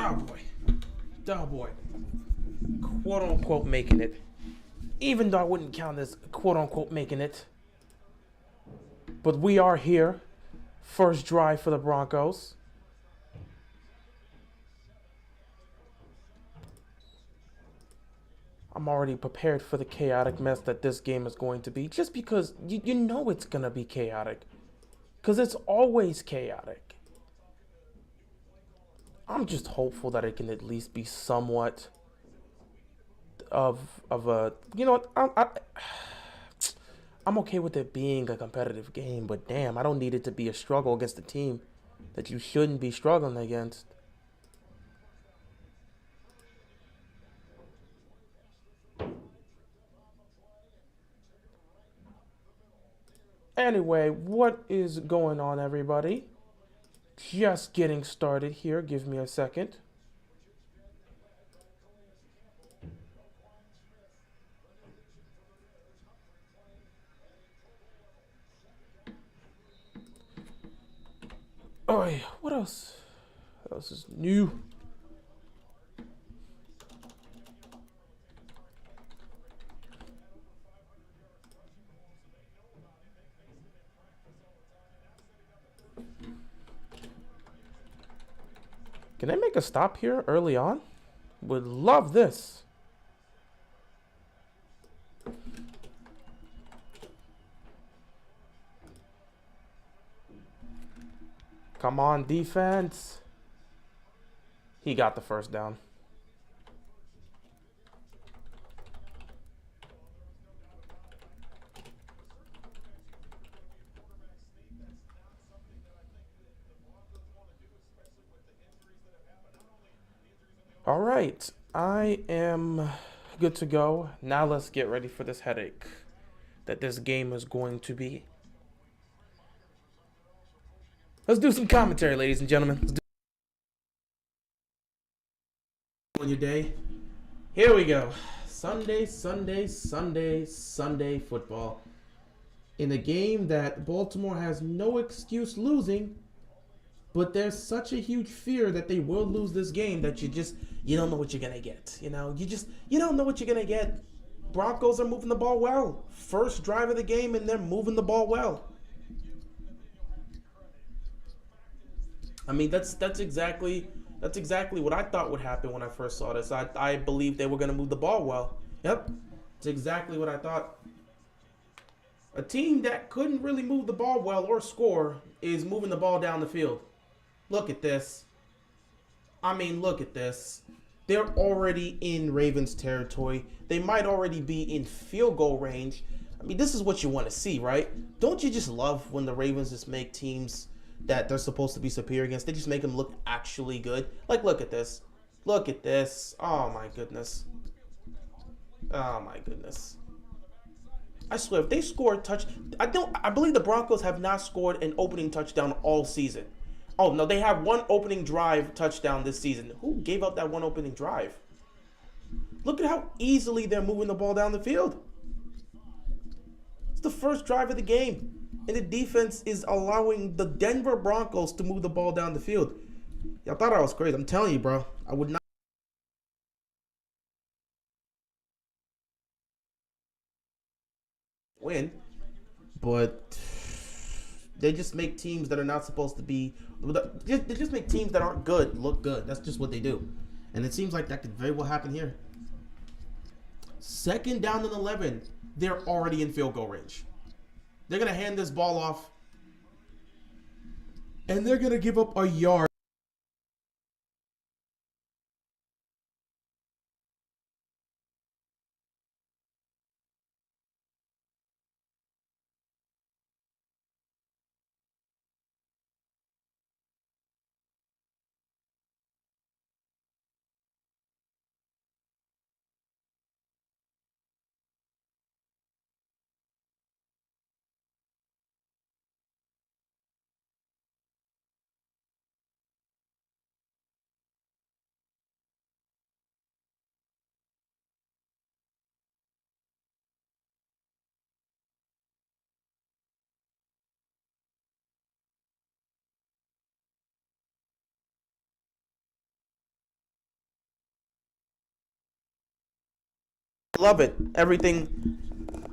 Oh boy. Oh boy. Quote unquote making it. Even though I wouldn't count as quote unquote making it. But we are here. First drive for the Broncos. I'm already prepared for the chaotic mess that this game is going to be. Just because you know it's going to be chaotic. Because it's always chaotic. I'm just hopeful that it can at least be somewhat of a, you know, I'm okay with it being a competitive game, but damn, I don't need it to be a struggle against a team that you shouldn't be struggling against. Anyway, what is going on, everybody? Just getting started here. Give me a second. Oh, yeah. What else? What else is new? Can I make a stop here early on? Would love this. Come on, defense. He got the first down. All right, I am good to go. Now let's get ready for this headache that this game is going to be. Let's do some commentary, ladies and gentlemen. Let's do on your day. Here we go. Sunday football. In a game that Baltimore has no excuse losing, but there's such a huge fear that they will lose this game that you don't know what you're gonna get. You don't know what you're gonna get. Broncos are moving the ball well. First drive of the game and they're moving the ball well. I mean, that's exactly what I thought would happen when I first saw this. I believed they were going to move the ball well. Yep, it's exactly what I thought. A team that couldn't really move the ball well or score is moving the ball down the field. Look at this. I mean, look at this. They're already in Ravens territory. They might already be in field goal range. I mean, this is what you want to see, right? Don't you just love when the Ravens just make teams that they're supposed to be superior against? They just make them look actually good. Like, look at this. Look at this. Oh, my goodness. Oh, my goodness. I swear, if they score a touch, I believe the Broncos have not scored an opening touchdown all season. Oh, no, they have one opening drive touchdown this season. Who gave up that one opening drive? Look at how easily they're moving the ball down the field. It's the first drive of the game. And the defense is allowing the Denver Broncos to move the ball down the field. Y'all thought I was crazy. I'm telling you, bro. I would not win. But they just make teams that are not supposed to be. They just make teams that aren't good look good. That's just what they do. And it seems like that could very well happen here. Second down and 11. They're already in field goal range. They're going to hand this ball off. And they're going to give up a yard. I love it. Everything.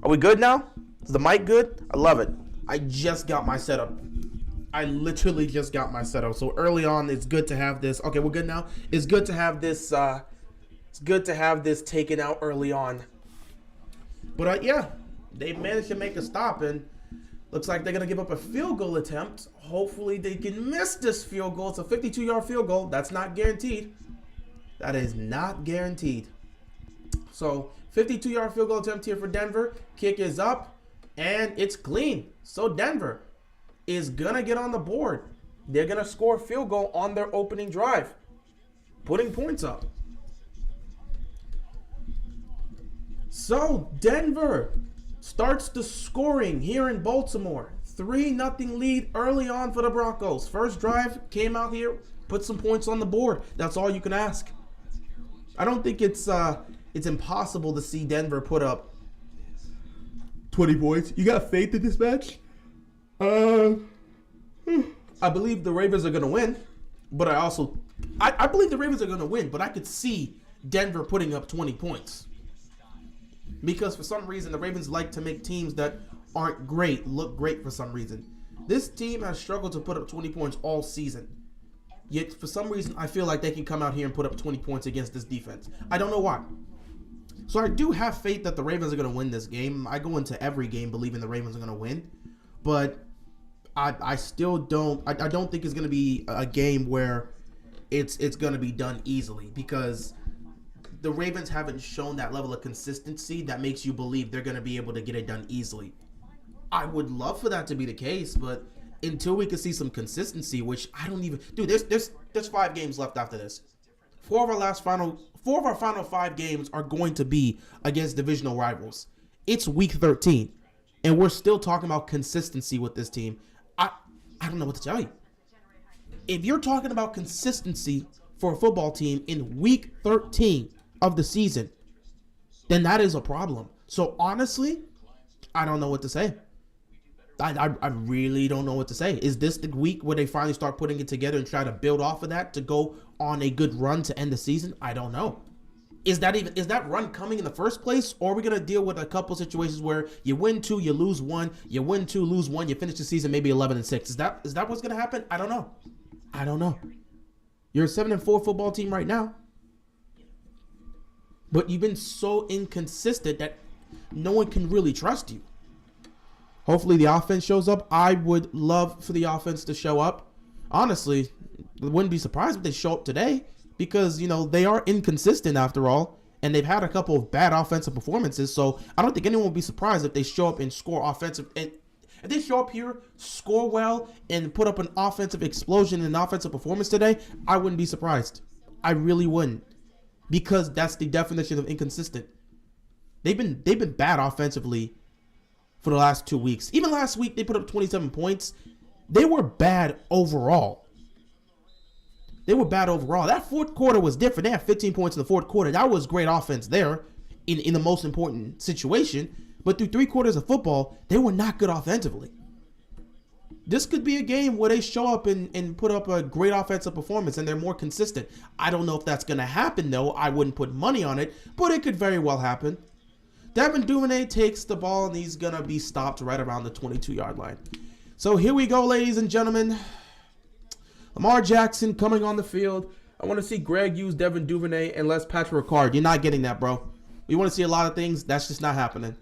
Are we good now? Is the mic good? I love it. I just got my setup. I literally just got my setup. So early on, it's good to have this. Okay, we're good now. It's good to have this. It's good to have this taken out early on. But yeah, they managed to make a stop, and looks like they're gonna give up a field goal attempt. Hopefully, they can miss this field goal. It's a 52-yard field goal. That's not guaranteed. That is not guaranteed. So 52-yard field goal attempt here for Denver. Kick is up, and it's clean. So Denver is going to get on the board. They're going to score a field goal on their opening drive, putting points up. So Denver starts the scoring here in Baltimore. 3-0 lead early on for the Broncos. First drive, came out here, put some points on the board. That's all you can ask. I don't think it's impossible to see Denver put up 20 points. You got faith in this match? I believe the Ravens are going to win, but I believe the Ravens are going to win, but I could see Denver putting up 20 points. Because for some reason, the Ravens like to make teams that aren't great look great for some reason. This team has struggled to put up 20 points all season. Yet, for some reason, I feel like they can come out here and put up 20 points against this defense. I don't know why. So I do have faith that the Ravens are going to win this game. I go into every game believing the Ravens are going to win. But I still don't. I don't think it's going to be a game where it's going to be done easily, because the Ravens haven't shown that level of consistency that makes you believe they're going to be able to get it done easily. I would love for that to be the case, but until we can see some consistency, which I don't even... Dude, there's 5 games left after this. 4 of our final 5 games are going to be against divisional rivals. It's week 13, and we're still talking about consistency with this team. I don't know what to tell you. If you're talking about consistency for a football team in week 13 of the season, then that is a problem. So honestly, I don't know what to say. I really don't know what to say. Is this the week where they finally start putting it together and try to build off of that to go on a good run to end the season? I don't know. Is that run coming in the first place, or are we gonna deal with a couple situations where you win 2, you lose 1, you win 2, lose 1, you finish the season maybe 11-6? Is that what's gonna happen? I don't know. You're a 7-4 football team right now, but you've been so inconsistent that no one can really trust you. Hopefully the offense shows up. I would love for the offense to show up. Honestly, I wouldn't be surprised if they show up today, because, you know, they are inconsistent after all, and they've had a couple of bad offensive performances. So I don't think anyone will be surprised if they show up and score offensive. And if they show up here, score well, and put up an offensive explosion and an offensive performance today, I wouldn't be surprised. I really wouldn't, because that's the definition of inconsistent. They've been bad offensively for the last 2 weeks. Even last week, they put up 27 points. They were bad overall. That fourth quarter was different. They had 15 points in the fourth quarter. That was great offense there in the most important situation. But through 3 quarters of football, they were not good offensively. This could be a game where they show up and put up a great offensive performance and they're more consistent. I don't know if that's going to happen, though. I wouldn't put money on it, but it could very well happen. Devin Duvernay takes the ball, and he's going to be stopped right around the 22-yard line. So here we go, ladies and gentlemen. Lamar Jackson coming on the field. I want to see Greg use Devin Duvernay and less Patrick Ricard. You're not getting that, bro. We want to see a lot of things. That's just not happening.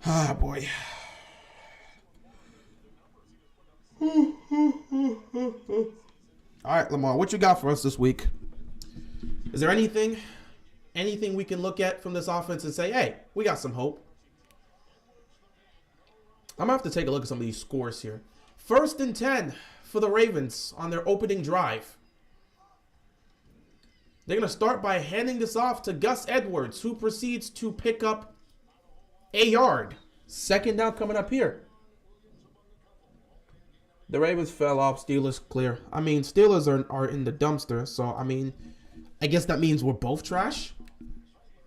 Ah, boy. All right, Lamar, what you got for us this week? Is there anything we can look at from this offense and say, hey, we got some hope? I'm going to have to take a look at some of these scores here. 1st and 10 for the Ravens on their opening drive. They're going to start by handing this off to Gus Edwards, who proceeds to pick up a yard. 2nd down coming up here. The Ravens fell off. Steelers clear. I mean, Steelers are in the dumpster. So, I mean, I guess that means we're both trash.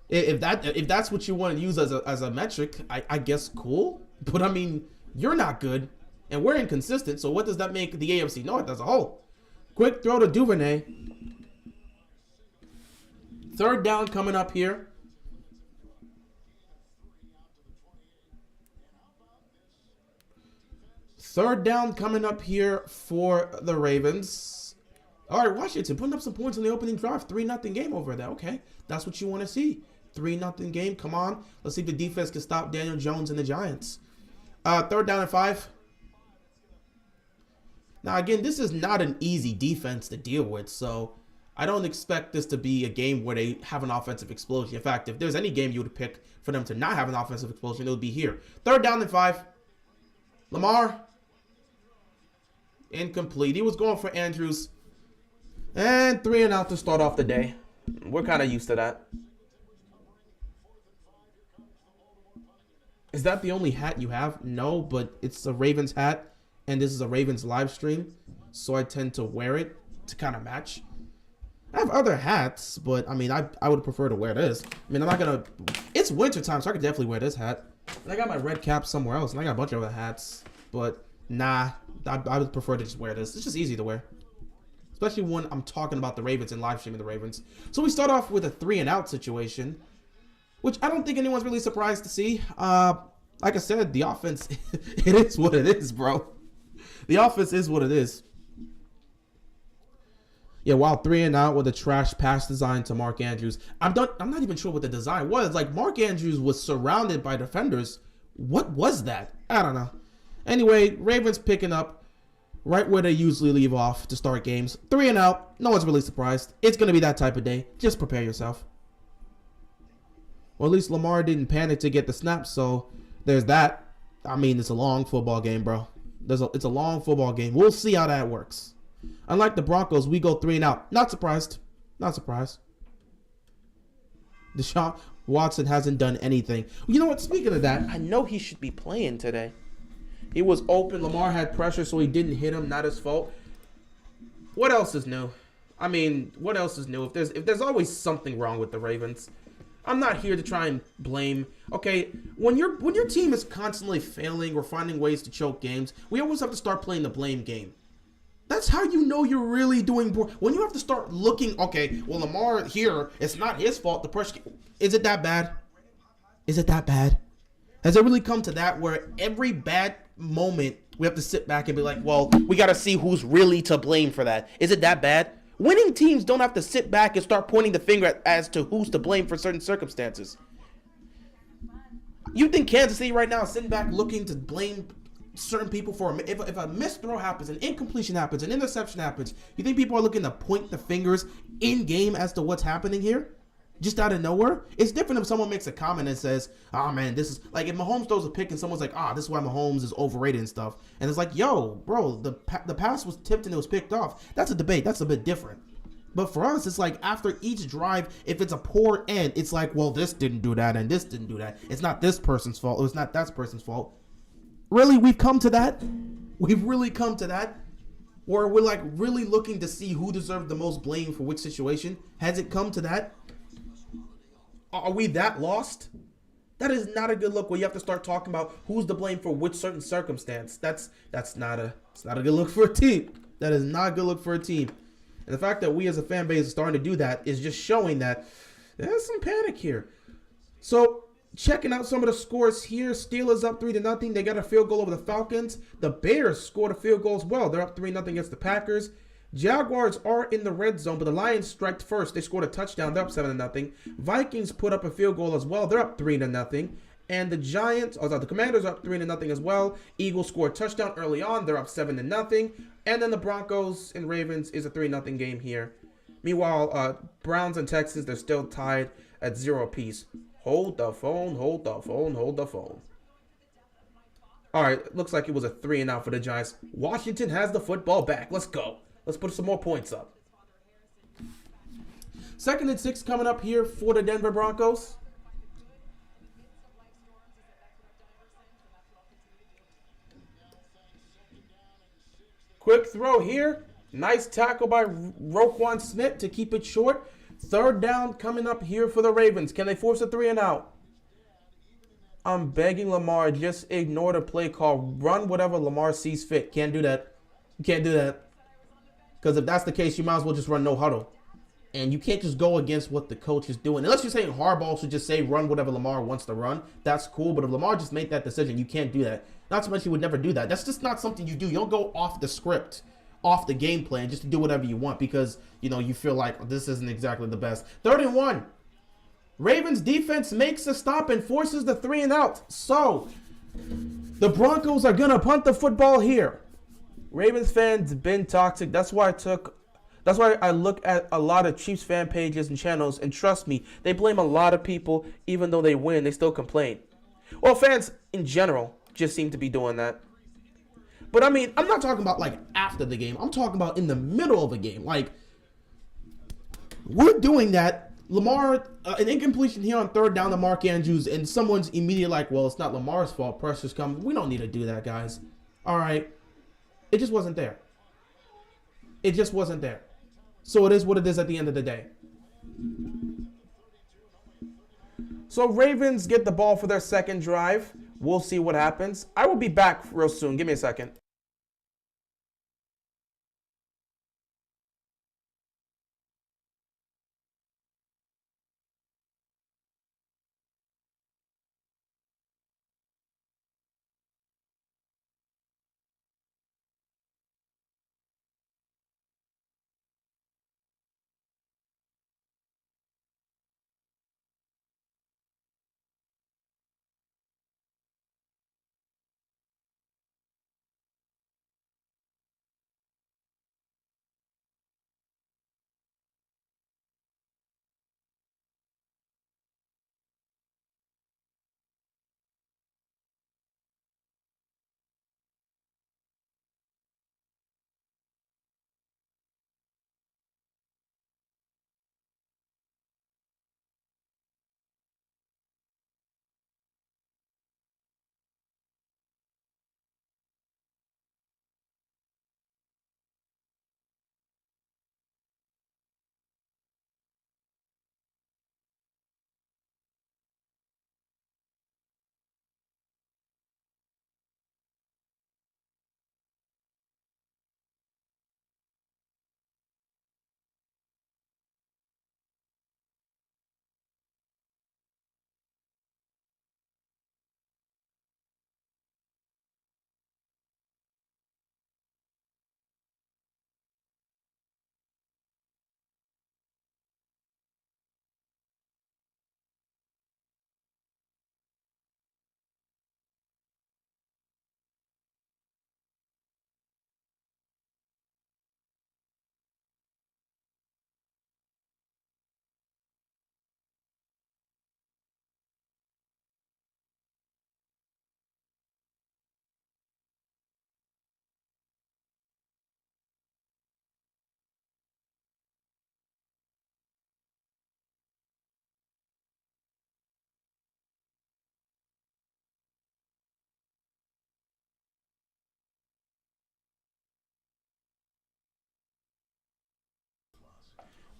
If that's what you want to use as a metric, I guess cool. But, I mean, you're not good, and we're inconsistent. So what does that make the AFC North as a whole? Quick throw to Duvernay. 3rd down coming up here. Third down coming up here for the Ravens. All right, Washington putting up some points in the opening drive. 3-0 game over there. Okay, that's what you want to see. 3-0 game. Come on. Let's see if the defense can stop Daniel Jones and the Giants. Third down and 5. Now, again, this is not an easy defense to deal with, so I don't expect this to be a game where they have an offensive explosion. In fact, if there's any game you would pick for them to not have an offensive explosion, it would be here. Third down and 5. Lamar. Incomplete. He was going for Andrews. And 3 and out to start off the day. We're kind of used to that. Is that the only hat you have? No, but it's a Ravens hat. And this is a Ravens live stream. So I tend to wear it to kind of match. I have other hats, but I mean, I would prefer to wear this. I mean, I'm not going to... It's winter time, so I could definitely wear this hat. And I got my red cap somewhere else. And I got a bunch of other hats. But nah, I would prefer to just wear this. It's just easy to wear. Especially when I'm talking about the Ravens and live streaming the Ravens. So we start off with a 3 and out situation, which I don't think anyone's really surprised to see. Like I said, the offense, it is what it is, bro. The offense is what it is. Yeah, wow, 3 and out with a trash pass design to Mark Andrews. I'm not even sure what the design was. Like, Mark Andrews was surrounded by defenders. What was that? I don't know. Anyway, Ravens picking up right where they usually leave off to start games. 3 and out. No one's really surprised. It's going to be that type of day. Just prepare yourself. Well, at least Lamar didn't panic to get the snap, so there's that. I mean, it's a long football game, bro. It's a long football game. We'll see how that works. Unlike the Broncos, we go 3 and out. Not surprised. Not surprised. Deshaun Watson hasn't done anything. You know what? Speaking of that, I know he should be playing today. He was open. Lamar had pressure, so he didn't hit him. Not his fault. What else is new? I mean, what else is new? If there's always something wrong with the Ravens, I'm not here to try and blame. Okay, when your team is constantly failing or finding ways to choke games, we always have to start playing the blame game. That's how you know you're really doing poor. When you have to start looking, okay, well, Lamar here, it's not his fault. The pressure, is it that bad? Is it that bad? Has it really come to that where every bad moment we have to sit back and be like, well, we got to see who's really to blame for that? Is it that bad? Winning teams don't have to sit back and start pointing the finger as to who's to blame for certain circumstances. You think Kansas City right now is sitting back looking to blame certain people for if a missed throw happens, an incompletion happens, an interception happens, you think people are looking to point the fingers in game as to what's happening here? Just out of nowhere? It's different if someone makes a comment and says, oh man, this is like if Mahomes throws a pick and someone's like, this is why Mahomes is overrated and stuff. And it's like, yo, bro, the pass was tipped and it was picked off. That's a debate. That's a bit different. But for us, it's like after each drive, if it's a poor end, it's like, well, this didn't do that and this didn't do that. It's not this person's fault. It was not that person's fault. Really, we've come to that? We've really come to that? Where we're like really looking to see who deserved the most blame for which situation? Has it come to that? Are we that lost? That is not a good look where you have to start talking about who's to blame for which certain circumstance. It's not a good look for a team. That is not a good look for a team. And the fact that we as a fan base are starting to do that is just showing that there's some panic here. So checking out some of the scores here. Steelers up 3-0. They got a field goal over the Falcons. The Bears scored a field goal as well. They're up 3-0 against the Packers. Jaguars are in the red zone, but the Lions striked first. They scored a touchdown. They're up 7-0. Vikings put up a field goal as well. They're up 3-0. And the Commanders are up 3-0 as well. Eagles scored a touchdown early on. They're up 7-0. And then the Broncos and Ravens is a 3-0 game here. Meanwhile, Browns and Texans, they're still tied at 0 apiece. Hold the phone, hold the phone, hold the phone. All right, looks like it was a 3-and-out for the Giants. Washington has the football back. Let's go. Let's put some more points up. 2nd and 6 coming up here for the Denver Broncos. Quick throw here. Nice tackle by Roquan Smith to keep it short. 3rd down coming up here for the Ravens. Can they force a 3-and-out? I'm begging Lamar, just ignore the play call. Run whatever Lamar sees fit. Can't do that. You can't do that. Because if that's the case, you might as well just run no huddle. And you can't just go against what the coach is doing. Unless you're saying Harbaugh should just say run whatever Lamar wants to run. That's cool. But if Lamar just made that decision, you can't do that. Not to mention he would never do that. That's just not something you do. You don't go off the script, off the game plan, just to do whatever you want because, you know, you feel like this isn't exactly the best. 3rd and 1. Ravens defense makes a stop and forces the 3 and out. So, the Broncos are going to punt the football here. Ravens fans been toxic. That's why I look at a lot of Chiefs fan pages and channels, and trust me, they blame a lot of people. Even though they win, they still complain. Well, fans in general just seem to be doing that. But I mean, I'm not talking about like after the game. I'm talking about in the middle of a game. Like, we're doing that. Lamar, an incompletion here on 3rd down to Mark Andrews, and someone's immediately like, well, it's not Lamar's fault. Pressure's coming. We don't need to do that, guys. All right. It just wasn't there. It just wasn't there. So it is what it is at the end of the day. So Ravens get the ball for their 2nd drive. We'll see what happens. I will be back real soon. Give me a second.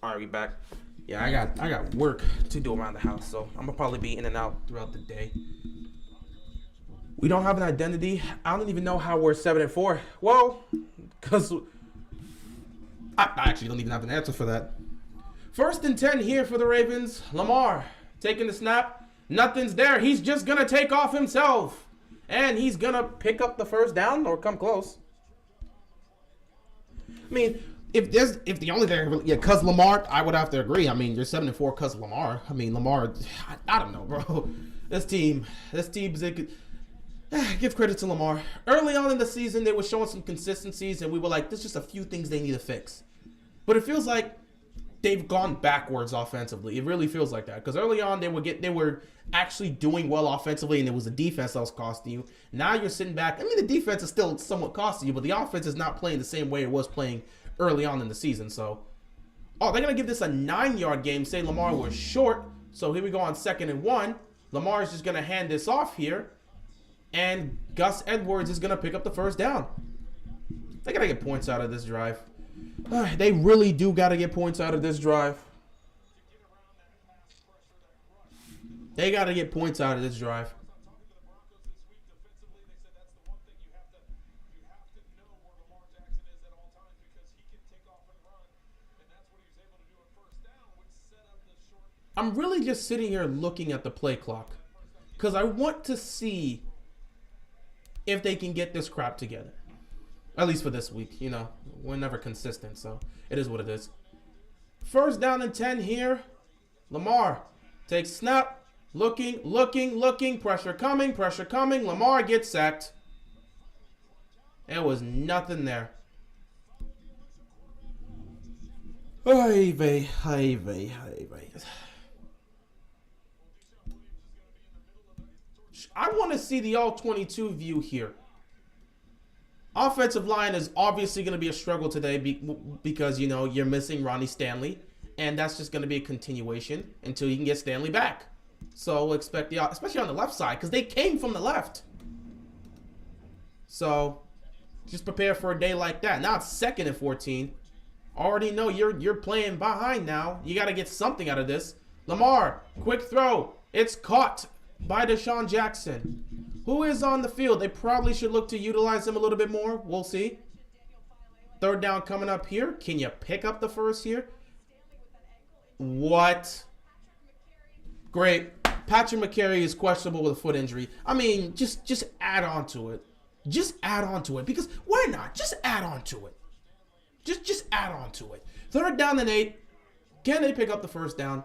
All right, we back. Yeah, I got work to do around the house, so I'm gonna probably be in and out throughout the day. We don't have an identity. I don't even know how we're 7 and 4. Well, because I actually don't even have an answer for that. 1st and 10 here for the Ravens. Lamar taking the snap. Nothing's there. He's just gonna take off himself, and he's gonna pick up the 1st down or come close. I mean, if the only thing, yeah, cause Lamar, I would have to agree. I mean, you're 7 and 4 cause Lamar. I mean, Lamar, I don't know, bro. This team's give credit to Lamar. Early on in the season, they were showing some consistencies, and we were like, there's just a few things they need to fix. But it feels like they've gone backwards offensively. It really feels like that because early on they were actually doing well offensively, and it was the defense that was costing you. Now you're sitting back. I mean, the defense is still somewhat costing you, but the offense is not playing the same way it was playing early on in the season. So, they're gonna give this a 9-yard game. Say Lamar was short. So here we go on 2nd and 1. Lamar is just gonna hand this off here, and Gus Edwards is gonna pick up the 1st down. They gotta get points out of this drive. They really do gotta get points out of this drive. They gotta get points out of this drive. I'm really just sitting here looking at the play clock because I want to see if they can get this crap together. At least for this week, you know. We're never consistent, so it is what it is. First down and 10 here. Lamar takes snap. Looking. Pressure coming. Lamar gets sacked. There was nothing there. Ay vey. I want to see the all-22 view here. Offensive line is obviously going to be a struggle today because, you know, you're missing Ronnie Stanley. And that's just going to be a continuation until you can get Stanley back. So we'll expect especially on the left side, because they came from the left. So just prepare for a day like that. Now it's 2nd and 14. Already know you're playing behind now. You got to get something out of this. Lamar, quick throw. It's caught by Deshaun Jackson, who is on the field. They probably should look to utilize him a little bit more. We'll see. 3rd down coming up here. Can you pick up the first here? What? Great. Patrick McCary is questionable with a foot injury. I mean, just add on to it. Just add on to it. Because why not? Just add on to it. Just add on to it. 3rd down and 8. Can they pick up the first down?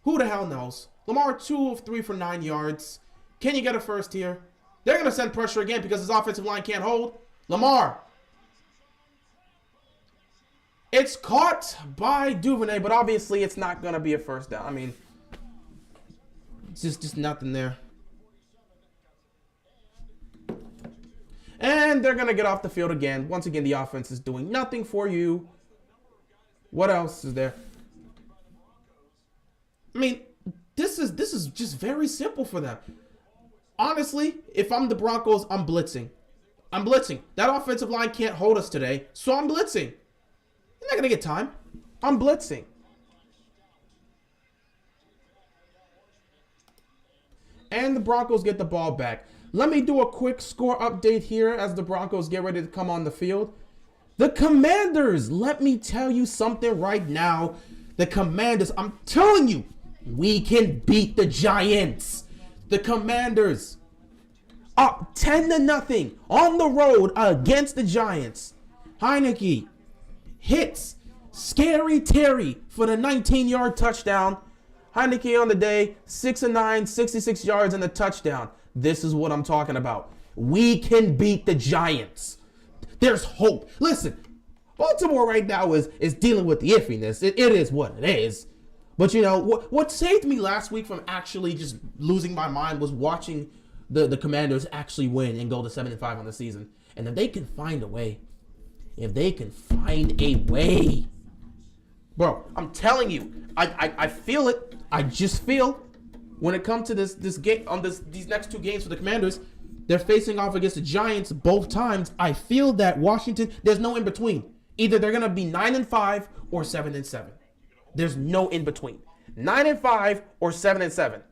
Who the hell knows? Lamar 2 of 3 for 9 yards. Can you get a first here? They're going to send pressure again because his offensive line can't hold. Lamar. It's caught by Duvernay, but obviously it's not going to be a first down. I mean, it's just nothing there. And they're going to get off the field again. Once again, the offense is doing nothing for you. What else is there? I mean, this is just very simple for them. Honestly, if I'm the Broncos, I'm blitzing. That offensive line can't hold us today, so I'm blitzing. You're not going to get time. I'm blitzing. And the Broncos get the ball back. Let me do a quick score update here as the Broncos get ready to come on the field. The Commanders, let me tell you something right now. The Commanders, I'm telling you, we can beat the Giants. The Commanders up 10-0 on the road against the Giants. Heineke hits Scary Terry for the 19-yard touchdown. Heineke on the day, 6 of 9, 66 yards and a touchdown. This is what I'm talking about. We can beat the Giants. There's hope. Listen, Baltimore right now is dealing with the iffiness. It is what it is. But, you know, what saved me last week from actually just losing my mind was watching the Commanders actually win and go to 7-5 on the season. And if they can find a way, bro, I'm telling you, I feel it. I just feel when it comes to this game on these next 2 games for the Commanders, they're facing off against the Giants both times. I feel that Washington, there's no in between. Either they're gonna be 9-5 or 7-7. There's no in between. 9-5 or 7-7.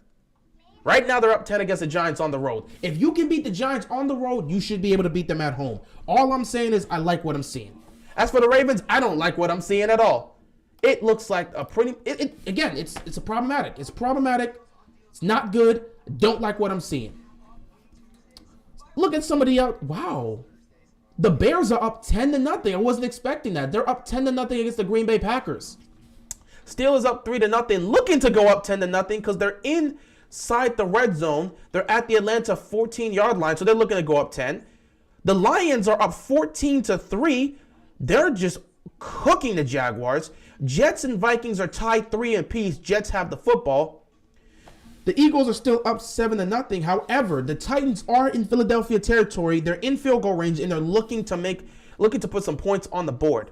Right now they're up 10 against the Giants on the road. If you can beat the Giants on the road, you should be able to beat them at home. All I'm saying is I like what I'm seeing. As for the Ravens, I don't like what I'm seeing at all. It looks like a pretty. Again, it's a problematic. It's problematic. It's not good. Don't like what I'm seeing. Look at somebody out. Wow. The Bears are up 10-0. I wasn't expecting that. They're up 10-0 against the Green Bay Packers. Steelers up 3-0, looking to go up 10-0 because they're inside the red zone. They're at the Atlanta 14-yard line, so they're looking to go up 10. The Lions are up 14-3. They're just cooking the Jaguars. Jets and Vikings are tied 3 apiece. Jets have the football. The Eagles are still up 7-0. However, the Titans are in Philadelphia territory. They're in field goal range, and they're looking to put some points on the board.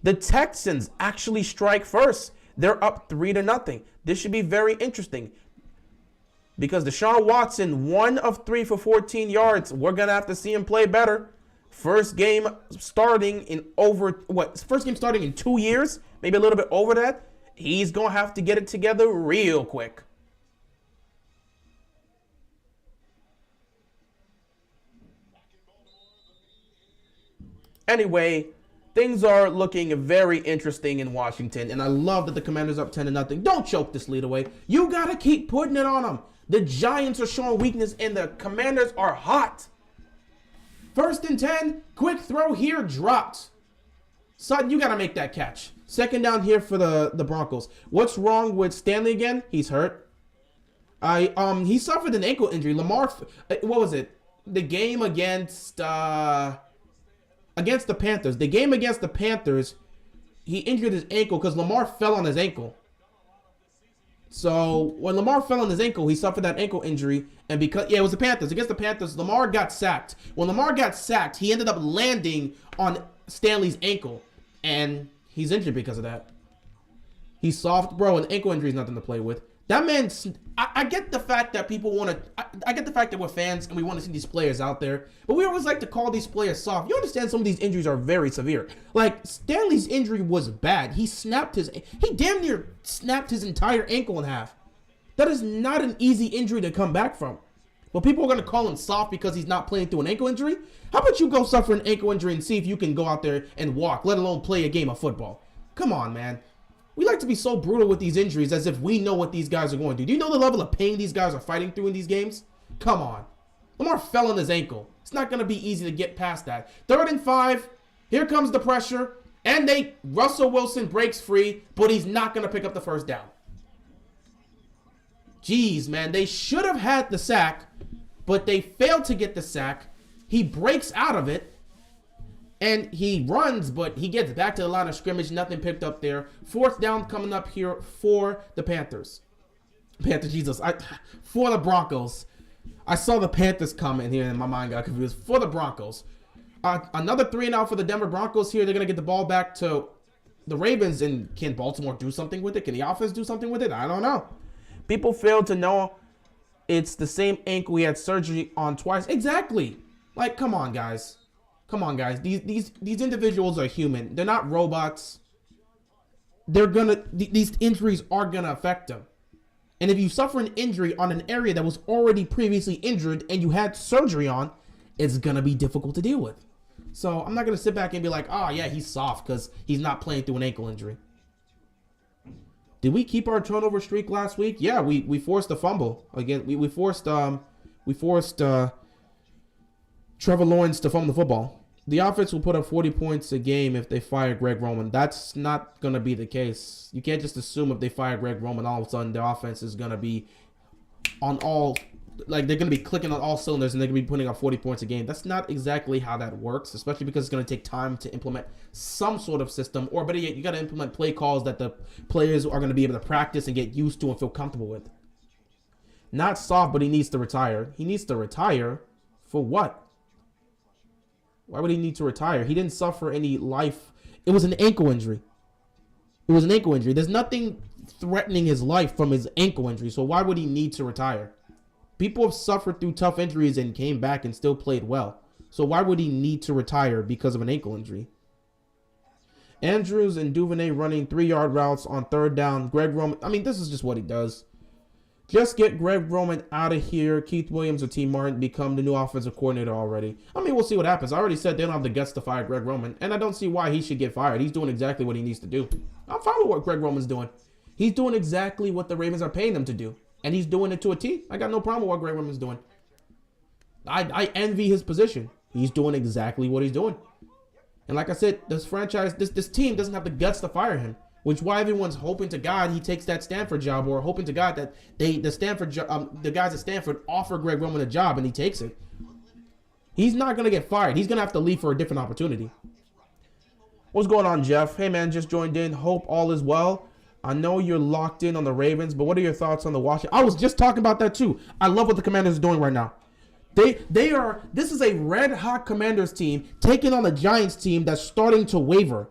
The Texans actually strike first. They're up 3-0. This should be very interesting because Deshaun Watson, 1 of 3 for 14 yards. We're going to have to see him play better. First game starting in 2 years, maybe a little bit over that. He's going to have to get it together real quick. Anyway, things are looking very interesting in Washington, and I love that the Commanders up 10-0. Don't choke this lead away. You got to keep putting it on them. The Giants are showing weakness, and the Commanders are hot. 1st and 10, quick throw here, dropped. Sutton, you got to make that catch. 2nd down here for the Broncos. What's wrong with Stanley again? He's hurt. He suffered an ankle injury. Lamar, what was it? The game against the Panthers. The game against the Panthers, he injured his ankle because Lamar fell on his ankle. So when Lamar fell on his ankle, he suffered that ankle injury. And because, it was the Panthers. Against the Panthers, Lamar got sacked. When Lamar got sacked, he ended up landing on Stanley's ankle. And he's injured because of that. He's soft. Bro, an ankle injury is nothing to play with. That man, I get the fact that people want to, I get the fact that we're fans and we want to see these players out there, but we always like to call these players soft. You understand some of these injuries are very severe. Like, Stanley's injury was bad. He damn near snapped his entire ankle in half. That is not an easy injury to come back from. But people are going to call him soft because he's not playing through an ankle injury. How about you go suffer an ankle injury and see if you can go out there and walk, let alone play a game of football? Come on, man. We like to be so brutal with these injuries as if we know what these guys are going to do. Do you know the level of pain these guys are fighting through in these games? Come on. Lamar fell on his ankle. It's not going to be easy to get past that. 3rd and 5. Here comes the pressure. And Russell Wilson breaks free, but he's not going to pick up the 1st down. Jeez, man. They should have had the sack, but they failed to get the sack. He breaks out of it. And he runs, but he gets back to the line of scrimmage. Nothing picked up there. 4th down coming up here for the Panthers. For the Broncos. I saw the Panthers comment here and my mind got confused. For the Broncos. Another 3-and-out for the Denver Broncos here. They're going to get the ball back to the Ravens. And can Baltimore do something with it? Can the offense do something with it? I don't know. People fail to know it's the same ankle he had surgery on twice. Exactly. Like, come on, guys. Come on, guys. These individuals are human. They're not robots. These injuries are gonna affect them. And if you suffer an injury on an area that was already previously injured and you had surgery on, it's gonna be difficult to deal with. So I'm not gonna sit back and be like, oh yeah, he's soft because he's not playing through an ankle injury. Did we keep our turnover streak last week? Yeah, we forced a fumble again. We forced Trevor Lawrence to fumble the football. The offense will put up 40 points a game if they fire Greg Roman. That's not going to be the case. You can't just assume if they fire Greg Roman, all of a sudden the offense is going to be on all, like they're going to be clicking on all cylinders and they're going to be putting up 40 points a game. That's not exactly how that works, especially because it's going to take time to implement some sort of system, or better yet, you got to implement play calls that the players are going to be able to practice and get used to and feel comfortable with. Not soft, but he needs to retire. He needs to retire for what? Why would he need to retire? He didn't suffer any life. It was an ankle injury. There's nothing threatening his life from his ankle injury. So why would he need to retire? People have suffered through tough injuries and came back and still played well. So why would he need to retire because of an ankle injury? Andrews and Duvernay running 3-yard routes on 3rd down. Greg Roman, I mean, this is just what he does. Just get Greg Roman out of here. Keith Williams or T. Martin become the new offensive coordinator already. I mean, we'll see what happens. I already said they don't have the guts to fire Greg Roman, and I don't see why he should get fired. He's doing exactly what he needs to do. I'm fine with what Greg Roman's doing. He's doing exactly what the Ravens are paying him to do, and he's doing it to a T. I got no problem with what Greg Roman's doing. I envy his position. He's doing exactly what he's doing. And like I said, this franchise, this team doesn't have the guts to fire him. Which is why everyone's hoping to God he takes that Stanford job, or hoping to God that the guys at Stanford offer Greg Roman a job and he takes it. He's not gonna get fired. He's gonna have to leave for a different opportunity. What's going on, Jeff? Hey man, just joined in. Hope all is well. I know you're locked in on the Ravens, but what are your thoughts on the Washington? I was just talking about that too. I love what the Commanders are doing right now. This is a red hot Commanders team taking on a Giants team that's starting to waver.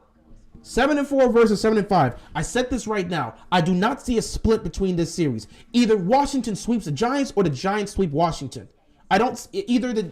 7-4 versus 7-5. I said this right now. I do not see a split between this series. Either Washington sweeps the Giants or the Giants sweep Washington. I don't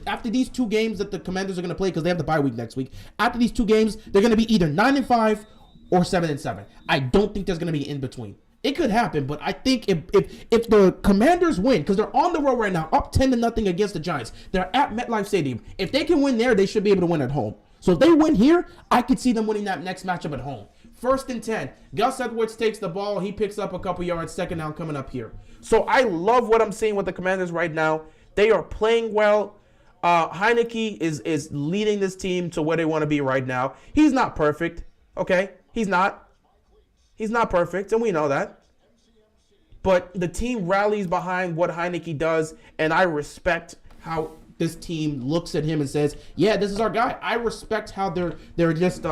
after these two games that the Commanders are going to play, because they have the bye week next week. After these two games, they're going to be either 9-5 or 7-7. I don't think there's going to be in between. It could happen, but I think if the Commanders win, because they're on the road right now, up 10-0 against the Giants. They're at MetLife Stadium. If they can win there, they should be able to win at home. So if they win here, I could see them winning that next matchup at home. 1st and 10. Gus Edwards takes the ball. He picks up a couple yards. 2nd down coming up here. So I love what I'm seeing with the Commanders right now. They are playing well. Heineke is leading this team to where they want to be right now. He's not perfect, okay? He's not. He's not perfect, and we know that. But the team rallies behind what Heineke does, and I respect how this team looks at him and says, yeah, this is our guy. I respect how they're just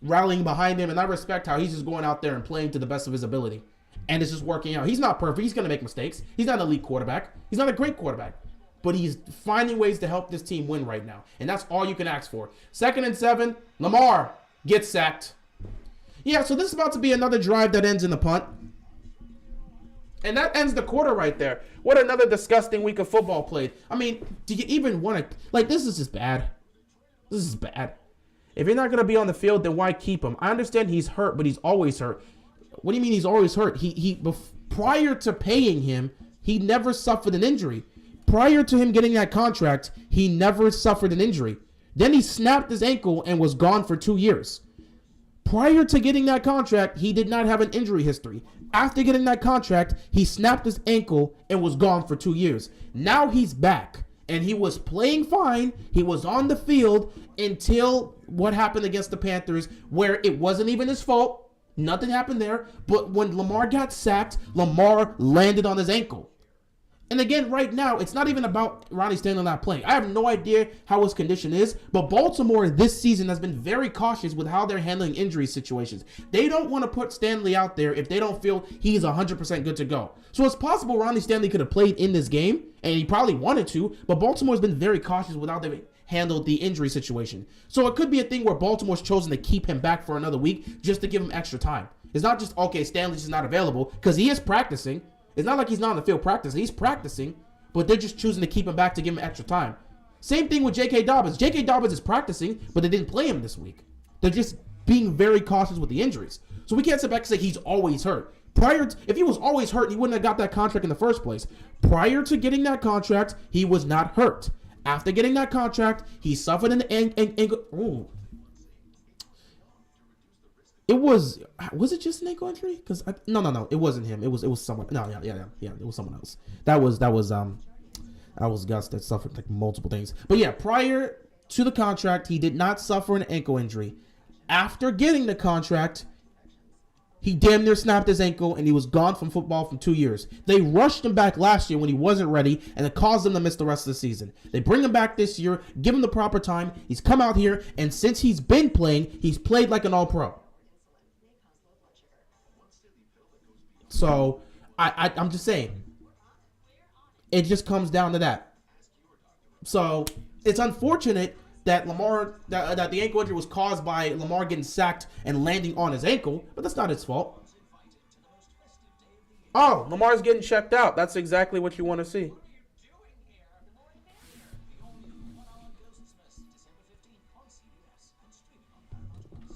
rallying behind him, and I respect how he's just going out there and playing to the best of his ability. And it's just working out. He's not perfect. He's going to make mistakes. He's not an elite quarterback. He's not a great quarterback. But he's finding ways to help this team win right now. And that's all you can ask for. 2nd and 7, Lamar gets sacked. Yeah, so this is about to be another drive that ends in the punt. And that ends the quarter right there. What another disgusting week of football played. I mean, do you even want to... Like, this is just bad. This is bad. If you're not going to be on the field, then why keep him? I understand he's hurt, but he's always hurt. What do you mean he's always hurt? Prior to paying him, he never suffered an injury. Prior to him getting that contract, he never suffered an injury. Then he snapped his ankle and was gone for 2 years. Prior to getting that contract, he did not have an injury history. After getting that contract, he snapped his ankle and was gone for 2 years. Now he's back, and he was playing fine. He was on the field until what happened against the Panthers, where it wasn't even his fault. Nothing happened there. But when Lamar got sacked, Lamar landed on his ankle. And again, right now, it's not even about Ronnie Stanley not playing. I have no idea how his condition is, but Baltimore this season has been very cautious with how they're handling injury situations. They don't want to put Stanley out there if they don't feel he's 100% good to go. So it's possible Ronnie Stanley could have played in this game, and he probably wanted to, but Baltimore's been very cautious with how they handled the injury situation. So it could be a thing where Baltimore's chosen to keep him back for another week just to give him extra time. It's not just, okay, Stanley's just not available, because he is practicing. It's not like he's not on the field practicing. He's practicing, but they're just choosing to keep him back to give him extra time. Same thing with J.K. Dobbins. J.K. Dobbins is practicing, but they didn't play him this week. They're just being very cautious with the injuries. So we can't sit back and say he's always hurt. If he was always hurt, he wouldn't have got that contract in the first place. Prior to getting that contract, he was not hurt. After getting that contract, he suffered an ankle. Ooh. It was it just an ankle injury? Because no, it wasn't him. It was someone. No, yeah, it was someone else. That was Gus that suffered like multiple things. But yeah, prior to the contract, he did not suffer an ankle injury. After getting the contract, he damn near snapped his ankle and he was gone from football for 2 years. They rushed him back last year when he wasn't ready, and it caused him to miss the rest of the season. They bring him back this year, give him the proper time. He's come out here, and since he's been playing, he's played like an all-pro. So, I'm just saying, it just comes down to that. So, it's unfortunate that that the ankle injury was caused by Lamar getting sacked and landing on his ankle, but that's not his fault. Oh, Lamar's getting checked out. That's exactly what you want to see.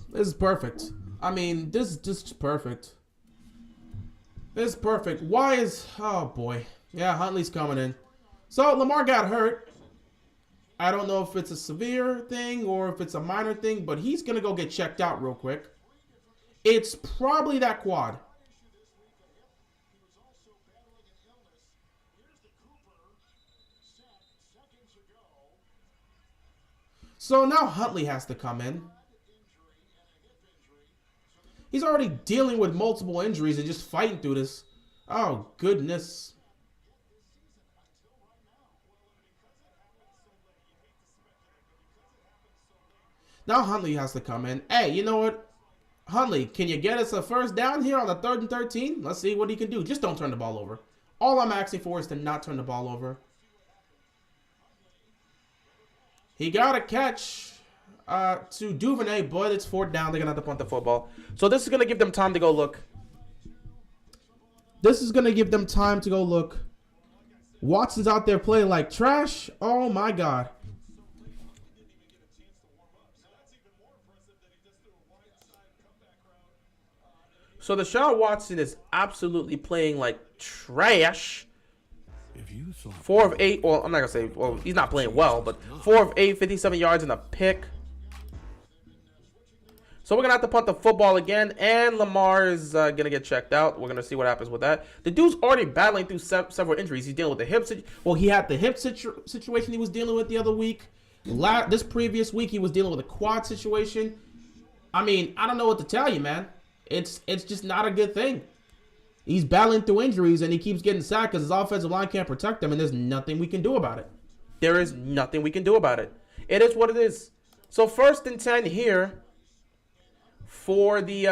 This is perfect. I mean, this is just perfect. This is perfect. Oh boy. Yeah, Huntley's coming in. So Lamar got hurt. I don't know if it's a severe thing or if it's a minor thing, but he's going to go get checked out real quick. It's probably that quad. So now Huntley has to come in. He's already dealing with multiple injuries and just fighting through this. Oh, goodness. Now Huntley has to come in. Hey, you know what? Huntley, can you get us a first down here on the 3rd and 13? Let's see what he can do. Just don't turn the ball over. All I'm asking for is to not turn the ball over. He got a catch to Duvernay, but it's 4th down. They're going to have to punt the football. So this is going to give them time to go look. Watson's out there playing like trash. Oh, my God. So Deshaun Watson is absolutely playing like trash. 4 of 8. Well, I'm not going to say, well, he's not playing well, but 4 of 8, 57 yards and a pick. So we're going to have to punt the football again, and Lamar is going to get checked out. We're going to see what happens with that. The dude's already battling through several injuries. He's dealing with the hip well, he had the hip situation he was dealing with the other week. This previous week, he was dealing with a quad situation. I mean, I don't know what to tell you, man. It's just not a good thing. He's battling through injuries, and he keeps getting sacked because his offensive line can't protect him, and there's nothing we can do about it. There is nothing we can do about it. It is what it is. So 1st and 10 here for the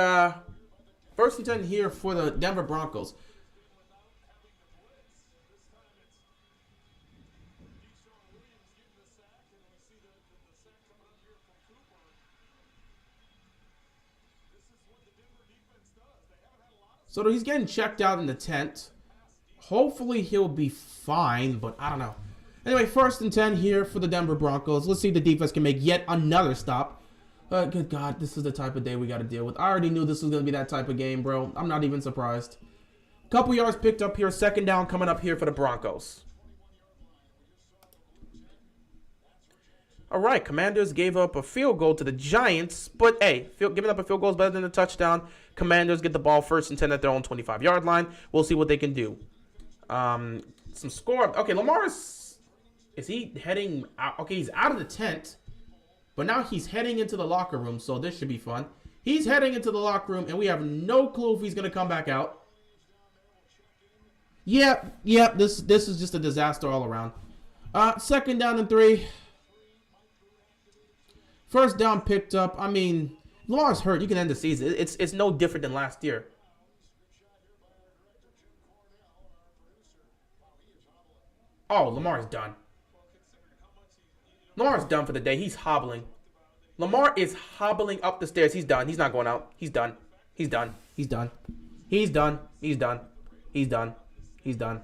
Denver Broncos. So he's getting checked out in the tent. Hopefully he'll be fine, but I don't know. Anyway, 1st and 10 here for the Denver Broncos. Let's see if the defense can make yet another stop. Good God, this is the type of day we got to deal with. I already knew this was going to be that type of game, bro. I'm not even surprised. Couple yards picked up here. 2nd down coming up here for the Broncos. All right, Commanders gave up a field goal to the Giants, but hey, giving up a field goal is better than a touchdown. Commanders get the ball 1st and 10 at their own 25-yard line. We'll see what they can do. Some score. Okay, Lamar is he heading out? Okay, he's out of the tent, but now he's heading into the locker room, so this should be fun. He's heading into the locker room, and we have no clue if he's going to come back out. Yeah, this is just a disaster all around. 2nd down and 3. 1st down picked up. I mean, Lamar's hurt. You can end the season. It's no different than last year. Oh, Lamar's done. Lamar's done for the day. He's hobbling. Lamar is hobbling up the stairs. He's done. He's not going out. He's done. He's done. He's done. He's done. He's done. He's done. He's done.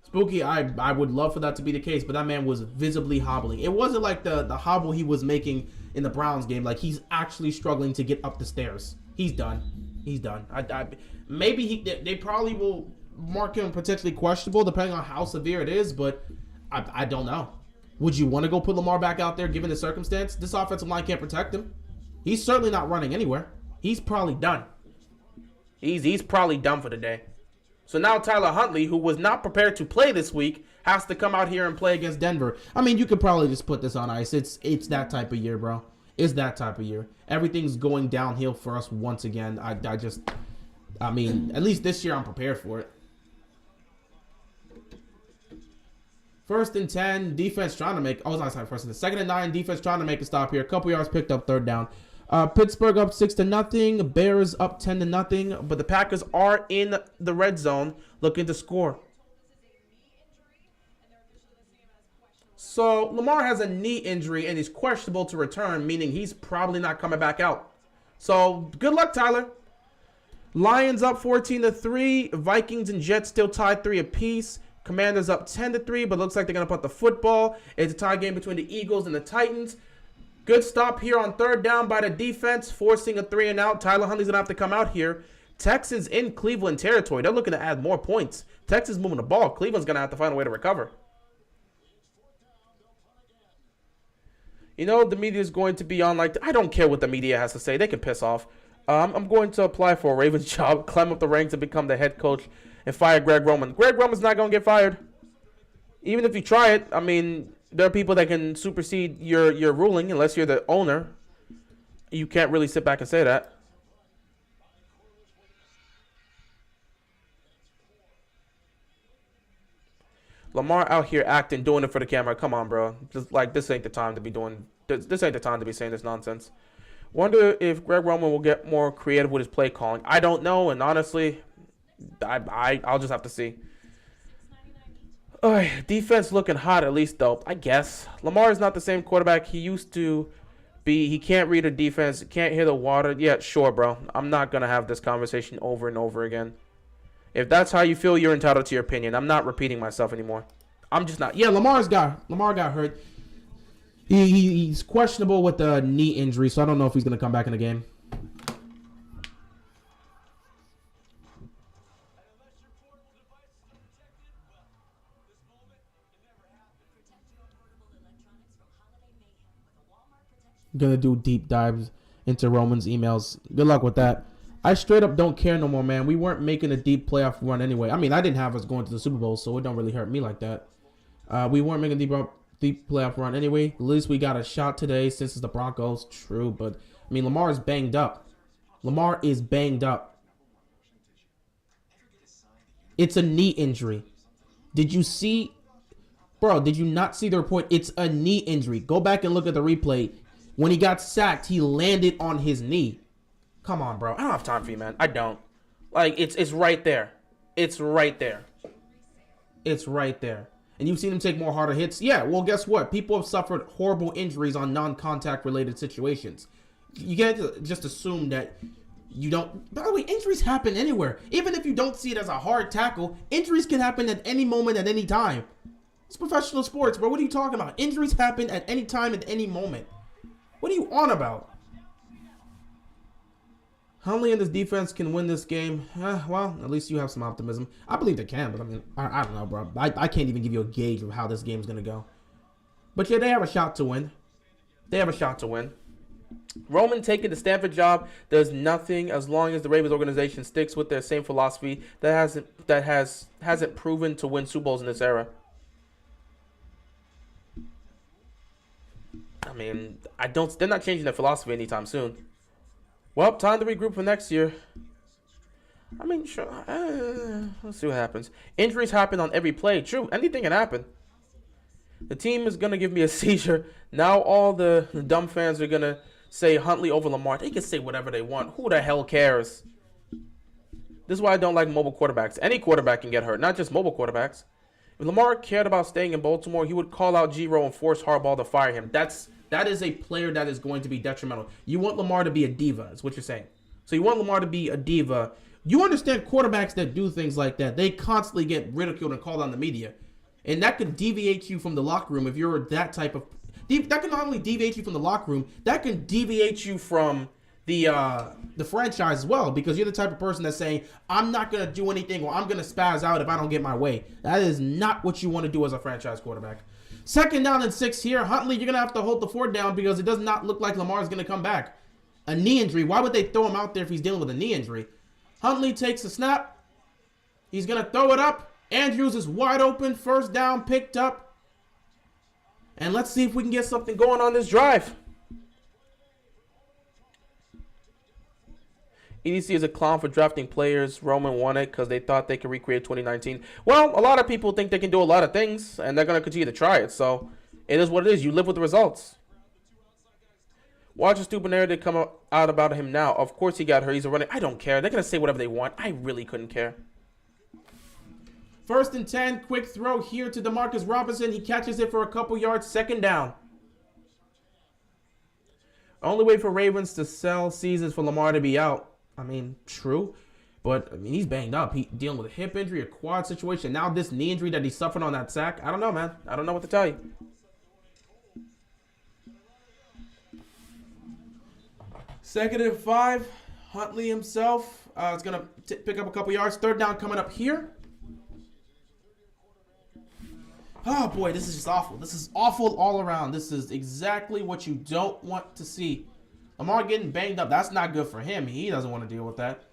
Spooky, I would love for that to be the case, but that man was visibly hobbling. It wasn't like the hobble he was making in the Browns game. Like, he's actually struggling to get up the stairs. He's done. He's done. Maybe they probably will mark him potentially questionable depending on how severe it is, but I don't know. Would you want to go put Lamar back out there given the circumstance? This offensive line can't protect him. He's certainly not running anywhere. He's probably done. He's probably done for the day. So now Tyler Huntley, who was not prepared to play this week, has to come out here and play against Denver. I mean, you could probably just put this on ice. It's that type of year, bro. It's that type of year. Everything's going downhill for us once again. I mean, at least this year I'm prepared for it. 1st and 10, defense trying to make. Oh, sorry, 1st and 10. 2nd and 9, defense trying to make a stop here. A couple yards picked up, 3rd down. Pittsburgh up 6-0. Bears up 10-0. But the Packers are in the red zone looking to score. So Lamar has a knee injury and he's questionable to return, meaning he's probably not coming back out. So good luck, Tyler. Lions up 14-3. Vikings and Jets still tied 3 apiece. Commanders up 10-3, but looks like they're going to put the football. It's a tie game between the Eagles and the Titans. Good stop here on 3rd down by the defense, forcing a 3-and-out. Tyler Huntley's going to have to come out here. Texans in Cleveland territory. They're looking to add more points. Texans moving the ball. Cleveland's going to have to find a way to recover. You know, the media is going to be on like... I don't care what the media has to say. They can piss off. I'm going to apply for a Ravens job, climb up the ranks, and become the head coach, and fire Greg Roman. Greg Roman's not going to get fired. Even if you try it, I mean, there are people that can supersede your ruling unless you're the owner. You can't really sit back and say that. Lamar out here acting, doing it for the camera. Come on, bro. Just like this ain't the time to be doing. This ain't the time to be saying this nonsense. Wonder if Greg Roman will get more creative with his play calling. I don't know, and honestly, I'll just have to see. Defense looking hot at least, though, I guess. Lamar is not the same quarterback he used to be. He can't read a defense, can't hear the water. Yeah, sure, bro. I'm not going to have this conversation over and over again. If that's how you feel, you're entitled to your opinion. I'm not repeating myself anymore. I'm just not. Yeah, Lamar got hurt. He's questionable with the knee injury, so I don't know if he's going to come back in the game. Gonna do deep dives into Roman's emails. Good luck with that. I straight up don't care no more, man. We weren't making a deep playoff run anyway. I mean, I didn't have us going to the Super Bowl, so it don't really hurt me like that. We weren't making a deep playoff run anyway. At least we got a shot today since it's the Broncos. True, but I mean, Lamar is banged up. Lamar is banged up. It's a knee injury. Did you see, bro? Did you not see the report? It's a knee injury. Go back and look at the replay. When he got sacked, he landed on his knee. Come on, bro. I don't have time for you, man. I don't. Like, it's right there. It's right there. It's right there. And you've seen him take more harder hits. Yeah, well, guess what? People have suffered horrible injuries on non-contact related situations. You can't just assume that you don't. By the way, injuries happen anywhere. Even if you don't see it as a hard tackle, injuries can happen at any moment, at any time. It's professional sports, bro. What are you talking about? Injuries happen at any time, at any moment. What are you on about? Huntley and his defense can win this game. Well, at least you have some optimism. I believe they can, but I mean, I don't know, bro. I can't even give you a gauge of how this game's going to go. But yeah, they have a shot to win. They have a shot to win. Roman taking the Stanford job does nothing as long as the Ravens organization sticks with their same philosophy that hasn't proven to win Super Bowls in this era. I mean, they're not changing their philosophy anytime soon. Well, time to regroup for next year. I mean, sure. Let's see what happens. Injuries happen on every play. True, anything can happen. The team is going to give me a seizure. Now all the dumb fans are going to say Huntley over Lamar. They can say whatever they want. Who the hell cares? This is why I don't like mobile quarterbacks. Any quarterback can get hurt, not just mobile quarterbacks. If Lamar cared about staying in Baltimore, he would call out G-Row and force Harbaugh to fire him. That is a player that is going to be detrimental. You want Lamar to be a diva, is what you're saying. So you want Lamar to be a diva. You understand quarterbacks that do things like that. They constantly get ridiculed and called on the media. And that could deviate you from the locker room if you're that type of... That can not only deviate you from the locker room, that can deviate you from the franchise as well, because you're the type of person that's saying, I'm not going to do anything or I'm going to spaz out if I don't get my way. That is not what you want to do as a franchise quarterback. 2nd down and 6 here. Huntley, you're going to have to hold the fort down because it does not look like Lamar's going to come back. A knee injury. Why would they throw him out there if he's dealing with a knee injury? Huntley takes a snap. He's going to throw it up. Andrews is wide open. 1st down picked up. And let's see if we can get something going on this drive. EDC is a clown for drafting players. Roman won it because they thought they could recreate 2019. Well, a lot of people think they can do a lot of things, and they're going to continue to try it. So it is what it is. You live with the results. Watch a stupid narrative come out about him now. Of course he got hurt. He's a running. I don't care. They're going to say whatever they want. I really couldn't care. 1st and 10. Quick throw here to Demarcus Robinson. He catches it for a couple yards. 2nd down. Only way for Ravens to sell seasons for Lamar to be out. I mean, true. But, I mean, he's banged up. He's dealing with a hip injury, a quad situation. Now this knee injury that he suffered on that sack. I don't know, man. I don't know what to tell you. Second and 5. Huntley himself is going to pick up a couple yards. 3rd down coming up here. Oh, boy, this is just awful. This is awful all around. This is exactly what you don't want to see. Lamar getting banged up, that's not good for him. He doesn't want to deal with that.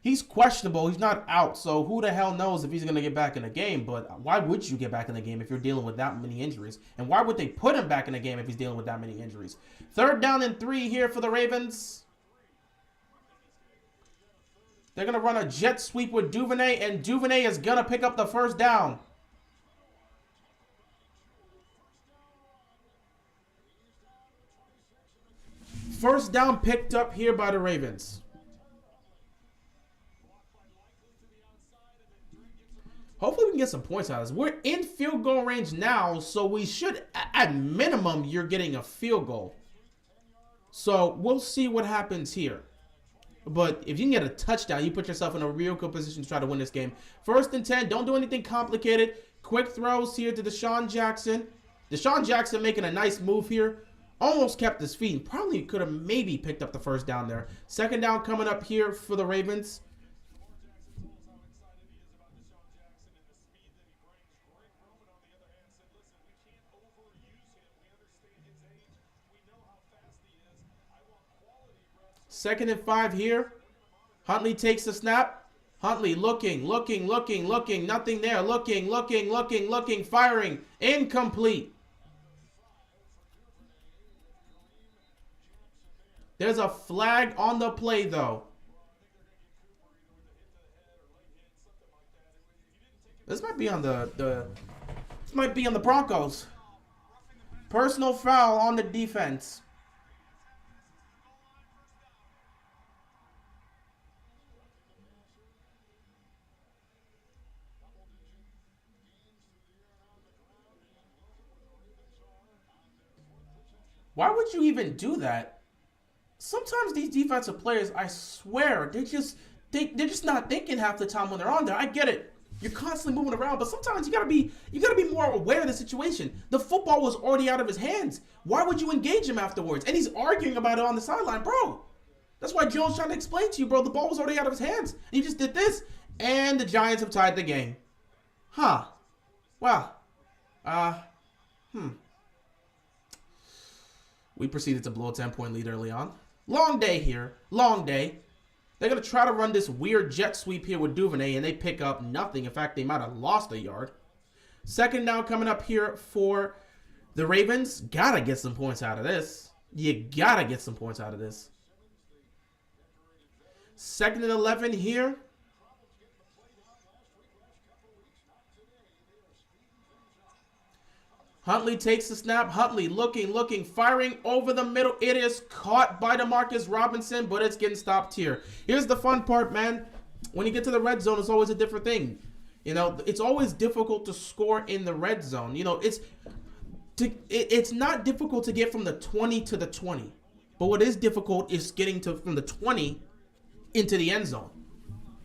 He's questionable. He's not out, so who the hell knows if he's going to get back in the game. But why would you get back in the game if you're dealing with that many injuries? And why would they put him back in the game if he's dealing with that many injuries? 3rd down and 3 here for the Ravens. They're going to run a jet sweep with Duvernay, and Duvernay is going to pick up the 1st down. First down picked up here by the Ravens. Hopefully we can get some points out of this. We're in field goal range now, so we should, at minimum, you're getting a field goal. So we'll see what happens here. But if you can get a touchdown, you put yourself in a real good position to try to win this game. 1st and 10, don't do anything complicated. Quick throws here to Deshaun Jackson. Deshaun Jackson making a nice move here. Almost kept his feet and probably could have maybe picked up the 1st down there. 2nd down coming up here for the Ravens. 2nd and 5 here. Huntley takes the snap. Huntley looking. Nothing there. Looking. Firing. Incomplete. There's a flag on the play, though. This might be on the Broncos. Personal foul on the defense. Why would you even do that? Sometimes these defensive players, I swear, they're just not thinking half the time when they're on there. I get it. You're constantly moving around, but sometimes you gotta be more aware of the situation. The football was already out of his hands. Why would you engage him afterwards? And he's arguing about it on the sideline, bro. That's why Joe's trying to explain to you, bro. The ball was already out of his hands. And he just did this, and the Giants have tied the game. Huh. Wow. We proceeded to blow a 10-point lead early on. Long day here. Long day. They're going to try to run this weird jet sweep here with Duvernay, and they pick up nothing. In fact, they might have lost a yard. 2nd down coming up here for the Ravens. Got to get some points out of this. You got to get some points out of this. 2nd and 11 here. Huntley takes the snap. Huntley looking, firing over the middle. It is caught by DeMarcus Robinson, but it's getting stopped here. Here's the fun part, man. When you get to the red zone, it's always a different thing. You know, it's always difficult to score in the red zone. You know, it's not difficult to get from the 20 to the 20. But what is difficult is getting from the 20 into the end zone.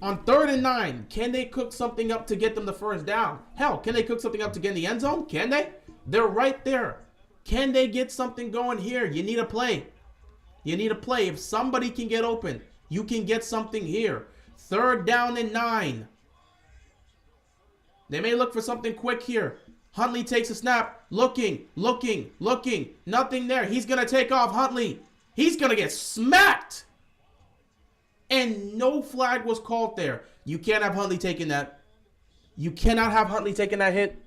On 3rd and 9, can they cook something up to get them the first down? Hell, can they cook something up to get in the end zone? Can they? They're right there. Can they get something going here? You need a play. You need a play. If somebody can get open, you can get something here. 3rd down and 9. They may look for something quick here. Huntley takes a snap. Looking. Nothing there. He's going to take off. Huntley. He's going to get smacked. And no flag was called there. You can't have Huntley taking that. You cannot have Huntley taking that hit.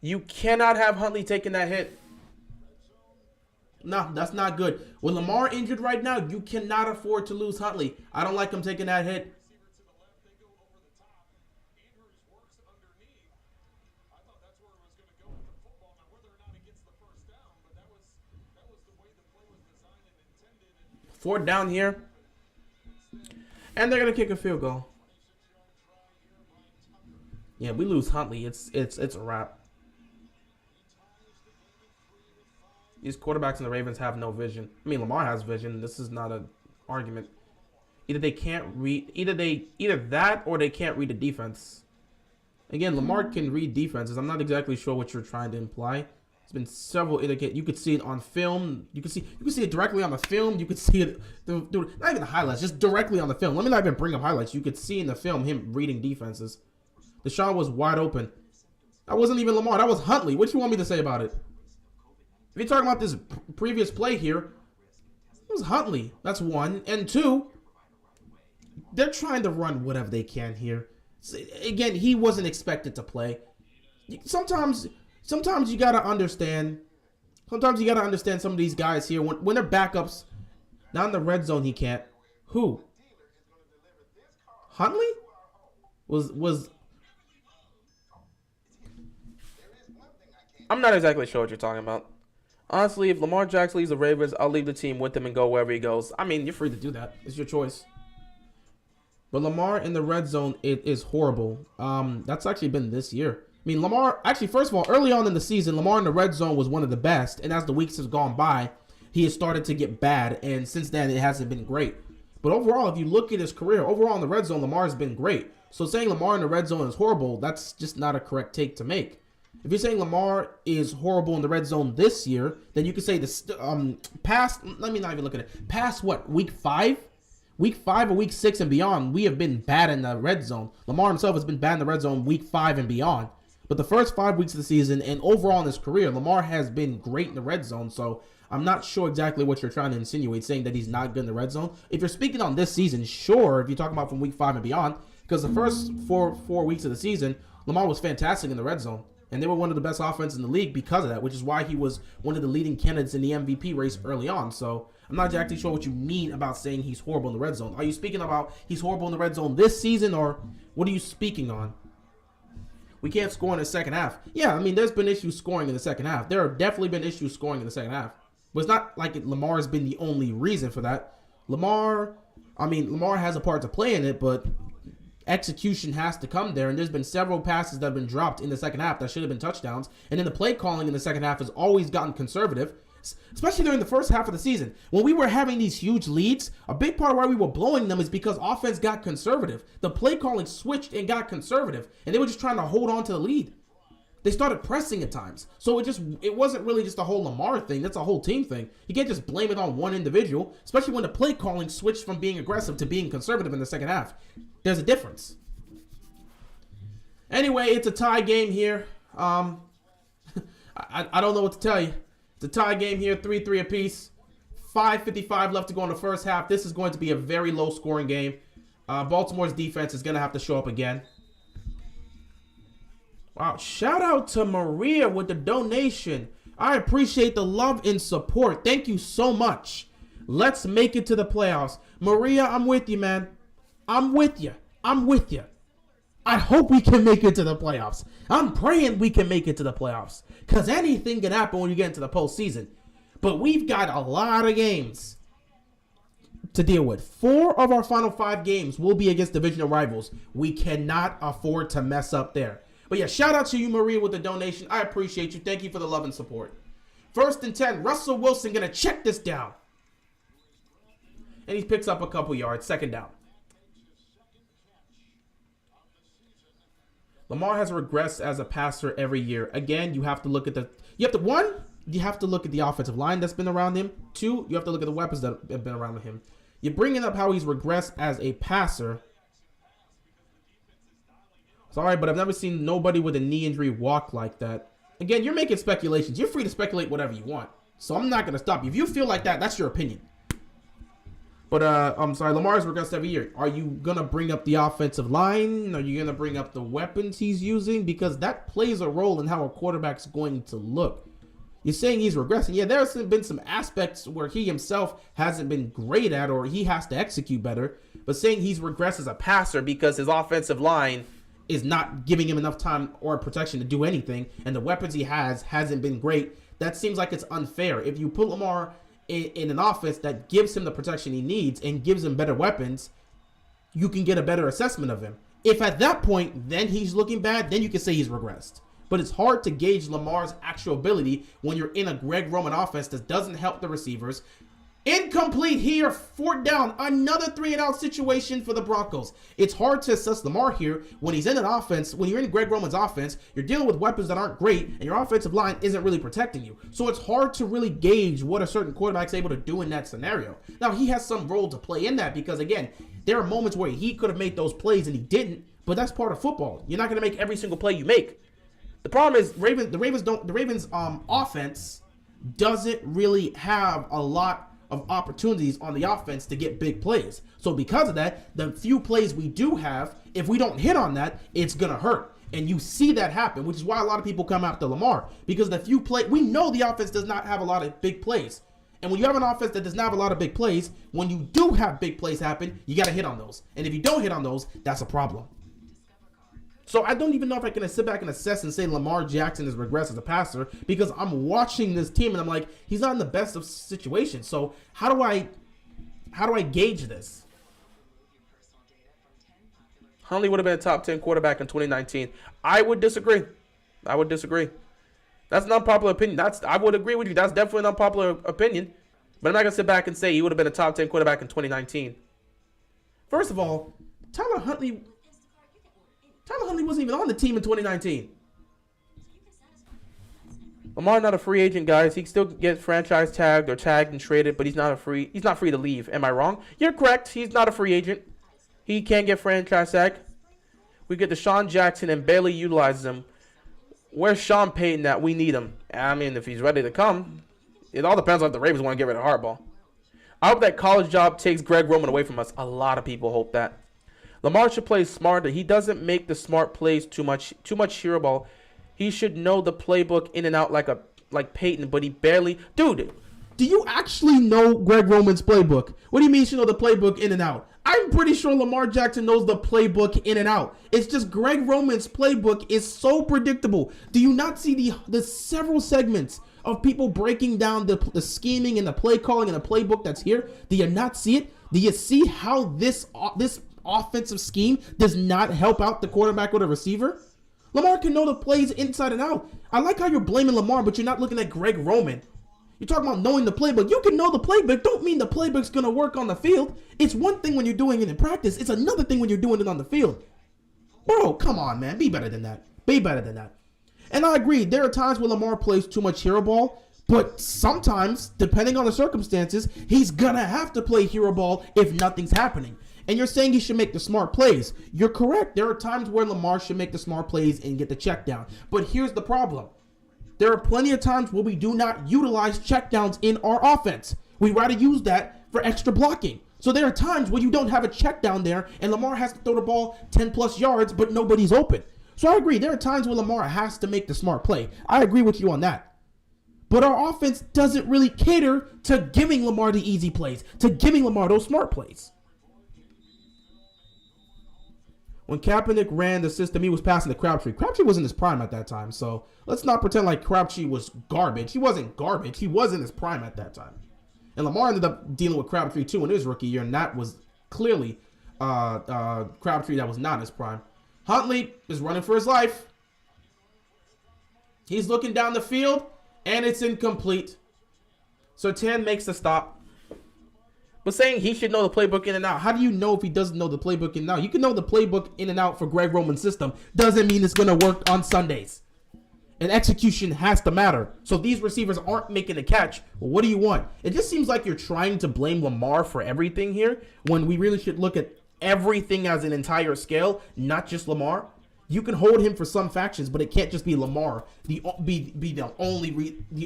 You cannot have Huntley taking that hit. No, that's not good. With Lamar injured right now, you cannot afford to lose Huntley. I don't like him taking that hit. Fourth down here. And they're going to kick a field goal. Yeah, we lose Huntley. It's a wrap. These quarterbacks in the Ravens have no vision. I mean, Lamar has vision. This is not an argument. Either they can't read, either that or they can't read the defense. Again, Lamar can read defenses. I'm not exactly sure what you're trying to imply. There's been several indicators. You could see it on film. You could see it directly on the film. You could see it, not even the highlights, just directly on the film. Let me not even bring up highlights. You could see in the film him reading defenses. Deshaun was wide open. That wasn't even Lamar. That was Huntley. What do you want me to say about it? If you're talking about this previous play here, it was Huntley. That's one. And two, they're trying to run whatever they can here. Again, he wasn't expected to play. Sometimes you got to understand. Sometimes you got to understand some of these guys here. When they're backups, not in the red zone, he can't. Who? Huntley? Was I'm not exactly sure what you're talking about. Honestly, if Lamar Jackson leaves the Ravens, I'll leave the team with him and go wherever he goes. I mean, you're free to do that. It's your choice. But Lamar in the red zone, it is horrible. That's actually been this year. I mean, Lamar, actually, first of all, early on in the season, Lamar in the red zone was one of the best. And as the weeks have gone by, he has started to get bad. And since then, it hasn't been great. But overall, if you look at his career, overall in the red zone, Lamar has been great. So saying Lamar in the red zone is horrible, that's just not a correct take to make. If you're saying Lamar is horrible in the red zone this year, then you could say this past, let me not even look at it, past what, week 5? Week 5 or week 6 and beyond, we have been bad in the red zone. Lamar himself has been bad in the red zone week 5 and beyond. But the first 5 weeks of the season and overall in his career, Lamar has been great in the red zone. So I'm not sure exactly what you're trying to insinuate, saying that he's not good in the red zone. If you're speaking on this season, sure, if you're talking about from week 5 and beyond, because the first four weeks of the season, Lamar was fantastic in the red zone. And they were one of the best offenses in the league because of that, which is why he was one of the leading candidates in the MVP race early on. So I'm not exactly sure what you mean about saying he's horrible in the red zone. Are you speaking about he's horrible in the red zone this season, or what are you speaking on? We can't score in the second half. Yeah, I mean, there's been issues scoring in the second half. There have definitely been issues scoring in the second half. But it's not like Lamar has been the only reason for that. Lamar has a part to play in it, but execution has to come there, and there's been several passes that have been dropped in the second half that should have been touchdowns, and then the play calling in the second half has always gotten conservative, especially during the first half of the season. When we were having these huge leads, a big part of why we were blowing them is because offense got conservative. The play calling switched and got conservative, and they were just trying to hold on to the lead. They started pressing at times. So it wasn't really just a whole Lamar thing. That's a whole team thing. You can't just blame it on one individual, especially when the play calling switched from being aggressive to being conservative in the second half. There's a difference. Anyway, it's a tie game here. I don't know what to tell you. It's a tie game here, 3-3 apiece. 5:55 left to go in the first half. This is going to be a very low-scoring game. Baltimore's defense is going to have to show up again. Wow, shout out to Maria with the donation. I appreciate the love and support. Thank you so much. Let's make it to the playoffs. Maria, I'm with you, man. I'm with you. I hope we can make it to the playoffs. I'm praying we can make it to the playoffs, because anything can happen when you get into the postseason. But we've got a lot of games to deal with. 4 of our final 5 games will be against divisional rivals. We cannot afford to mess up there. But yeah, shout out to you, Maria, with the donation. I appreciate you. Thank you for the love and support. 1st and 10. Russell Wilson going to check this down. And he picks up a couple yards. 2nd down. Lamar has regressed as a passer every year. Again, you have to look at you have to look at the offensive line that's been around him. 2, you have to look at the weapons that have been around him. You're bringing up how he's regressed as a passer. Sorry, but I've never seen nobody with a knee injury walk like that. Again, you're making speculations. You're free to speculate whatever you want. So I'm not going to stop you. If you feel like that, that's your opinion. But, I'm sorry, Lamar's regressed every year. Are you going to bring up the offensive line? Are you going to bring up the weapons he's using? Because that plays a role in how a quarterback's going to look. You're saying he's regressing. Yeah, there's been some aspects where he himself hasn't been great at, or he has to execute better. But saying he's regressed as a passer because his offensive line is not giving him enough time or protection to do anything, and the weapons he hasn't been great, that seems like it's unfair. If you put Lamar in an offense that gives him the protection he needs and gives him better weapons, you can get a better assessment of him. If at that point, then he's looking bad, then you can say he's regressed. But it's hard to gauge Lamar's actual ability when you're in a Greg Roman offense that doesn't help the receivers. Incomplete here, 4th down, another 3-and-out situation for the Broncos. It's hard to assess Lamar here when he's in an offense. When you're in Greg Roman's offense, you're dealing with weapons that aren't great, and your offensive line isn't really protecting you. So it's hard to really gauge what a certain quarterback's able to do in that scenario. Now, he has some role to play in that because, again, there are moments where he could have made those plays and he didn't, but that's part of football. You're not going to make every single play you make. The problem is the Ravens' offense doesn't really have a lot of opportunities on the offense to get big plays. So because of that, the few plays we do have, if we don't hit on that, it's going to hurt. And you see that happen, which is why a lot of people come after Lamar. Because the few plays, we know the offense does not have a lot of big plays. And when you have an offense that does not have a lot of big plays, when you do have big plays happen, you got to hit on those. And if you don't hit on those, that's a problem. So I don't even know if I can sit back and assess and say Lamar Jackson is regressed as a passer, because I'm watching this team and I'm like, he's not in the best of situations. So how do I gauge this? Huntley would have been a top 10 quarterback in 2019. I would disagree. That's an unpopular opinion. I would agree with you. That's definitely an unpopular opinion. But I'm not going to sit back and say he would have been a top 10 quarterback in 2019. First of all, Tyler Huntley wasn't even on the team in 2019. Lamar not a free agent, guys. He can still get franchise tagged or tagged and traded, but he's not free to leave. Am I wrong? You're correct. He's not a free agent. He can get franchise tagged. We get Deshaun Jackson and barely utilizes him. Where's Sean Payton at? We need him. I mean, if he's ready to come, It all depends on if the Ravens want to get rid of Harbaugh. I hope that college job takes Greg Roman away from us. A lot of people hope that. Lamar should play smarter. He doesn't make the smart plays too much hero ball. He should know the playbook in and out like Peyton, but he barely. Dude, do you actually know Greg Roman's playbook? What do you mean you should know the playbook in and out? I'm pretty sure Lamar Jackson knows the playbook in and out. It's just Greg Roman's playbook is so predictable. Do you not see the several segments of people breaking down the scheming and the play calling and the playbook that's here? Do you not see it? Do you see how this offensive scheme does not help out the quarterback or the receiver? Lamar can know the plays inside and out. I like how you're blaming Lamar, but you're not looking at Greg Roman. You're talking about knowing the playbook. You can know the playbook. Don't mean the playbook's going to work on the field. It's one thing when you're doing it in practice. It's another thing when you're doing it on the field. Bro, come on, man. Be better than that. Be better than that. And I agree. There are times where Lamar plays too much hero ball, but sometimes, depending on the circumstances, he's going to have to play hero ball if nothing's happening. And you're saying he should make the smart plays. You're correct. There are times where Lamar should make the smart plays and get the check down. But here's the problem. There are plenty of times where we do not utilize checkdowns in our offense. We rather use that for extra blocking. So there are times where you don't have a check down there and Lamar has to throw the ball 10 plus yards, but nobody's open. So I agree. There are times where Lamar has to make the smart play. I agree with you on that. But our offense doesn't really cater to giving Lamar the easy plays, to giving Lamar those smart plays. When Kaepernick ran the system, he was passing to Crabtree. Crabtree was in his prime at that time, so let's not pretend like Crabtree was garbage. He wasn't garbage. He was in his prime at that time. And Lamar ended up dealing with Crabtree too in his rookie year, and that was clearly Crabtree that was not in his prime. Huntley is running for his life. He's looking down the field, and it's incomplete. Surtain makes the stop. But saying he should know the playbook in and out, how do you know if he doesn't know the playbook in and out? You can know the playbook in and out for Greg Roman's system. Doesn't mean it's going to work on Sundays. And execution has to matter. So if these receivers aren't making a catch, well, what do you want? It just seems like you're trying to blame Lamar for everything here when we really should look at everything as an entire scale, not just Lamar. You can hold him for some factions, but it can't just be Lamar. The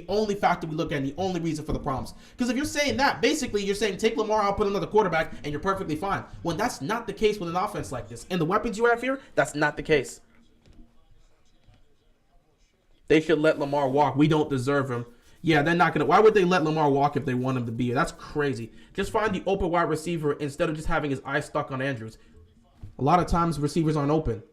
only factor we look at and the only reason for the problems. Because if you're saying that, basically you're saying take Lamar out, put another quarterback, and you're perfectly fine. When that's not the case with an offense like this. And the weapons you have here, that's not the case. They should let Lamar walk. We don't deserve him. Yeah, they're not going to. Why would they let Lamar walk if they want him to be here? That's crazy. Just find the open wide receiver instead of just having his eye stuck on Andrews. A lot of times receivers aren't open.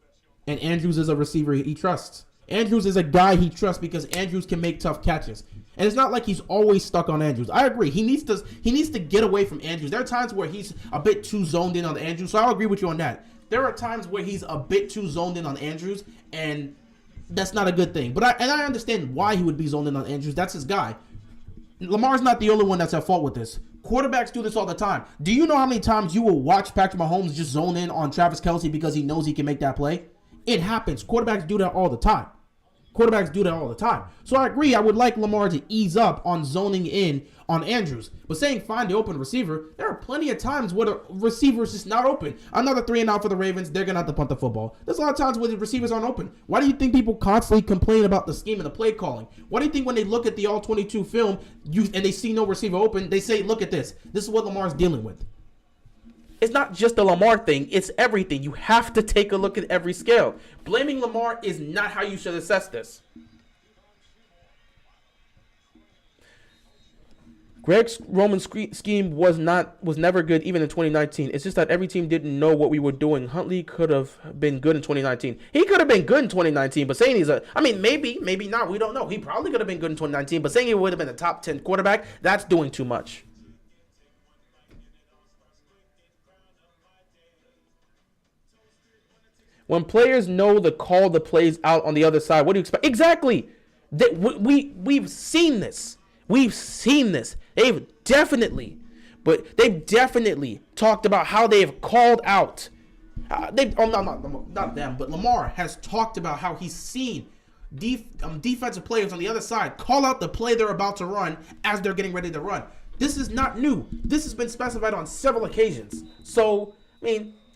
And Andrews is a receiver he trusts. Andrews is a guy he trusts because Andrews can make tough catches. And it's not like he's always stuck on Andrews. I agree. He needs to get away from Andrews. There are times where he's a bit too zoned in on Andrews. So I'll agree with you on that. There are times where he's a bit too zoned in on Andrews, and that's not a good thing. But I understand why he would be zoned in on Andrews. That's his guy. Lamar's not the only one that's at fault with this. Quarterbacks do this all the time. Do you know how many times you will watch Patrick Mahomes just zone in on Travis Kelce because he knows he can make that play? It happens. Quarterbacks do that all the time. So I agree. I would like Lamar to ease up on zoning in on Andrews. But saying find the open receiver, there are plenty of times where the receiver is just not open. Another 3-and-out for the Ravens. They're going to have to punt the football. There's a lot of times where the receivers aren't open. Why do you think people constantly complain about the scheme and the play calling? Why do you think when they look at the all-22 film and they see no receiver open, they say, look at this. This is what Lamar's dealing with. It's not just a Lamar thing. It's everything. You have to take a look at every scale. Blaming Lamar is not how you should assess this. Greg Roman's scheme was never good even in 2019. It's just that every team didn't know what we were doing. Huntley could have been good in 2019. He could have been good in 2019, but saying maybe not. We don't know. He probably could have been good in 2019, but saying he would have been a top 10 quarterback, that's doing too much. When players know the call the plays out on the other side, what do you expect? Exactly. We've seen this. They've definitely talked about how they have called out. Not them, but Lamar has talked about how he's seen defensive players on the other side call out the play they're about to run as they're getting ready to run. This is not new. This has been specified on several occasions. So,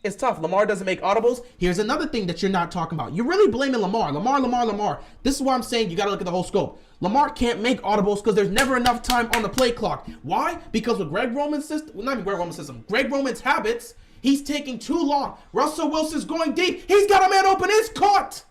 It's tough. Lamar doesn't make audibles. Here's another thing that you're not talking about. You're really blaming Lamar. Lamar. This is why I'm saying you got to look at the whole scope. Lamar can't make audibles because there's never enough time on the play clock. Why? Because with Greg Roman's system, well, not even Greg Roman's system, Greg Roman's habits, he's taking too long. Russell Wilson's going deep. He's got a man open. It's caught.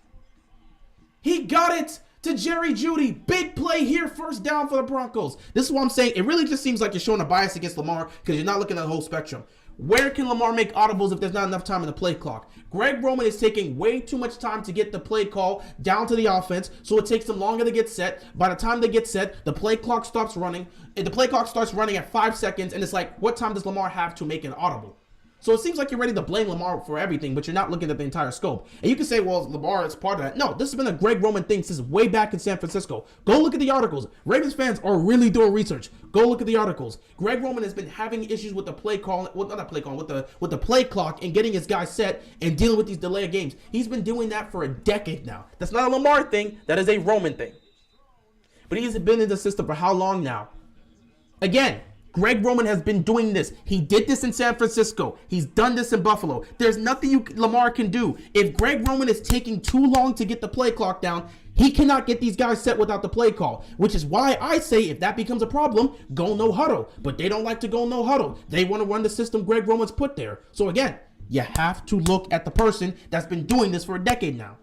He got it to Jerry Jeudy. Big play here. First down for the Broncos. This is what I'm saying. It really just seems like you're showing a bias against Lamar because you're not looking at the whole spectrum. Where can Lamar make audibles if there's not enough time in the play clock? Greg Roman is taking way too much time to get the play call down to the offense, so it takes them longer to get set. By the time they get set, the play clock stops running. The play clock starts running at 5 seconds, and it's like, what time does Lamar have to make an audible? So it seems like you're ready to blame Lamar for everything, but you're not looking at the entire scope. And you can say, well, Lamar is part of that. No, this has been a Greg Roman thing since way back in San Francisco. Go look at the articles. Ravens fans are really doing research. Go look at the articles. Greg Roman has been having issues with the play call, with the play clock and getting his guys set and dealing with these delayed games. He's been doing that for a decade now. That's not a Lamar thing. That is a Roman thing. But he's been in the system for how long now? Again, Greg Roman has been doing this. He did this in San Francisco. He's done this in Buffalo. There's nothing Lamar can do. If Greg Roman is taking too long to get the play clock down, he cannot get these guys set without the play call, which is why I say if that becomes a problem, go no huddle. But they don't like to go no huddle. They want to run the system Greg Roman's put there. So again, you have to look at the person that's been doing this for a decade now.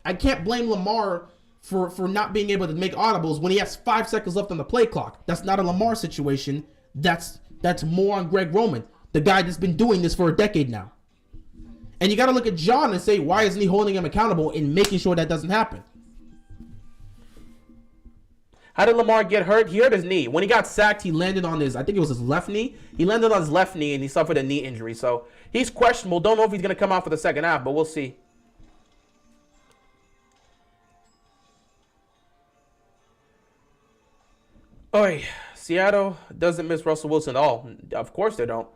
I can't blame Lamar for not being able to make audibles when he has 5 seconds left on the play clock. That's not a Lamar situation. That's more on Greg Roman, the guy that's been doing this for a decade now. And you got to look at John and say, why isn't he holding him accountable and making sure that doesn't happen? How did Lamar get hurt? He hurt his knee. When he got sacked, he landed on his, I think it was his left knee. He landed on his left knee and he suffered a knee injury. So he's questionable. Don't know if he's going to come out for the second half, but we'll see. Oy, Seattle doesn't miss Russell Wilson at all. Of course they don't.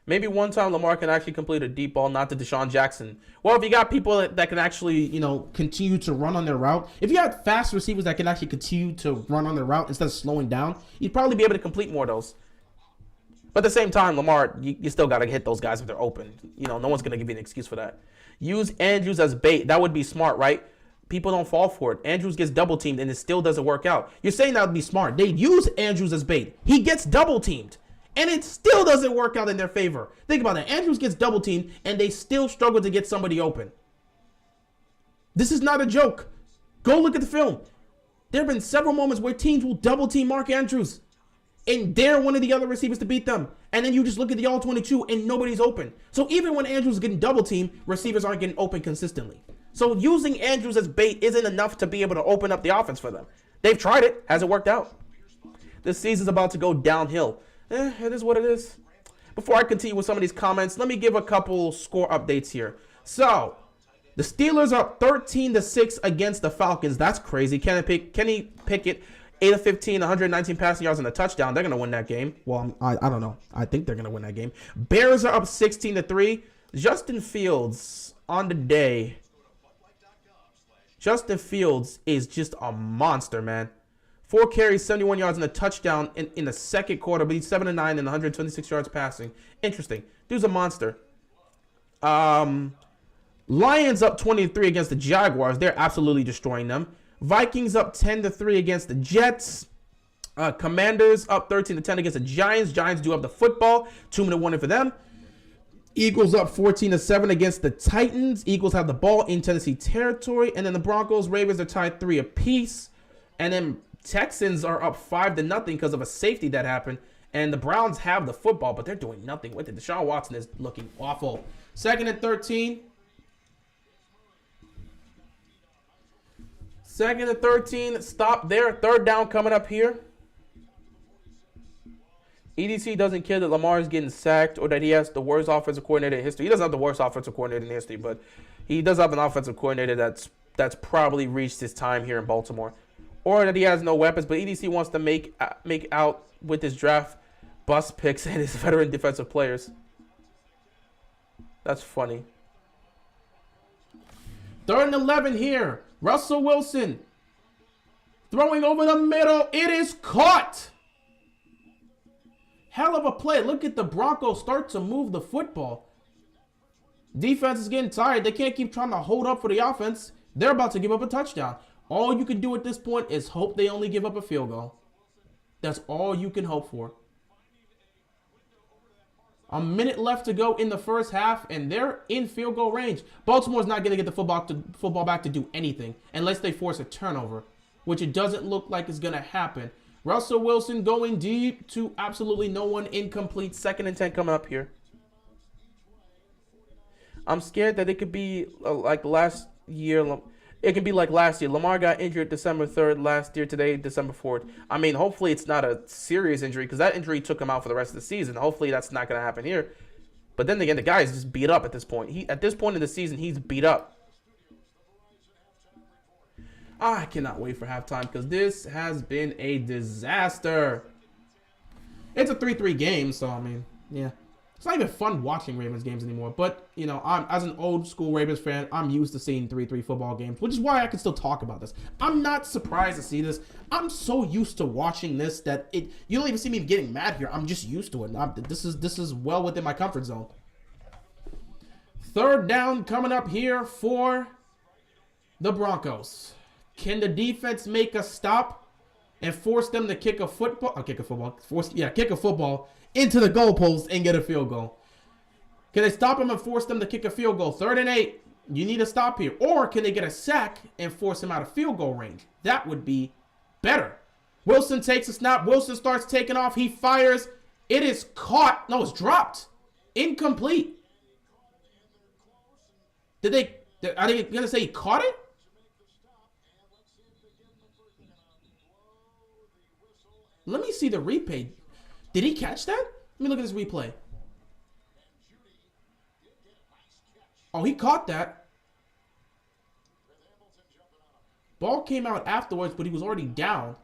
Maybe one time Lamar can actually complete a deep ball, not to Deshaun Jackson. Well, if you got people that can actually, continue to run on their route. If you had fast receivers that can actually continue to run on their route instead of slowing down, you'd probably be able to complete more of those. But at the same time, Lamar, you still got to hit those guys if they're open. No one's going to give you an excuse for that. Use Andrews as bait. That would be smart, right? People don't fall for it. Andrews gets double teamed and it still doesn't work out. You're saying that would be smart. They use Andrews as bait. He gets double teamed and it still doesn't work out in their favor. Think about that. Andrews gets double teamed and they still struggle to get somebody open. This is not a joke. Go look at the film. There have been several moments where teams will double team Mark Andrews and dare one of the other receivers to beat them. And then you just look at the all-22 and nobody's open. So even when Andrews is getting double teamed, receivers aren't getting open consistently. So using Andrews as bait isn't enough to be able to open up the offense for them. They've tried it. Hasn't worked out. This season's about to go downhill. It is what it is. Before I continue with some of these comments, let me give a couple score updates here. So, the Steelers are up 13-6 against the Falcons. That's crazy. Kenny Pickett, 8 of 15, 119 passing yards and a touchdown. They're going to win that game. Well, I don't know. I think they're going to win that game. Bears are up 16-3. Justin Fields on the day. Justin Fields is just a monster, man. 4 carries, 71 yards, and a touchdown in the second quarter, but he's 7-9 and 126 yards passing. Interesting. Dude's a monster. Lions up 20-3 against the Jaguars. They're absolutely destroying them. Vikings up 10-3 against the Jets. Commanders up 13-10 against the Giants. Giants do have the football. 2-minute warning for them. Eagles up 14-7 against the Titans. Eagles have the ball in Tennessee territory. And then the Broncos, Ravens are tied 3 apiece. And then Texans are up 5-0 because of a safety that happened. And the Browns have the football, but they're doing nothing with it. Deshaun Watson is looking awful. 2nd and 13. 2nd and 13. Stop there. 3rd down coming up here. EDC doesn't care that Lamar is getting sacked or that he has the worst offensive coordinator in history. He doesn't have the worst offensive coordinator in history, but he does have an offensive coordinator that's probably reached his time here in Baltimore. Or that he has no weapons, but EDC wants to make out with his draft bust picks and his veteran defensive players. That's funny. 3rd and 11 here. Russell Wilson throwing over the middle. It is caught. Hell of a play. Look at the Broncos start to move the football. Defense is getting tired. They can't keep trying to hold up for the offense. They're about to give up a touchdown. All you can do at this point is hope they only give up a field goal. That's all you can hope for. A minute left to go in the first half, and they're in field goal range. Baltimore's not going to get the football back to do anything unless they force a turnover, which it doesn't look like is going to happen. Russell Wilson going deep to absolutely no one, incomplete. 2nd and 10 coming up here. I'm scared that it could be like last year. It can be like last year. Lamar got injured December 3rd last year. Today, December 4th. I mean, hopefully it's not a serious injury because that injury took him out for the rest of the season. Hopefully that's not going to happen here. But then again, the guy is just beat up at this point. At this point in the season, he's beat up. I cannot wait for halftime because this has been a disaster. It's a 3-3 game, so I mean, yeah. It's not even fun watching Ravens games anymore. But, you know, as an old school Ravens fan, I'm used to seeing 3-3 football games, which is why I can still talk about this. I'm not surprised to see this. I'm so used to watching this that you don't even see me getting mad here. I'm just used to it. This is well within my comfort zone. 3rd down coming up here for the Broncos. Can the defense make a stop and force them to kick a football into the goalpost and get a field goal? Can they stop them and force them to kick a field goal? 3rd and 8. You need to stop here. Or can they get a sack and force him out of field goal range? That would be better. Wilson takes a snap. Wilson starts taking off. He fires. It is caught. No, it's dropped. Incomplete. Are they going to say he caught it? Let me see the replay. Did he catch that? Let me look at this replay. Oh, he caught that. Ball came out afterwards, but he was already down.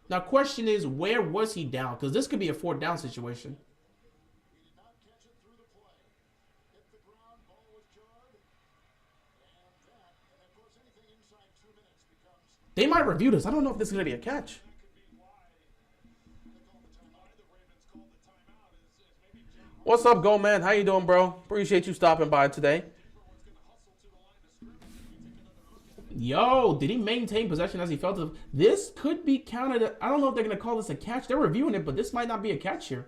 Now, question is, where was he down? Because this could be a 4th down situation. They might review this. I don't know if this is going to be a catch. What's up, Go Man? How you doing, bro? Appreciate you stopping by today. Yo, did he maintain possession as he felt it? This could be counted. I don't know if they're going to call this a catch. They're reviewing it, but this might not be a catch here.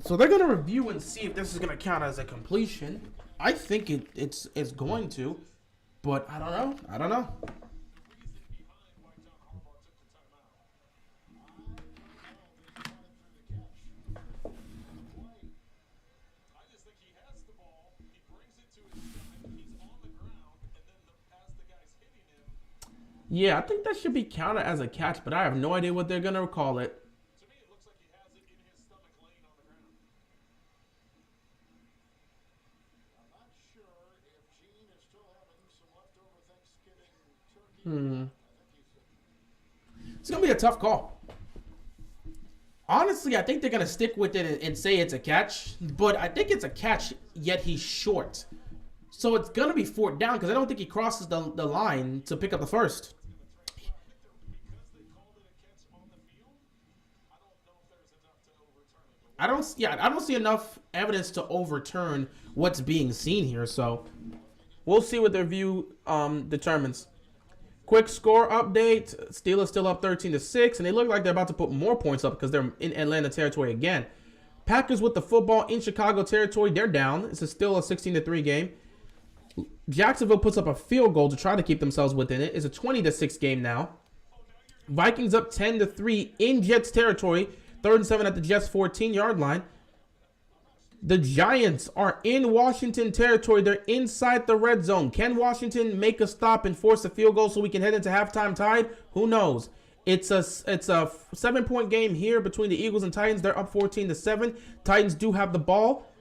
So they're going to review and see if this is going to count as a completion. I think it's going to, but I don't know. I don't know. Yeah, I think that should be counted as a catch, but I have no idea what they're going to call it. It's going to be a tough call. Honestly, I think they're going to stick with it and say it's a catch. But I think it's a catch, yet he's short. So it's going to be 4th down because I don't think he crosses the line to pick up the first. I don't see enough evidence to overturn what's being seen here. So we'll see what their review determines. Quick score update. Steelers still up 13-6, and they look like they're about to put more points up because they're in Atlanta territory again. Packers with the football in Chicago territory. They're down. It's still a 16-3 game. Jacksonville puts up a field goal to try to keep themselves within it. It's a 20-6 game now. Vikings up 10-3 in Jets territory. 3rd and 7 at the Jets 14-yard line. The Giants are in Washington territory. They're inside the red zone. Can Washington make a stop and force a field goal so we can head into halftime tied? Who knows? It's a 7-point game here between the Eagles and Titans. They're up 14-7. Titans do have the ball.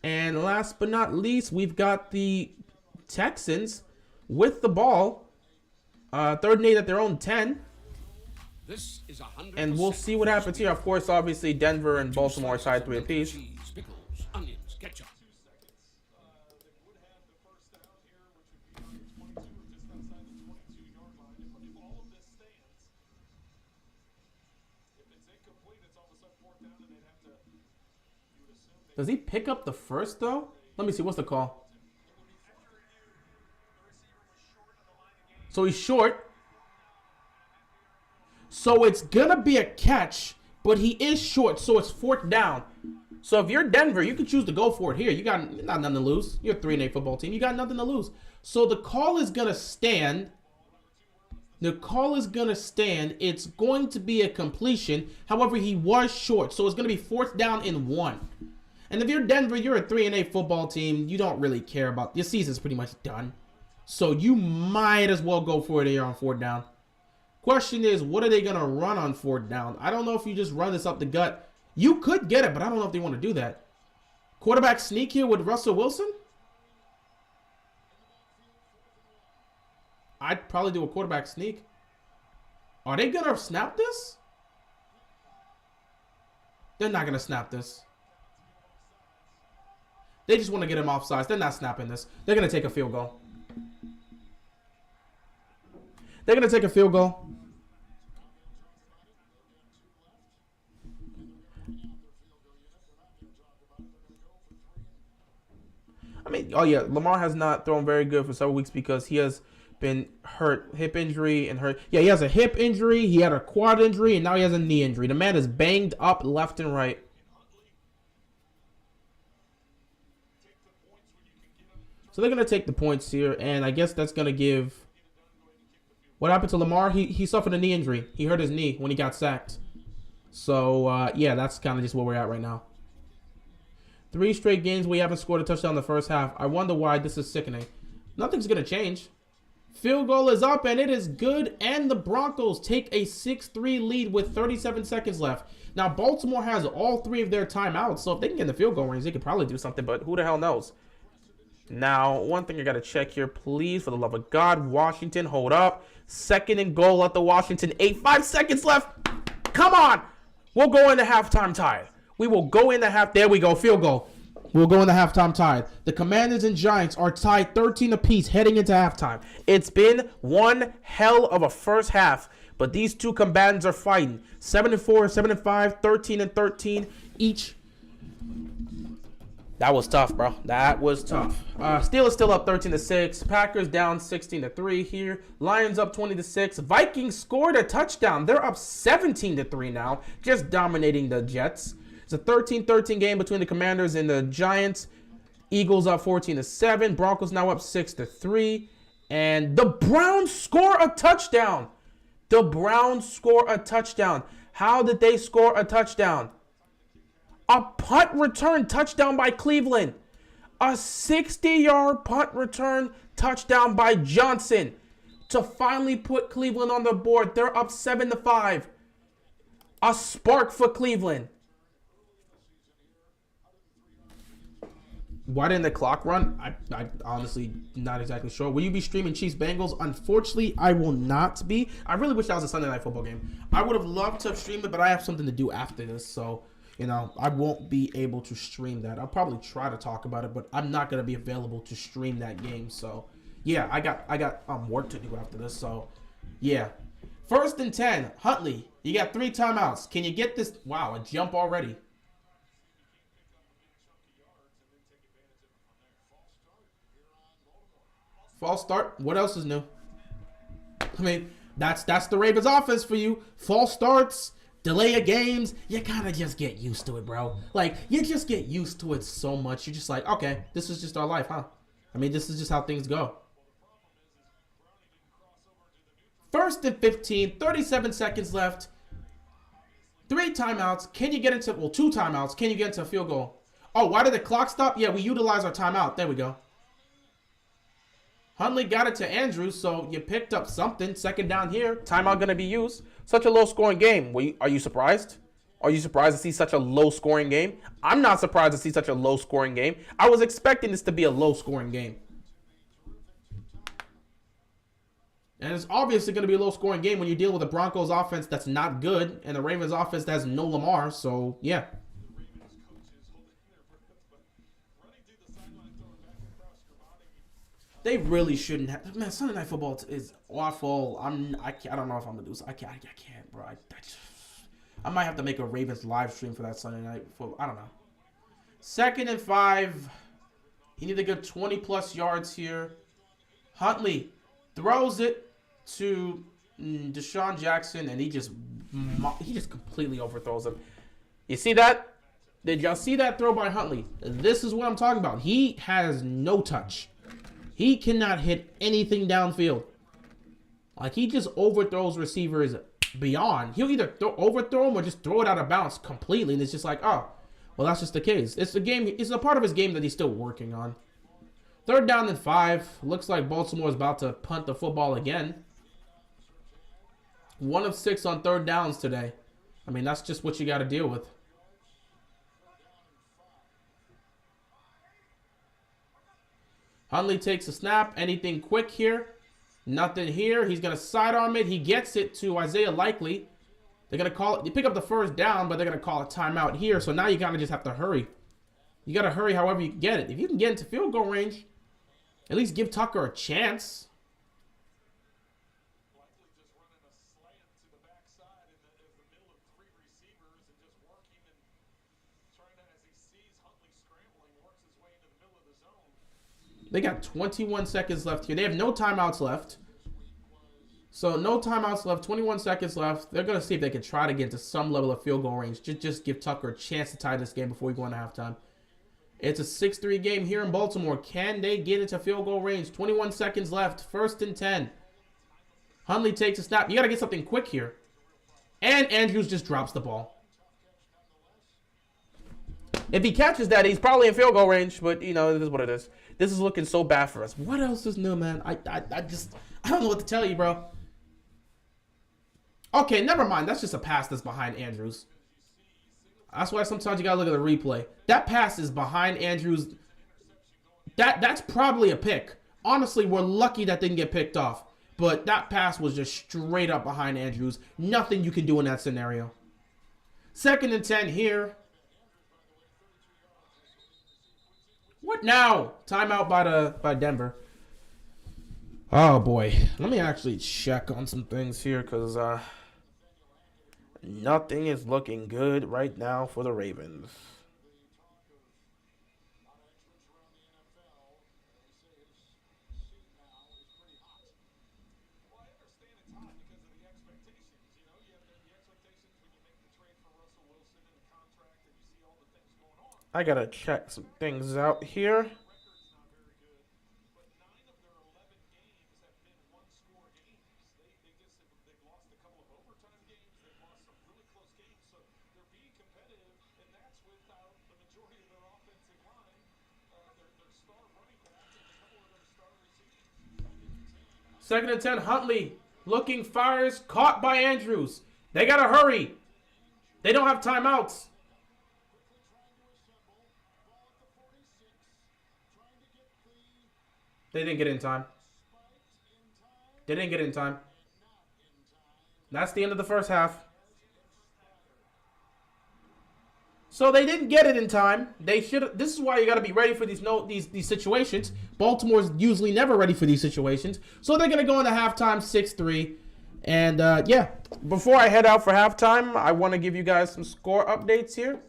And last but not least, we've got the Texans with the ball. 3rd and 8 at their own 10. This is 100%. And we'll see what happens here. Of course, obviously, Denver and Baltimore are tied 3 apiece. Cheese, pickles, onions, ketchup. Does he pick up the first, though? Let me see. What's the call? So he's short. So it's going to be a catch, but he is short, so it's 4th down. So if you're Denver, you can choose to go for it here. You got nothing to lose. You're a 3-8 football team. You got nothing to lose. So the call is going to stand. The call is going to stand. It's going to be a completion. However, he was short, so it's going to be 4th down and 1. And if you're Denver, you're a 3-8 football team. You don't really care about your season's pretty much done. So you might as well go for it here on 4th down. Question is, what are they going to run on 4th down? I don't know if you just run this up the gut. You could get it, but I don't know if they want to do that. Quarterback sneak here with Russell Wilson? I'd probably do a quarterback sneak. Are they going to snap this? They're not going to snap this. They just want to get him offsides. They're not snapping this. They're going to take a field goal. They're going to take a field goal. I mean, oh yeah, Lamar has not thrown very good for several weeks because he has been hurt, hip injury and hurt. Yeah, he has a hip injury, he had a quad injury, and now he has a knee injury. The man is banged up left and right. So they're going to take the points here, and I guess that's going to give... What happened to Lamar? He suffered a knee injury. He hurt his knee when he got sacked. So, yeah, that's kind of just where we're at right now. 3 straight games we haven't scored a touchdown in the first half. I wonder why. This is sickening. Nothing's going to change. Field goal is up, and it is good. And the Broncos take a 6-3 lead with 37 seconds left. Now, Baltimore has all 3 of their timeouts, so if they can get in the field goal range, they could probably do something, but who the hell knows? Now, one thing I got to check here, please, for the love of God. Washington, hold up. 2nd and goal at the Washington 8. 5 seconds left. Come on. We'll go into halftime tied. We will go into half. There we go. Field goal. We'll go into halftime tied. The Commanders and Giants are tied 13 apiece heading into halftime. It's been one hell of a first half, but these two combatants are fighting. 7-4, 7-5, 13-13 each. That was tough, bro. That was tough. Steelers still up 13-6. Packers down 16-3 here. Lions up 20-6. Vikings scored a touchdown. They're up 17-3 now, just dominating the Jets. It's a 13-13 game between the Commanders and the Giants. Eagles up 14-7. Broncos now up 6-3. And the Browns score a touchdown. The Browns score a touchdown. How did they score a touchdown? A punt return touchdown by Cleveland. A 60-yard punt return touchdown by Johnson to finally put Cleveland on the board. They're up 7-5. A spark for Cleveland. Why didn't the clock run? I honestly not exactly sure. Will you be streaming Chiefs Bengals? Unfortunately, I will not be. I really wish that was a Sunday Night Football game. I would have loved to have streamed it, but I have something to do after this, so... You know, I won't be able to stream that. I'll probably try to talk about it, but I'm not going to be available to stream that game. So, yeah, I got work to do after this. So, yeah. 1st and 10. Huntley, you got 3 timeouts. Can you get this? Wow, a jump already. False start. What else is new? I mean, that's the Ravens offense for you. False starts. Delay of games, you kind of just get used to it, bro. Like, you just get used to it so much. You're just like, okay, this is just our life, huh? I mean, this is just how things go. 1st and 15, 37 seconds left. 3 timeouts. Can you get into, well, 2 timeouts. Can you get into a field goal? Oh, why did the clock stop? Yeah, we utilized our timeout. There we go. Huntley got it to Andrews, so you picked up something. 2nd down here. Timeout going to be used. Such a low-scoring game. Are you surprised? Are you surprised to see such a low-scoring game? I'm not surprised to see such a low-scoring game. I was expecting this to be a low-scoring game. And it's obviously going to be a low-scoring game when you deal with a Broncos offense that's not good and the Ravens offense that has no Lamar. So, yeah. They really shouldn't have. Man, Sunday Night Football is awful. I don't know if I'm going to do this. I can't, bro. I might have to make a Ravens live stream for that Sunday Night Football. I don't know. 2nd and 5. He needs a good 20-plus yards here. Huntley throws it to Deshaun Jackson, and he just completely overthrows him. You see that? Did y'all see that throw by Huntley? This is what I'm talking about. He has no touch. He cannot hit anything downfield. Like, he just overthrows receivers beyond. He'll either overthrow him or just throw it out of bounds completely, and it's just like, oh, well, that's just the case. It's a game. It's a part of his game that he's still working on. 3rd down and 5. Looks like Baltimore is about to punt the football again. 1 of 6 on 3rd downs today. I mean, that's just what you got to deal with. Huntley takes a snap. Anything quick here? Nothing here. He's going to sidearm it. He gets it to Isaiah Likely. They're going to call it. You pick up the 1st down, but they're going to call a timeout here. So now you kind of just have to hurry. You got to hurry however you can get it. If you can get into field goal range, at least give Tucker a chance. They got 21 seconds left here. They have no timeouts left. So no timeouts left. 21 seconds left. They're going to see if they can try to get to some level of field goal range. Just give Tucker a chance to tie this game before we go into halftime. It's a 6-3 game here in Baltimore. Can they get into field goal range? 21 seconds left. 1st and 10. Huntley takes a snap. You got to get something quick here. And Andrews just drops the ball. If he catches that, he's probably in field goal range. But, you know, it is what it is. This is looking so bad for us. What else is new, man? I don't know what to tell you, bro. Okay, never mind. That's just a pass that's behind Andrews. That's why sometimes you got to look at the replay. That pass is behind Andrews. That's probably a pick. Honestly, we're lucky that didn't get picked off. But that pass was just straight up behind Andrews. Nothing you can do in that scenario. 2nd and 10 here. What now? Timeout by Denver. Oh, boy. Let me actually check on some things here because nothing is looking good right now for the Ravens. I gotta check some things out here. Second and 10, Huntley looking, fires, caught by Andrews. They gotta hurry. They don't have timeouts. They didn't get in time. They didn't get in time. That's the end of the first half. So they didn't get it in time. They should. This is why you got to be ready for these situations. Baltimore's usually never ready for these situations. So they're going to go into halftime 6-3. And yeah, before I head out for halftime, I want to give you guys some score updates here.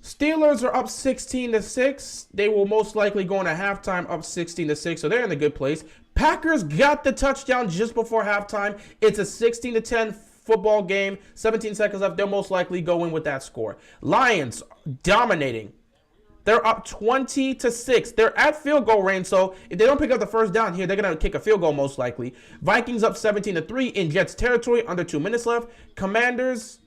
Steelers are up 16-6. They will most likely go into halftime up 16-6, so they're in a good place. Packers got the touchdown just before halftime. It's a 16-10 football game. 17 seconds left. They'll most likely go in with that score. Lions dominating. They're up 20-6. They're at field goal range, so if they don't pick up the first down here, they're going to kick a field goal most likely. Vikings up 17-3 in Jets territory. Under 2 minutes left. Commanders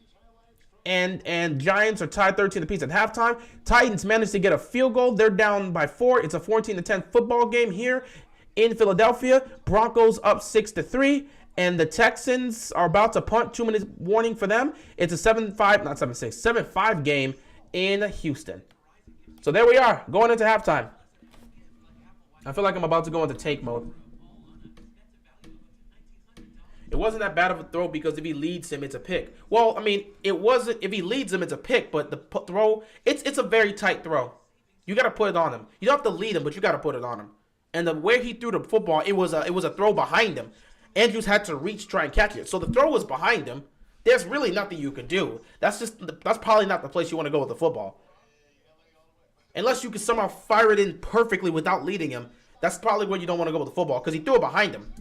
and Giants are tied 13 apiece at halftime. Titans managed to get a field goal. They're down by 4. It's a 14-10 football game here in Philadelphia. Broncos up 6-3, and the Texans are about to punt. 2 minutes warning for them. It's a 7-5 game in Houston. So there we are, going into halftime. I feel like I'm about to go into tank mode. It wasn't that bad of a throw because if he leads him, it's a pick. Well, I mean, it wasn't. If he leads him, it's a pick. But the throw, it's a very tight throw. You got to put it on him. You don't have to lead him, but you got to put it on him. And the way he threw the football, it was a throw behind him. Andrews had to reach, try and catch it. So the throw was behind him. There's really nothing you can do. That's probably not the place you want to go with the football. Unless you can somehow fire it in perfectly without leading him. That's probably where you don't want to go with the football because he threw it behind him.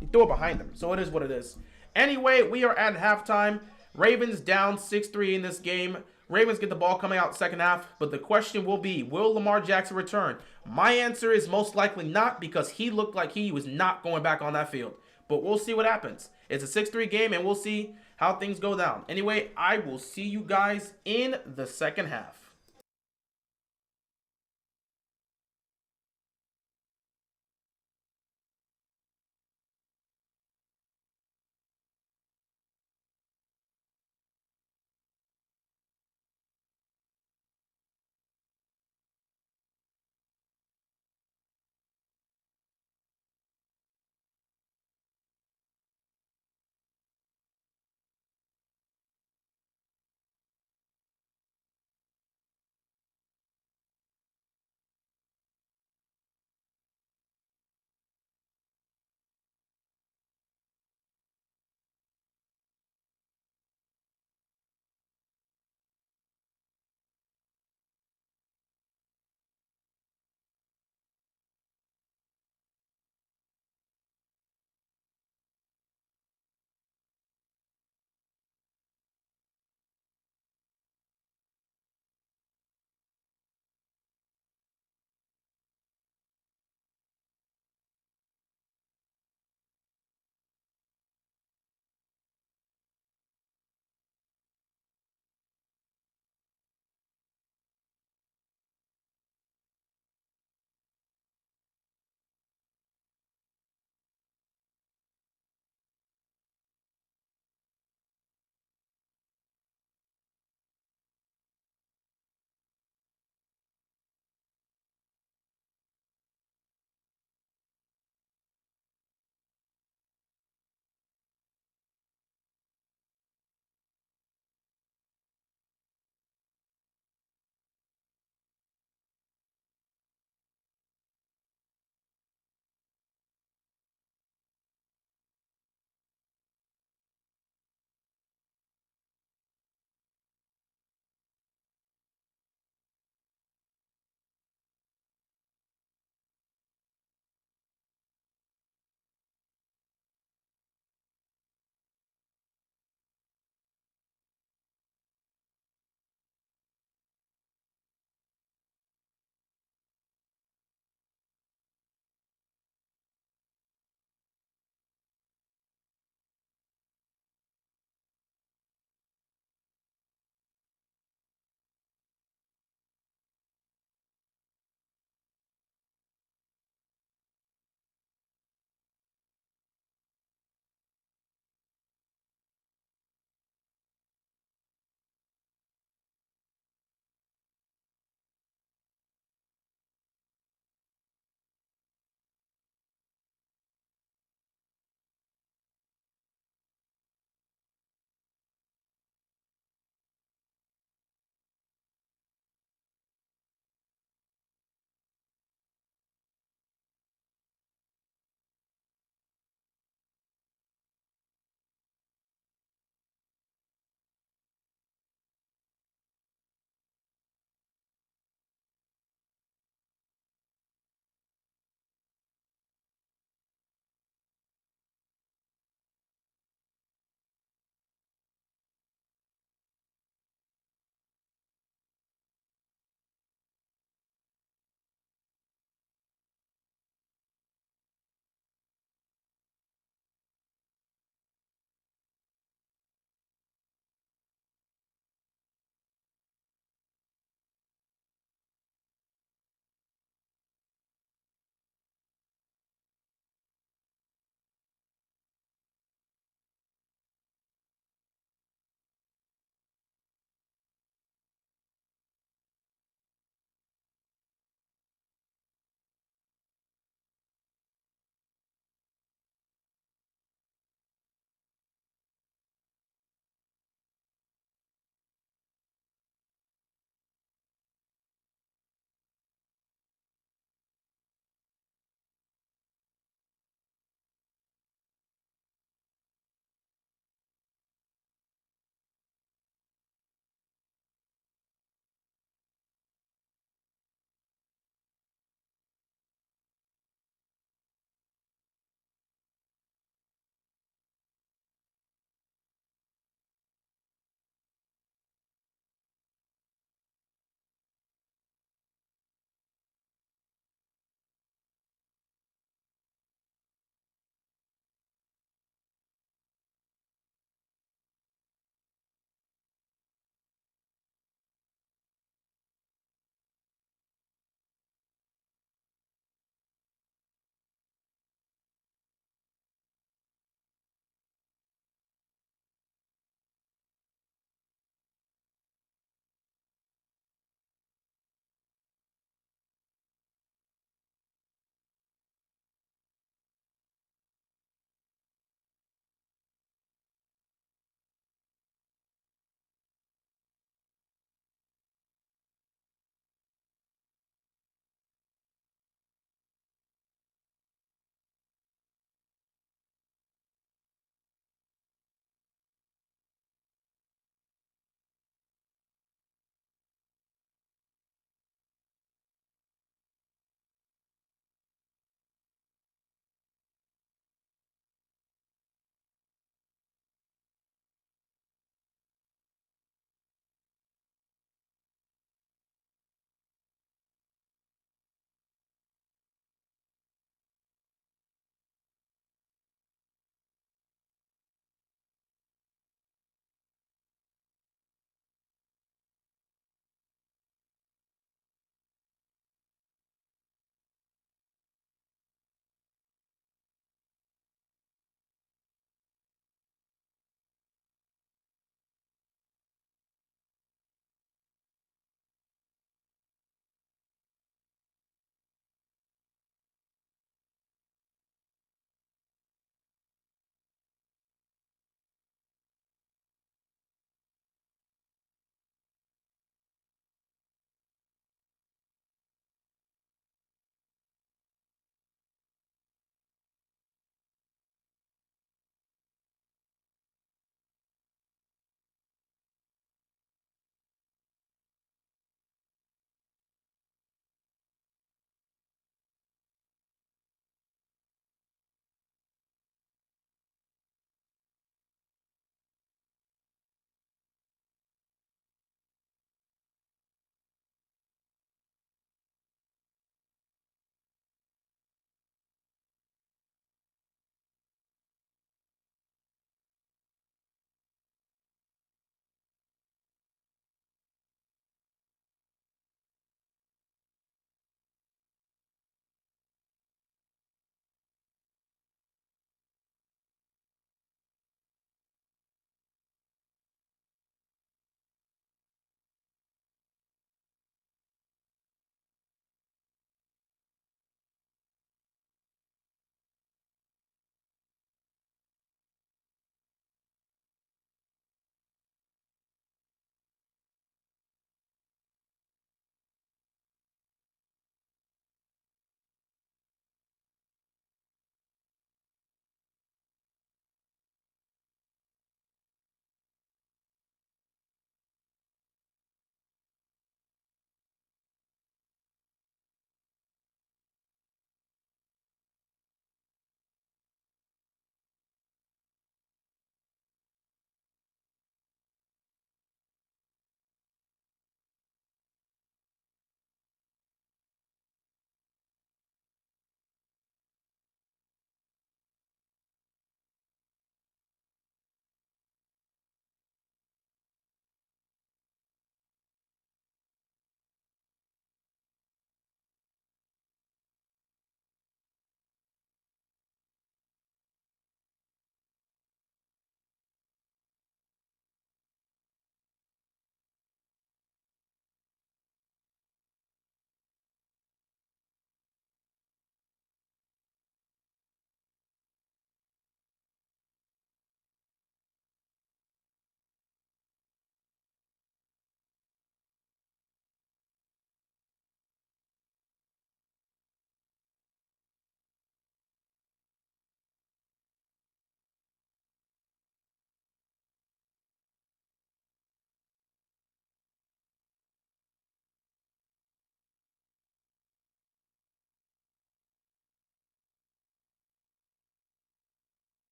He threw it behind him. So it is what it is. Anyway, we are at halftime. Ravens down 6-3 in this game. Ravens get the ball coming out second half. But the question will be, will Lamar Jackson return? My answer is most likely not because he looked like he was not going back on that field. But we'll see what happens. It's a 6-3 game and we'll see how things go down. Anyway, I will see you guys in the second half.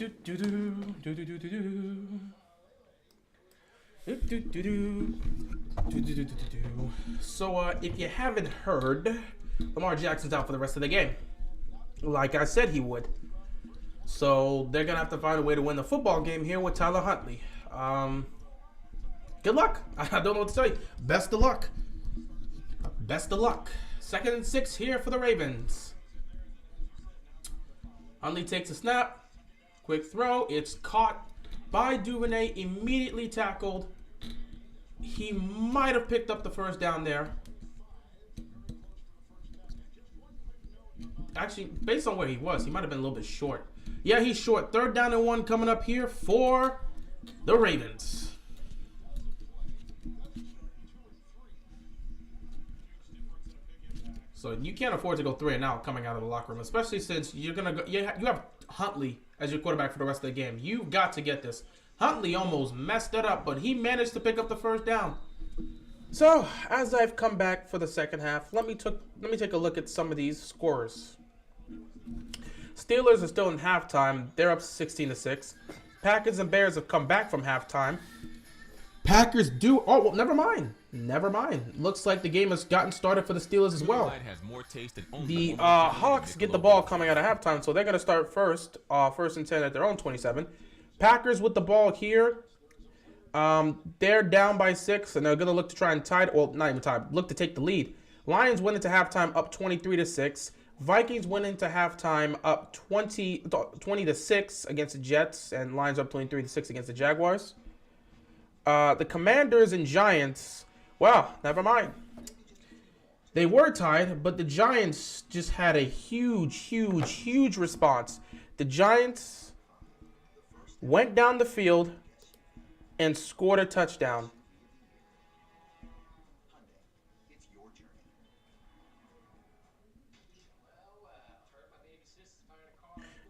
So, if you haven't heard, Lamar Jackson's out for the rest of the game. Like I said he would. So, they're going to have to find a way to win the football game here with Tyler Huntley. Good luck. I don't know what to tell you. Best of luck. Best of luck. 2nd and 6 here for the Ravens. Huntley takes a snap. Quick throw. It's caught by Duvernay. Immediately tackled. He might have picked up the first down there. Actually, based on where he was, he might have been a little bit short. Yeah, he's short. 3rd down and 1 coming up here for the Ravens. So you can't afford to go 3 and out coming out of the locker room, especially since you're gonna go. You have Huntley as your quarterback for the rest of the game. You've got to get this. Huntley almost messed it up, but he managed to pick up the first down. So as I've come back for the second half, let me take a look at some of these scores. Steelers are still in halftime. They're up 16-6. Packers and Bears have come back from halftime. Packers do. Oh, well, never mind. Never mind. Looks like the game has gotten started for the Steelers as well. The Hawks get the ball coming out of halftime, so they're going to start first. First and 10 at their own 27. Packers with the ball here. They're down by 6, and they're going to look to try and tie it. Well, not even tie. Look to take the lead. Lions went into halftime up 23-6. Vikings went into halftime up 20-6 against the Jets, and Lions up 23-6 against the Jaguars. The Commanders and Giants, well, never mind. They were tied, but the Giants just had a huge response. The Giants went down the field and scored a touchdown.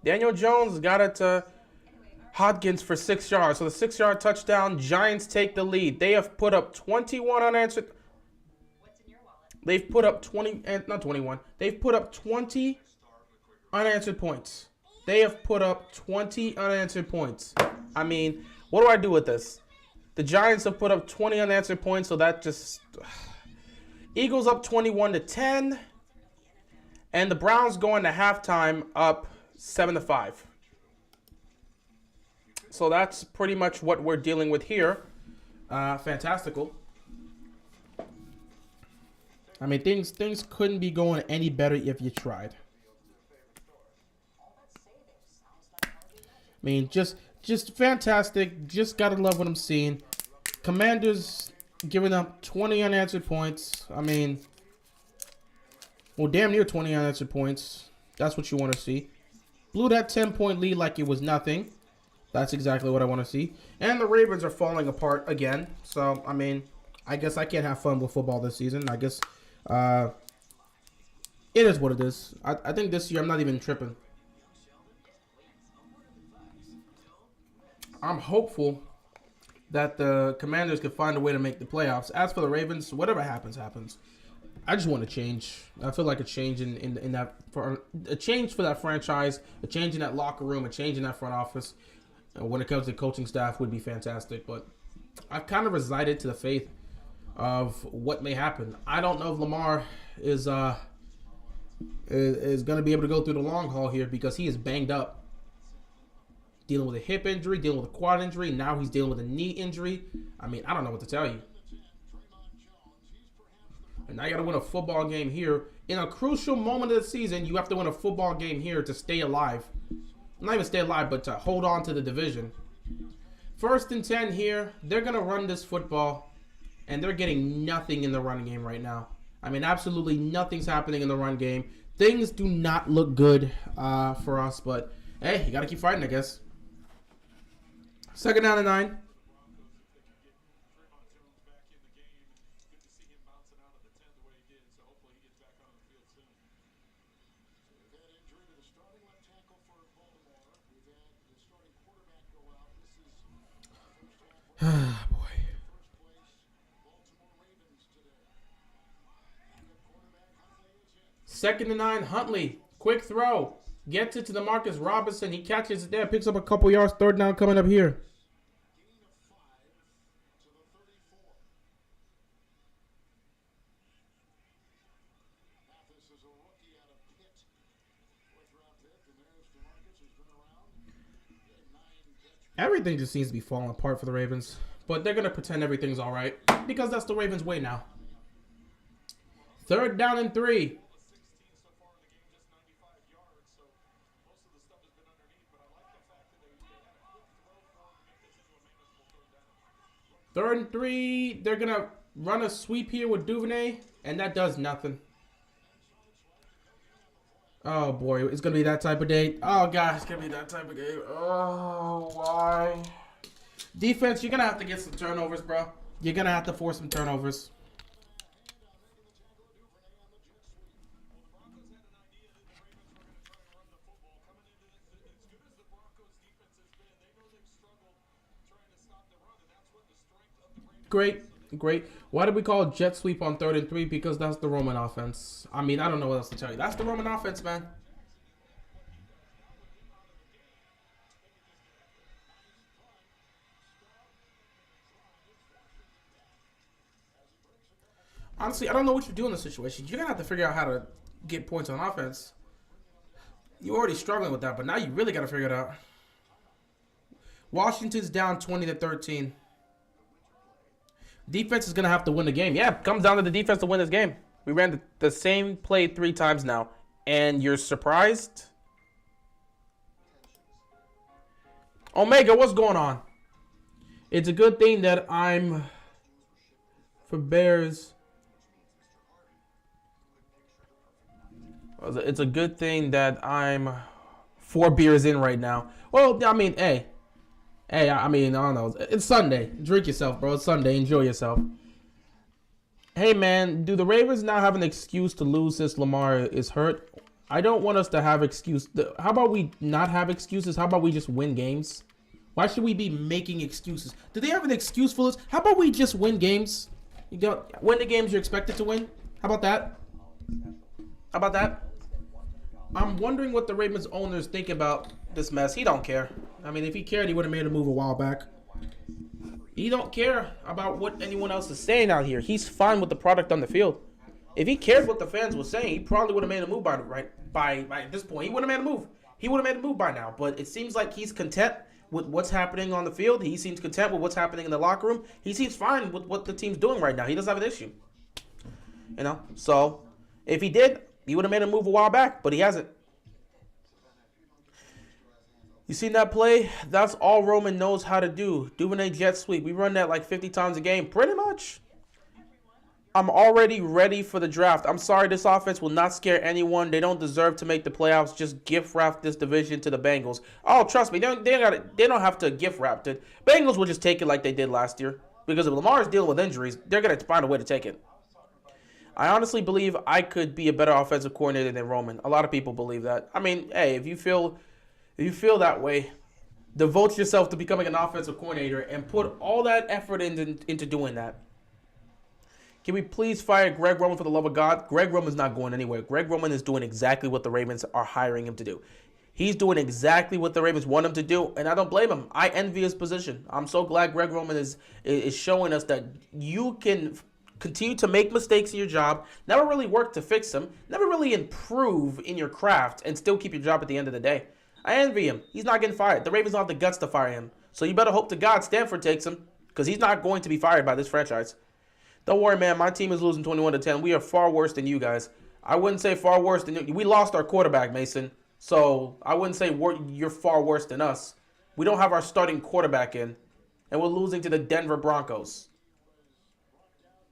Daniel Jones got it to Hodgins for 6 yards. So the 6-yard touchdown, Giants take the lead. They have put up 21 unanswered. They've put up 20, not 21. They've put up 20 unanswered points. They have put up 20 unanswered points. I mean, what do I do with this? The Giants have put up 20 unanswered points, so that just... Eagles up 21-10. And the Browns going to halftime up 7-5. So that's pretty much what we're dealing with here. Fantastical. I mean, things couldn't be going any better if you tried. I mean, just fantastic. Just gotta love what I'm seeing. Commanders giving up 20 unanswered points. I mean, well, damn near 20 unanswered points. That's what you want to see. Blew that 10-point lead like it was nothing. That's exactly what I want to see. And the Ravens are falling apart again. So, I mean, I guess I can't have fun with football this season. I guess it is what it is. I think this year I'm not even tripping. I'm hopeful that the Commanders could find a way to make the playoffs. As for the Ravens, whatever happens, happens. I just want a change. I feel like a change in that, for a change for that franchise, a change in that locker room, a change in that front office. When it comes to coaching staff would be fantastic, but I've kind of resigned to the faith of what may happen. I don't know if Lamar is going to be able to go through the long haul here because he is banged up. Dealing with a hip injury, dealing with a quad injury, now he's dealing with a knee injury. I mean, I don't know what to tell you. And now you got to win a football game here. In a crucial moment of the season, you have to win a football game here to stay alive. Not even stay alive, but to hold on to the division. 1st and 10 here. They're going to run this football, and they're getting nothing in the run game right now. I mean, absolutely nothing's happening in the run game. Things do not look good for us, but hey, you got to keep fighting, I guess. 2nd down and 9. Ah, boy. 2nd and 9, Huntley. Quick throw. Gets it to the Marcus Robinson. He catches it there, picks up a couple yards. Third down coming up here. Everything just seems to be falling apart for the Ravens. But they're going to pretend everything's all right. Because that's the Ravens' way now. Third down and 3. Third and 3. They're going to run a sweep here with Duvernay. And that does nothing. Oh, boy. It's going to be that type of day. Oh, God. It's going to be that type of game. Oh, why? Defense, you're going to have to get some turnovers, bro. You're going to have to force some turnovers. Great. Why did we call it jet sweep on 3rd and 3? Because that's the Roman offense. I mean, I don't know what else to tell you. That's the Roman offense, man. Honestly, I don't know what you do in this situation. You're going to have to figure out how to get points on offense. You're already struggling with that, but now you really got to figure it out. Washington's down 20-13. Defense is going to have to win the game. Yeah, it comes down to the defense to win this game. We ran the same play 3 times now. And you're surprised? Omega, what's going on? It's a good thing that I'm for Bears. It's a good thing that I'm 4 beers in right now. Well, I mean, hey, I mean, I don't know. It's Sunday. Drink yourself, bro. It's Sunday. Enjoy yourself. Hey, man, do the Ravens now have an excuse to lose since Lamar is hurt? I don't want us to have excuse. How about we not have excuses? How about we just win games? Why should we be making excuses? Do they have an excuse for this? How about we just win games? Win the games you're expected to win. How about that? How about that? I'm wondering what the Ravens owners think about this mess. He don't care. I mean, if he cared, he would have made a move a while back. He don't care about what anyone else is saying out here. He's fine with the product on the field. If he cared what the fans were saying, he probably would have made a move by this point. He would have made a move. He would have made a move by now. But it seems like he's content with what's happening on the field. He seems content with what's happening in the locker room. He seems fine with what the team's doing right now. He doesn't have an issue. You know? So, if he did, he would have made a move a while back, but he hasn't. You seen that play? That's all Roman knows how to do. Duvernay jet sweep. We run that like 50 times a game, pretty much. I'm already ready for the draft. I'm sorry, this offense will not scare anyone. They don't deserve to make the playoffs. Just gift wrap this division to the Bengals. Oh, trust me, they don't have to gift wrap it. Bengals will just take it like they did last year. Because if Lamar's dealing with injuries, they're going to find a way to take it. I honestly believe I could be a better offensive coordinator than Roman. A lot of people believe that. I mean, hey, if you feel that way, devote yourself to becoming an offensive coordinator and put all that effort into doing that. Can we please fire Greg Roman for the love of God? Greg Roman's not going anywhere. Greg Roman is doing exactly what the Ravens are hiring him to do. He's doing exactly what the Ravens want him to do, and I don't blame him. I envy his position. I'm so glad Greg Roman is showing us that you can continue to make mistakes in your job, never really work to fix them, never really improve in your craft, and still keep your job at the end of the day. I envy him. He's not getting fired. The Ravens don't have the guts to fire him. So you better hope to God Stanford takes him, because he's not going to be fired by this franchise. Don't worry, man. My team is losing 21-10. We are far worse than you guys. I wouldn't say far worse than you. We lost our quarterback, Mason. So I wouldn't say you're far worse than us. We don't have our starting quarterback in, and we're losing to the Denver Broncos.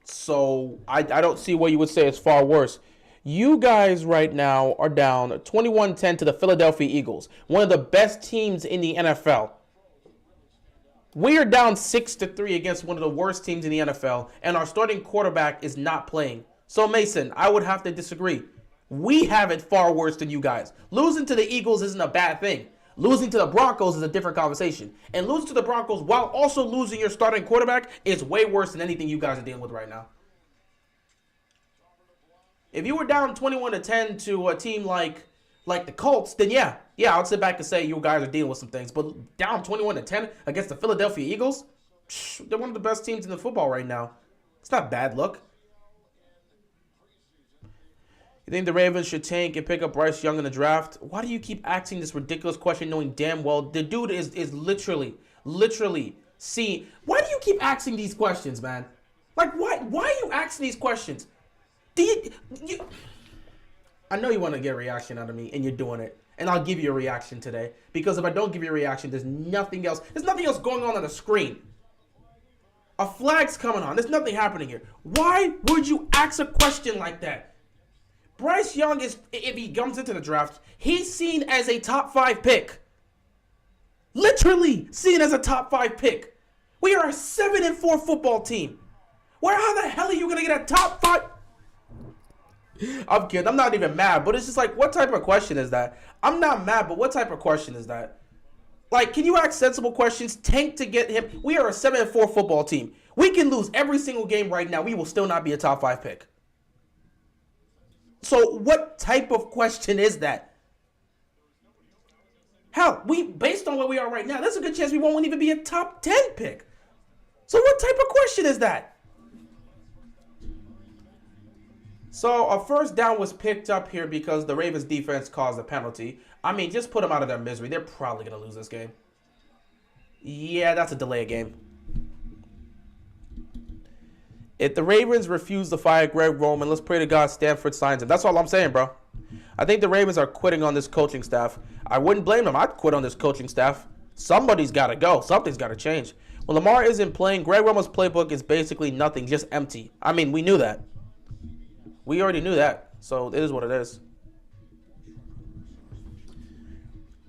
So I don't see what you would say is far worse. You guys right now are down 21-10 to the Philadelphia Eagles, one of the best teams in the NFL. We are down 6-3 against one of the worst teams in the NFL, and our starting quarterback is not playing. So, Mason, I would have to disagree. We have it far worse than you guys. Losing to the Eagles isn't a bad thing. Losing to the Broncos is a different conversation. And losing to the Broncos while also losing your starting quarterback is way worse than anything you guys are dealing with right now. If you were down 21-10 to a team like like the Colts, then yeah, I'll sit back and say you guys are dealing with some things. But down 21-10 against the Philadelphia Eagles, they're one of the best teams in the football right now. It's not bad look. You think the Ravens should tank and pick up Bryce Young in the draft? Why do you keep asking this ridiculous question knowing damn well the dude is literally see, why do you keep asking these questions, man? Like, why are you asking these questions? I know you want to get a reaction out of me, and you're doing it. And I'll give you a reaction today. Because if I don't give you a reaction, there's nothing else. There's nothing else going on the screen. A flag's coming on. There's nothing happening here. Why would you ask a question like that? Bryce Young is, if he comes into the draft, he's seen as a top 5 pick. Literally seen as a top 5 pick. We are a 7-4 football team. How the hell are you going to get a top 5? I'm kidding. I'm not even mad, but it's just like, what type of question is that? I'm not mad, but what type of question is that? Like, can you ask sensible questions? Tank to get him. We are a 7-4 football team. We can lose every single game right now. We will still not be a top 5 pick. So what type of question is that? Hell, based on where we are right now, there's a good chance we won't even be a top 10 pick. So what type of question is that? So a first down was picked up here because the Ravens defense caused a penalty. I mean, just put them out of their misery. They're probably going to lose this game. Yeah, that's a delay game. If the Ravens refuse to fire Greg Roman, let's pray to God Stanford signs him. That's all I'm saying, bro. I think the Ravens are quitting on this coaching staff. I wouldn't blame them. I'd quit on this coaching staff. Somebody's got to go. Something's got to change. When Lamar isn't playing, Greg Roman's playbook is basically nothing, just empty. I mean, we knew that. We already knew that. So it is what it is.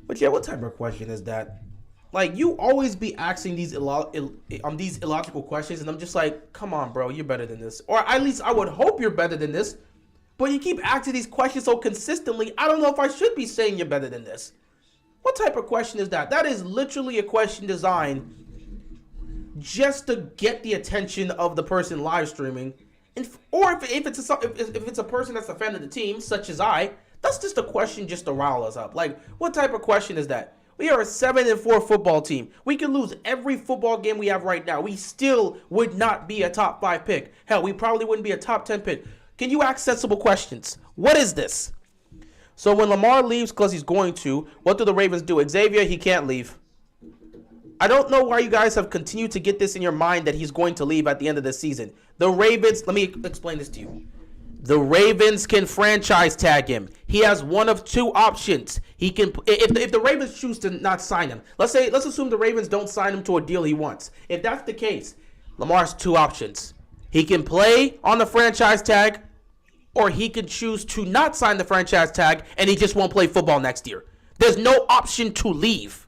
But yeah, what type of question is that? Like, you always be asking these illogical questions, and I'm just like, come on, bro, you're better than this. Or at least I would hope you're better than this. But you keep asking these questions so consistently, I don't know if I should be saying you're better than this. What type of question is that? That is literally a question designed just to get the attention of the person live streaming. Or if it's a person that's a fan of the team, such as I, that's just a question just to rile us up. Like, what type of question is that? We are a 7-4 football team. We could lose every football game we have right now. We still would not be a top 5 pick. Hell, we probably wouldn't be a top 10 pick. Can you ask sensible questions? What is this? So when Lamar leaves, because he's going to, what do the Ravens do? Xavier, he can't leave. I don't know why you guys have continued to get this in your mind that he's going to leave at the end of the season. The Ravens, let me explain this to you. The Ravens can franchise tag him. He has one of 2 options. He can, if the Ravens choose to not sign him. Let's assume the Ravens don't sign him to a deal he wants. If that's the case, Lamar has 2 options. He can play on the franchise tag, or he can choose to not sign the franchise tag and he just won't play football next year. There's no option to leave.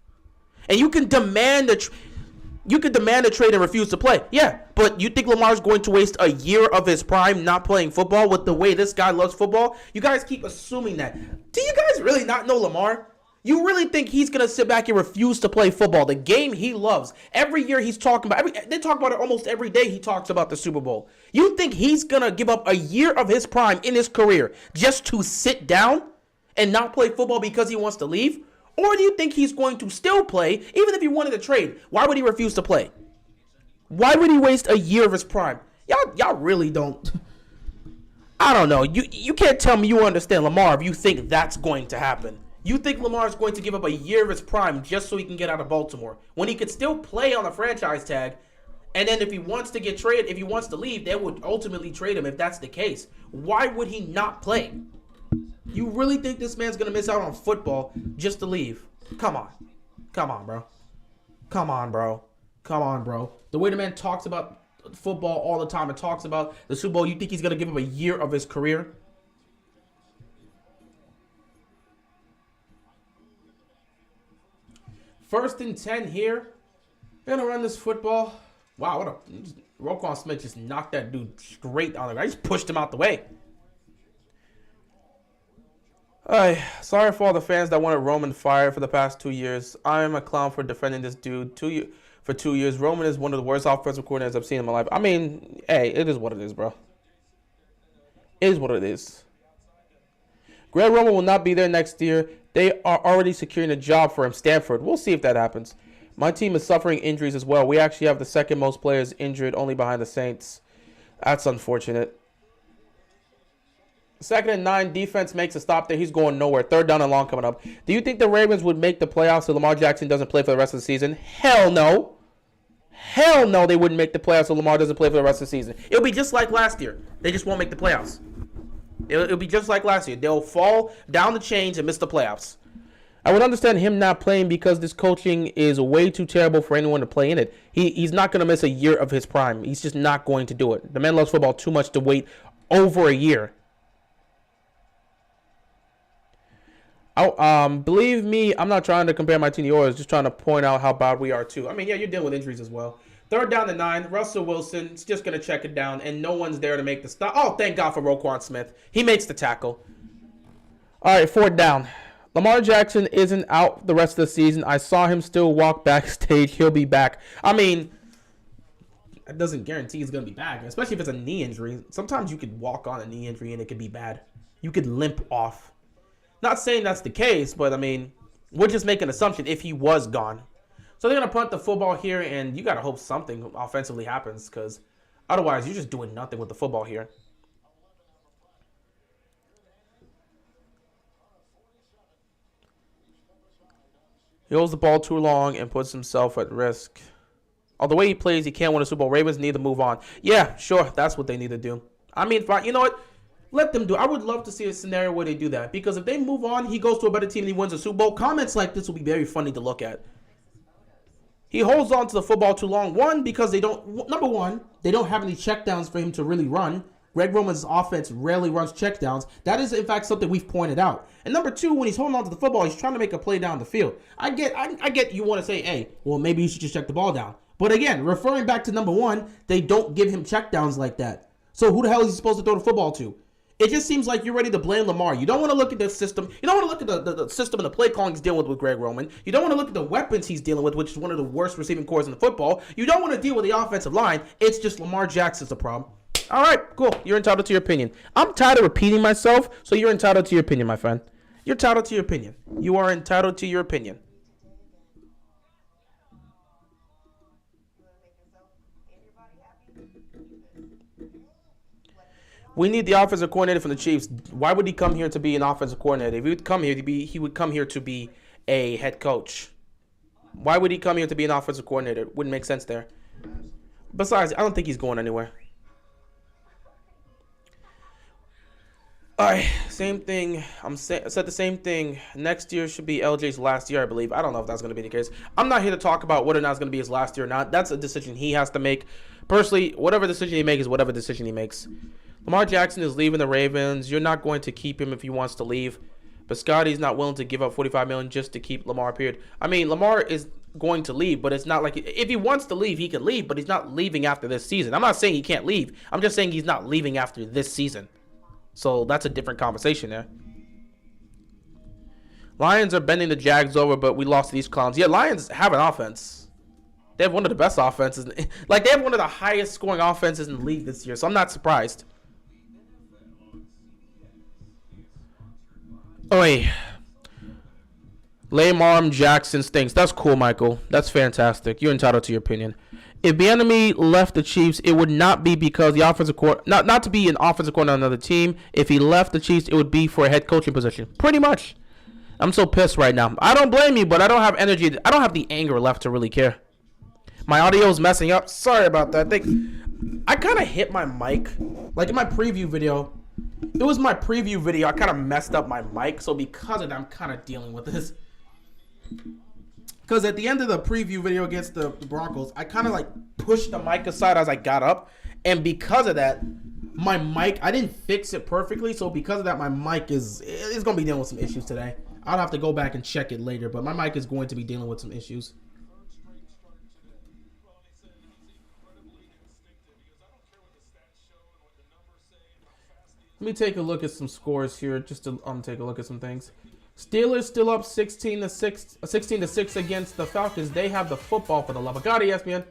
And you can demand a trade and refuse to play. Yeah, but you think Lamar's going to waste a year of his prime not playing football with the way this guy loves football? You guys keep assuming that. Do you guys really not know Lamar? You really think he's going to sit back and refuse to play football, the game he loves? Every year he's talking about, they talk about it almost every day he talks about the Super Bowl. You think he's going to give up a year of his prime in his career just to sit down and not play football because he wants to leave? Or do you think he's going to still play, even if he wanted to trade? Why would he refuse to play? Why would he waste a year of his prime? Y'all really don't. I don't know. You can't tell me you understand Lamar if you think that's going to happen. You think Lamar is going to give up a year of his prime just so he can get out of Baltimore, when he could still play on the franchise tag, and then if he wants to get traded, if he wants to leave, they would ultimately trade him if that's the case. Why would he not play? You really think this man's going to miss out on football just to leave? Come on. Come on, bro. Come on, bro. Come on, bro. The way the man talks about football all the time and talks about the Super Bowl, you think he's going to give him a year of his career? First and 10 here. They're going to run this football. Wow, what a... Roquan Smith just knocked that dude straight on the ground. I just pushed him out the way. Sorry for all the fans that wanted Roman fired for the past 2 years. I'm a clown for defending this dude for 2 years. Roman is one of the worst offensive coordinators I've seen in my life. I mean, hey, it is what it is, bro. It is what it is. Greg Roman will not be there next year. They are already securing a job for him. Stanford. We'll see if that happens. My team is suffering injuries as well. We actually have the second most players injured, only behind the Saints. That's unfortunate. 2nd and 9. Defense makes a stop there. He's going nowhere. 3rd down and long coming up. Do you think the Ravens would make the playoffs if Lamar Jackson doesn't play for the rest of the season? Hell no. Hell no, they wouldn't make the playoffs if Lamar doesn't play for the rest of the season. It'll be just like last year. They just won't make the playoffs. It'll be just like last year. They'll fall down the chains and miss the playoffs. I would understand him not playing because this coaching is way too terrible for anyone to play in it. He's not going to miss a year of his prime. He's just not going to do it. The man loves football too much to wait over a year. Believe me, I'm not trying to compare my team to yours. Just trying to point out how bad we are too. I mean, yeah, you're dealing with injuries as well. 3rd down and 9. Russell Wilson's just going to check it down, and no one's there to make the stop. Oh, thank God for Roquan Smith. He makes the tackle. All right, 4th down. Lamar Jackson isn't out the rest of the season. I saw him still walk backstage. He'll be back. I mean, that doesn't guarantee he's going to be back, especially if it's a knee injury. Sometimes you could walk on a knee injury and it could be bad. You could limp off. Not saying that's the case, but I mean, we're just making an assumption if he was gone. So they're going to punt the football here, and you got to hope something offensively happens because otherwise you're just doing nothing with the football here. He holds the ball too long and puts himself at risk. Oh, the way he plays, he can't win a Super Bowl. Ravens need to move on. Yeah, sure, that's what they need to do. I mean, fine. You know what? Let them do it. I would love to see a scenario where they do that. Because if they move on, he goes to a better team and he wins a Super Bowl. Comments like this will be very funny to look at. He holds on to the football too long. One, because they don't... Number one, they don't have any checkdowns for him to really run. Greg Roman's offense rarely runs checkdowns. That is, in fact, something we've pointed out. And number two, when he's holding on to the football, he's trying to make a play down the field. I get you want to say, hey, well, maybe you should just check the ball down. But again, referring back to number one, they don't give him checkdowns like that. So who the hell is he supposed to throw the football to? It just seems like you're ready to blame Lamar. You don't want to look at the system. You don't want to look at the system and the play calling he's dealing with Greg Roman. You don't want to look at the weapons he's dealing with, which is one of the worst receiving cores in the football. You don't want to deal with the offensive line. It's just Lamar Jackson's the problem. All right, cool. You're entitled to your opinion. I'm tired of repeating myself, so you're entitled to your opinion, my friend. You're entitled to your opinion. You are entitled to your opinion. We need the offensive coordinator from the Chiefs. Why would he come here to be an offensive coordinator? If he would come here to be, he would come here to be a head coach. Why would he come here to be an offensive coordinator? Wouldn't make sense there. Besides, I don't think he's going anywhere. All right, same thing. I said the same thing. Next year should be LJ's last year, I believe. I don't know if that's going to be the case. I'm not here to talk about whether or not it's going to be his last year or not. That's a decision he has to make. Personally, whatever decision he makes is whatever decision he makes. Lamar Jackson is leaving the Ravens. You're not going to keep him if he wants to leave. But Scotty's not willing to give up $45 million just to keep Lamar, period. I mean, Lamar is going to leave, but it's not like if he wants to leave, he can leave, but he's not leaving after this season. I'm not saying he can't leave. I'm just saying he's not leaving after this season. So that's a different conversation there. Lions are bending the Jags over, but we lost to these clowns. Yeah, Lions have an offense. They have one of the best offenses. Like, they have one of the highest scoring offenses in the league this year, so I'm not surprised. Oi. Lamar Jackson stinks. That's cool, Michael. That's fantastic. You're entitled to your opinion. If Bieniemy left the Chiefs, it would not be because the offensive coordinator, not to be an offensive coordinator on another team. If he left the Chiefs, it would be for a head coaching position. Pretty much. I'm so pissed right now. I don't blame you, but I don't have energy. I don't have the anger left to really care. My audio is messing up. Sorry about that. I kind of hit my mic. Like in my preview video. It was my preview video. I kind of messed up my mic. So because of that, I'm kind of dealing with this. Because at the end of the preview video against the Broncos, I kind of like pushed the mic aside as I got up. And because of that, my mic, I didn't fix it perfectly. So because of that, my mic is going to be dealing with some issues today. I'll have to go back and check it later. But my mic is going to be dealing with some issues. Let me take a look at some scores here, just to take a look at some things. Steelers still up 16-6 against the Falcons. They have the football for the love of God, ESPN.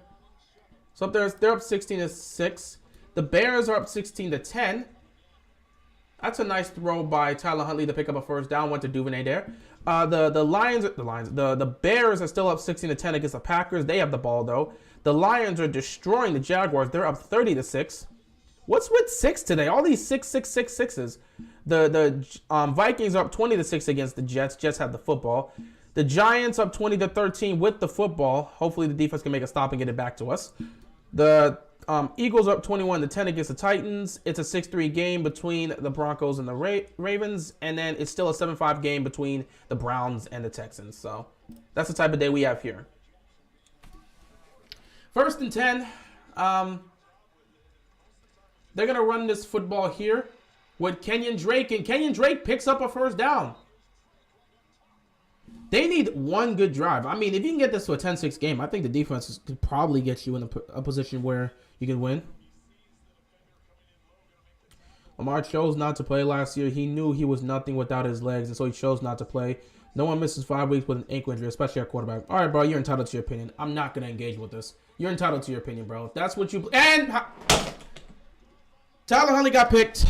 So they're up 16-6. The Bears are up 16-10. That's a nice throw by Tyler Huntley to pick up a first down. Went to Duvernay there. The Bears are still up 16-10 against the Packers. They have the ball though. The Lions are destroying the Jaguars. They're up 30-6. What's with 6 today? All these 6-6-6-6s. The Vikings are up 20-6 against the Jets. Jets have the football. The Giants up 20-13 with the football. Hopefully the defense can make a stop and get it back to us. The Eagles up 21-10 against the Titans. It's a 6-3 game between the Broncos and the Ravens. And then it's still a 7-5 game between the Browns and the Texans. So that's the type of day we have here. 1st and 10. They're going to run this football here with Kenyon Drake. And Kenyon Drake picks up a first down. They need one good drive. I mean, if you can get this to a 10-6 game, I think the defense could probably get you in a position where you can win. Lamar chose not to play last year. He knew he was nothing without his legs, and so he chose not to play. No one misses 5 weeks with an ankle injury, especially at quarterback. All right, bro, you're entitled to your opinion. I'm not going to engage with this. You're entitled to your opinion, bro. If that's what you... And Tyler Huntley got picked.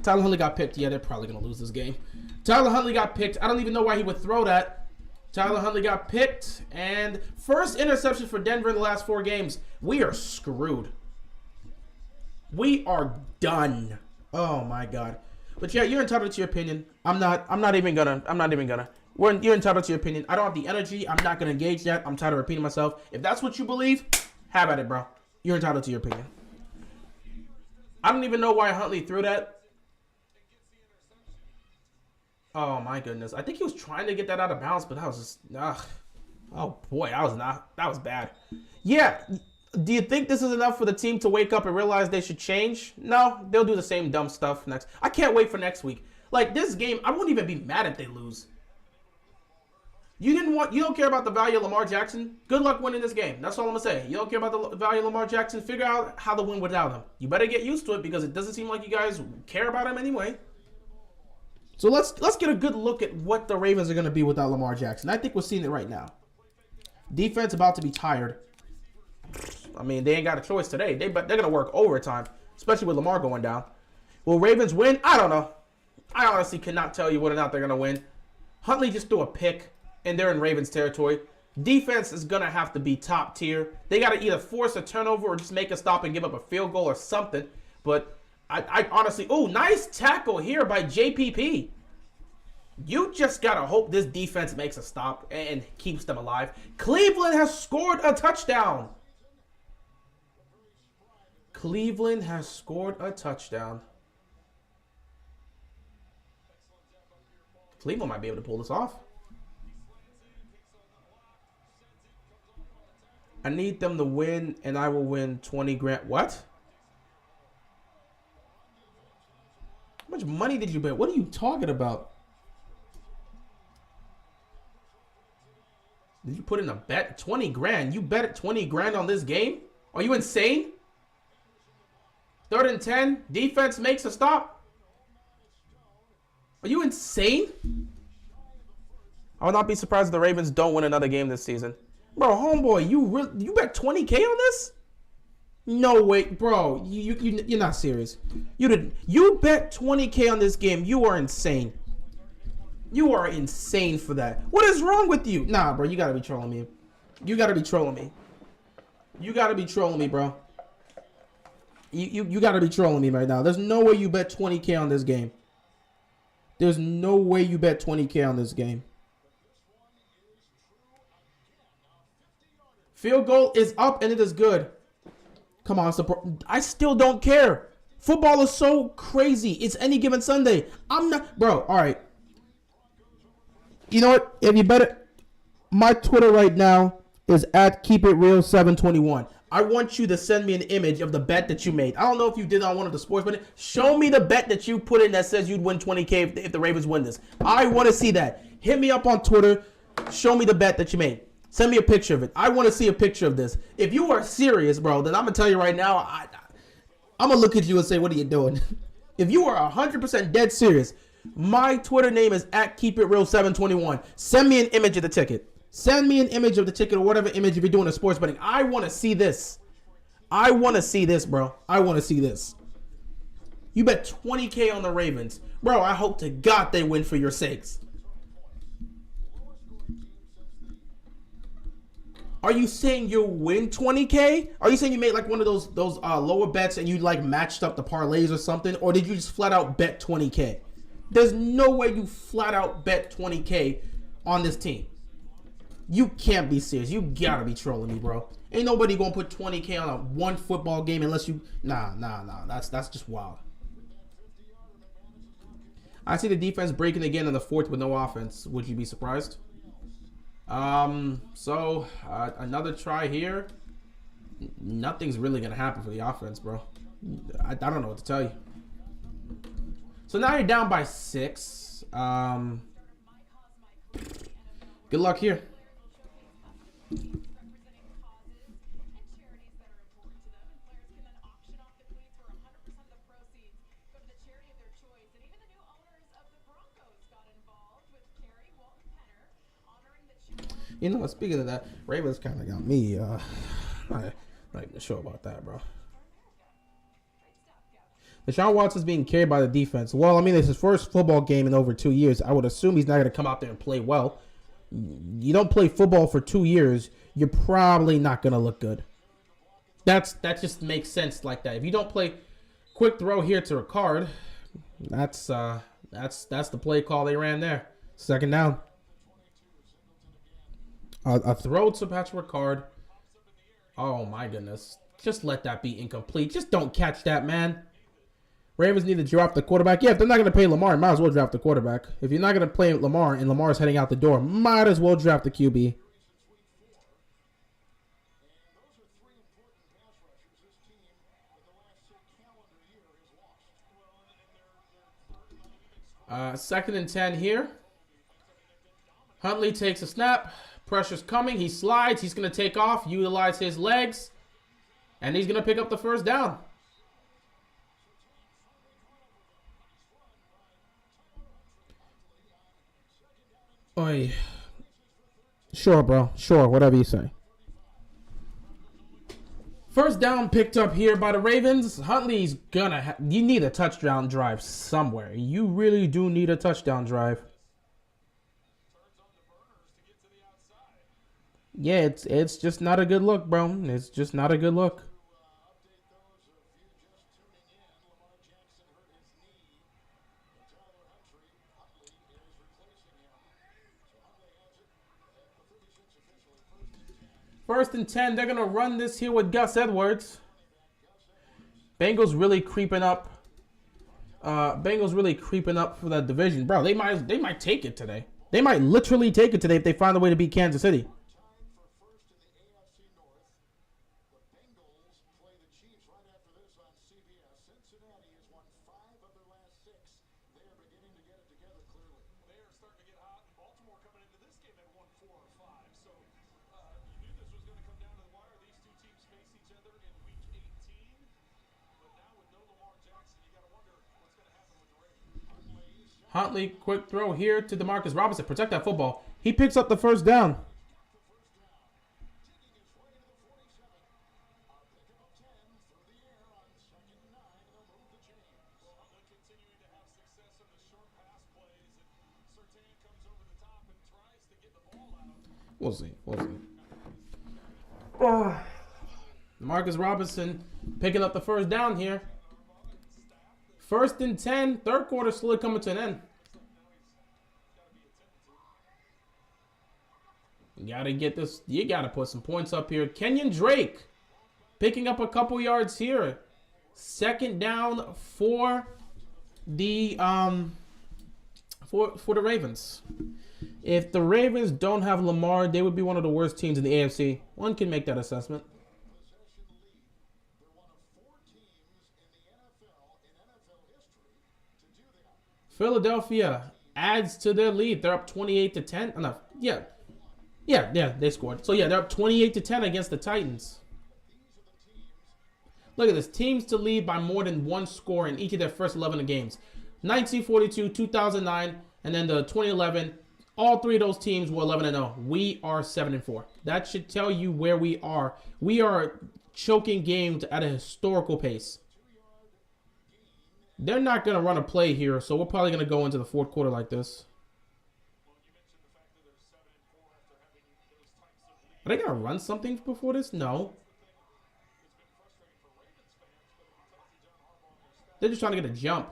Tyler Huntley got picked. Yeah, they're probably going to lose this game. Tyler Huntley got picked. I don't even know why he would throw that. Tyler Huntley got picked, and first interception for Denver in the last 4 games. We are screwed. We are done. Oh my God. But yeah, you're entitled to your opinion. I'm not even gonna. You're entitled to your opinion. I don't have the energy. I'm not gonna engage that. I'm tired of repeating myself. If that's what you believe, have at it, bro. You're entitled to your opinion. I don't even know why Huntley threw that. Oh my goodness. I think he was trying to get that out of bounds, but that was just oh boy, that was bad. Yeah. Do you think this is enough for the team to wake up and realize they should change? No, they'll do the same dumb stuff next. I can't wait for next week. Like this game, I wouldn't even be mad if they lose. You don't care about the value of Lamar Jackson? Good luck winning this game. That's all I'm gonna say. You don't care about the value of Lamar Jackson? Figure out how to win without him. You better get used to it because it doesn't seem like you guys care about him anyway. So let's get a good look at what the Ravens are going to be without Lamar Jackson. I think we're seeing it right now. Defense about to be tired. I mean, they ain't got a choice today. They're going to work overtime, especially with Lamar going down. Will Ravens win? I don't know. I honestly cannot tell you whether or not they're going to win. Huntley just threw a pick, and they're in Ravens territory. Defense is going to have to be top tier. They got to either force a turnover or just make a stop and give up a field goal or something. But I honestly... Oh, nice tackle here by JPP. You just got to hope this defense makes a stop and keeps them alive. Cleveland has scored a touchdown. Cleveland has scored a touchdown. Cleveland might be able to pull this off. I need them to win, and I will win 20 grand. What? How much money did you bet? What are you talking about? Did you put in a bet? 20 grand? You bet 20 grand on this game? Are you insane? 3rd and 10. Defense makes a stop. Are you insane? I would not be surprised if the Ravens don't win another game this season. Bro, homeboy, you bet 20K on this? No way, bro. You're not serious. You bet 20K on this game. You are insane. You are insane for that. What is wrong with you? Nah, bro, you gotta be trolling me. You gotta be trolling me. You gotta be trolling me, bro. You gotta be trolling me right now. There's no way you bet 20K on this game. There's no way you bet 20K on this game. Field goal is up and it is good. Come on, I still don't care. Football is so crazy. It's any given Sunday. I'm not, bro. All right. You know what? If you bet it, my Twitter right now is at keepitreal721. I want you to send me an image of the bet that you made. I don't know if you did on one of the sports, but show me the bet that you put in that says you'd win 20K if the Ravens win this. I want to see that. Hit me up on Twitter. Show me the bet that you made. Send me a picture of it. I want to see a picture of this. If you are serious, bro, then I'm going to tell you right now, I'm going to look at you and say, what are you doing? If you are 100% dead serious, my Twitter name is at keepitreal721. Send me an image of the ticket. Send me an image of the ticket or whatever image if you're doing a sports betting. I want to see this. I want to see this, bro. I want to see this. You bet 20K on the Ravens. Bro, I hope to God they win for your sakes. Are you saying you'll win 20K? Are you saying you made like one of those lower bets and you like matched up the parlays or something? Or did you just flat out bet 20K? There's no way you flat out bet 20K on this team. You can't be serious. You gotta be trolling me, bro. Ain't nobody gonna put 20K on a one football game unless you... Nah. That's just wild. I see the defense breaking again in the fourth with no offense. Would you be surprised? Another try here. Nothing's really gonna happen for the offense, bro. I don't know what to tell you. So now you're down by 6. Good luck here. You know, speaking of that, Ravens kind of got me. I'm not even sure about that, bro. Deshaun Watson's being carried by the defense. Well, I mean, it's his first football game in over 2 years. I would assume he's not going to come out there and play well. You don't play football for 2 years, you're probably not going to look good. That just makes sense like that. If you don't play quick throw here to Ricard, that's the play call they ran there. Second down. A throw to Patrick Ricard. Oh, my goodness. Just let that be incomplete. Just don't catch that, man. Ravens need to drop the quarterback. Yeah, if they're not going to pay Lamar, might as well draft the quarterback. If you're not going to play Lamar and Lamar's heading out the door, might as well draft the QB. Second and 10 here. Huntley takes a snap. Pressure's coming. He slides. He's going to take off, utilize his legs, and he's going to pick up the first down. Oy. Sure, bro. Sure, whatever you say. First down picked up here by the Ravens. Huntley's gonna... You need a touchdown drive somewhere. You really do need a touchdown drive. Yeah, it's just not a good look, bro. It's just not a good look. First and 10, they're going to run this here with Gus Edwards. Bengals really creeping up. Bengals really creeping up for that division. Bro, they might take it today. They might literally take it today if they find a way to beat Kansas City. Huntley, quick throw here to DeMarcus Robinson. Protect that football. He picks up the first down. We'll see. DeMarcus Robinson picking up the first down here. First and 10, third quarter slowly coming to an end. You gotta get this. You gotta put some points up here. Kenyon Drake picking up a couple yards here. Second down for the for the Ravens. If the Ravens don't have Lamar, they would be one of the worst teams in the AFC. One can make that assessment. Philadelphia adds to their lead. They're up 28-10. Enough. Yeah, they scored. So yeah, they're up 28-10 against the Titans. Look at this. Teams to lead by more than one score in each of their first 11 games. 1942, 2009, and then the 2011. All three of those teams were 11-0. We are 7-4. That should tell you where we are. We are choking games at a historical pace. They're not going to run a play here, so we're probably going to go into the fourth quarter like this. Are they going to run something before this? No. They're just trying to get a jump.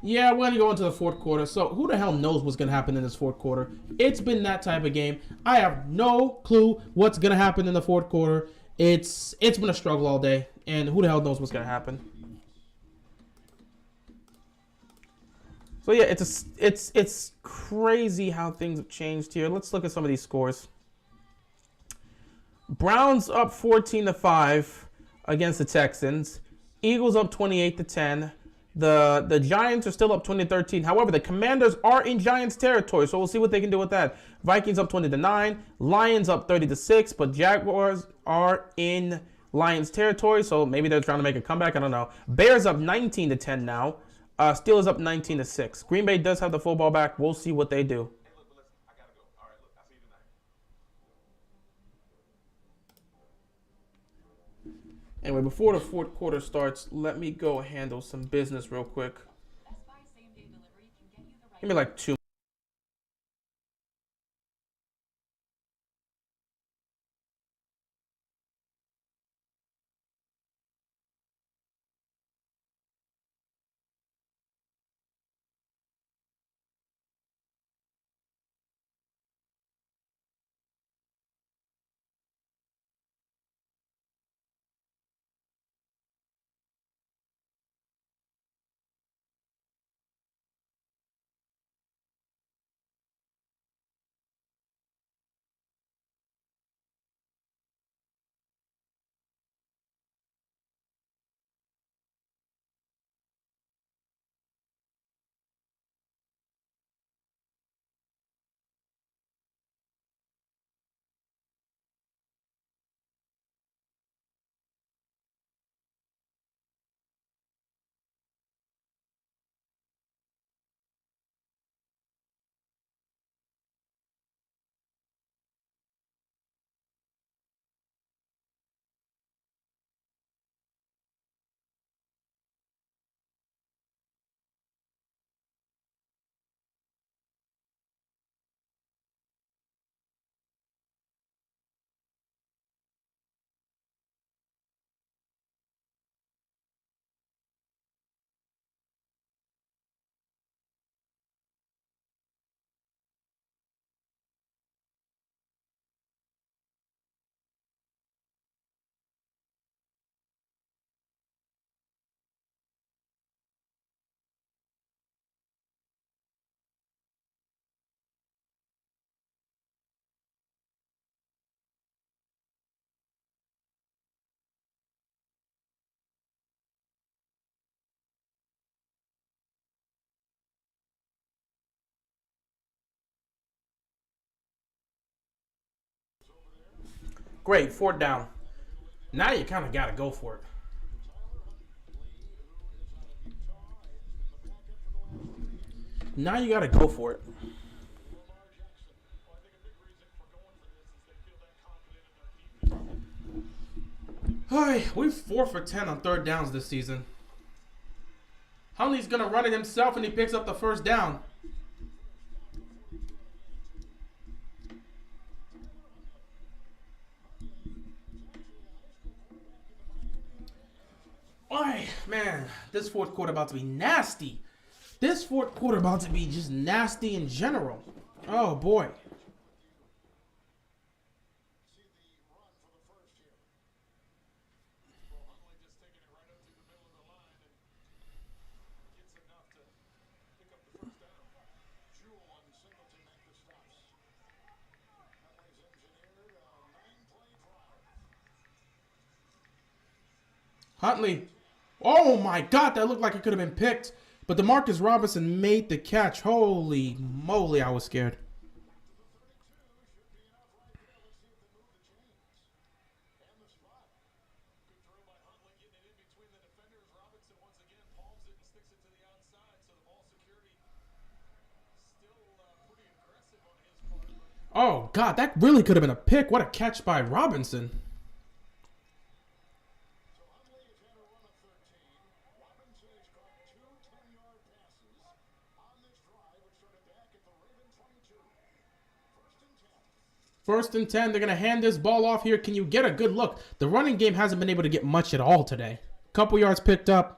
Yeah, we're going to go into the fourth quarter. So who the hell knows what's going to happen in this fourth quarter? It's been that type of game. I have no clue what's going to happen in the fourth quarter. It's been a struggle all day, and who the hell knows what's going to happen? So yeah, it's crazy how things have changed here. Let's look at some of these scores. Browns up 14-5 against the Texans. Eagles up 28-10. The Giants are still up 20-13. However, the Commanders are in Giants territory, so we'll see what they can do with that. Vikings up 20-9. Lions up 30-6, but Jaguars are in Lions territory, so maybe they're trying to make a comeback. I don't know. Bears up 19-10 now. Steelers up 19-6. Green Bay does have the football back. We'll see what they do. Anyway, before the fourth quarter starts, let me go handle some business real quick. Give me like 2. Great, fourth down. Now you kind of got to go for it. Now you got to go for it. Hi, we're 4 for 10 on third downs this season. Huntley's going to run it himself, and he picks up the first down. Oh, man, this fourth quarter about to be nasty. This fourth quarter about to be just nasty in general. Oh, boy. Huntley. Oh, my God, that looked like it could have been picked. But Demarcus Robinson made the catch. Holy moly, I was scared. Oh, God, that really could have been a pick. What a catch by Robinson. First and 10. They're going to hand this ball off here. Can you get a good look? The running game hasn't been able to get much at all today. Couple yards picked up.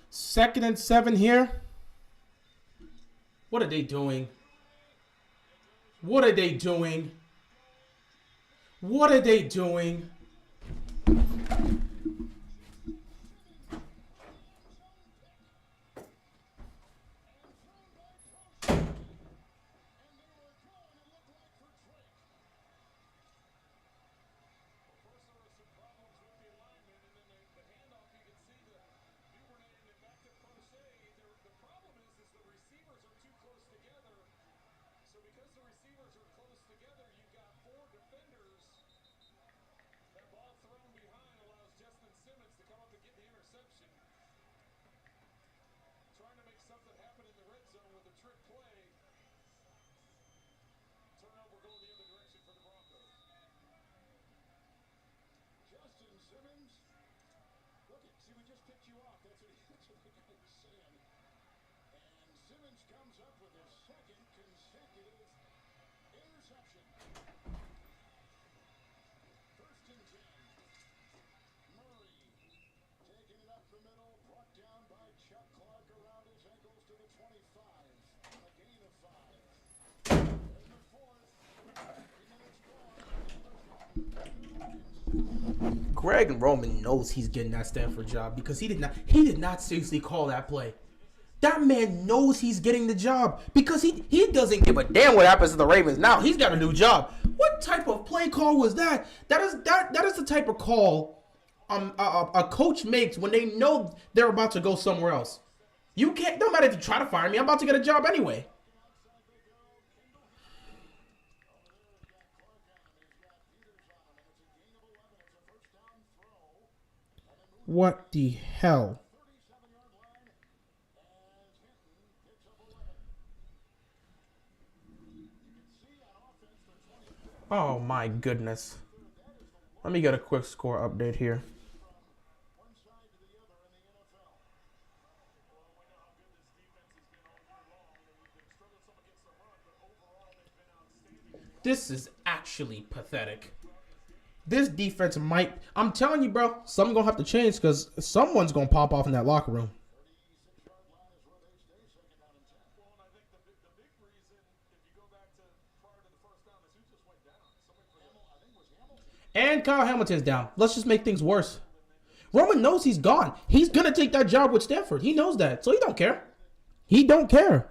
Second and 7 here. What are they doing? What are they doing? What are they doing? Greg Roman knows he's getting that Stanford job because he did not seriously call that play. That man knows he's getting the job because he doesn't give a damn what happens to the Ravens now. He's got a new job. What type of play call was that? That is the type of call a coach makes when they know they're about to go somewhere else. You can't, no matter if you try to fire me, I'm about to get a job anyway. What the hell? Oh my goodness. Let me get a quick score update here. This is actually pathetic. This defense might... I'm telling you, bro, something's going to have to change because someone's going to pop off in that locker room. And Kyle Hamilton's down. Let's just make things worse. Roman knows he's gone. He's going to take that job with Stanford. He knows that. So he don't care. He don't care.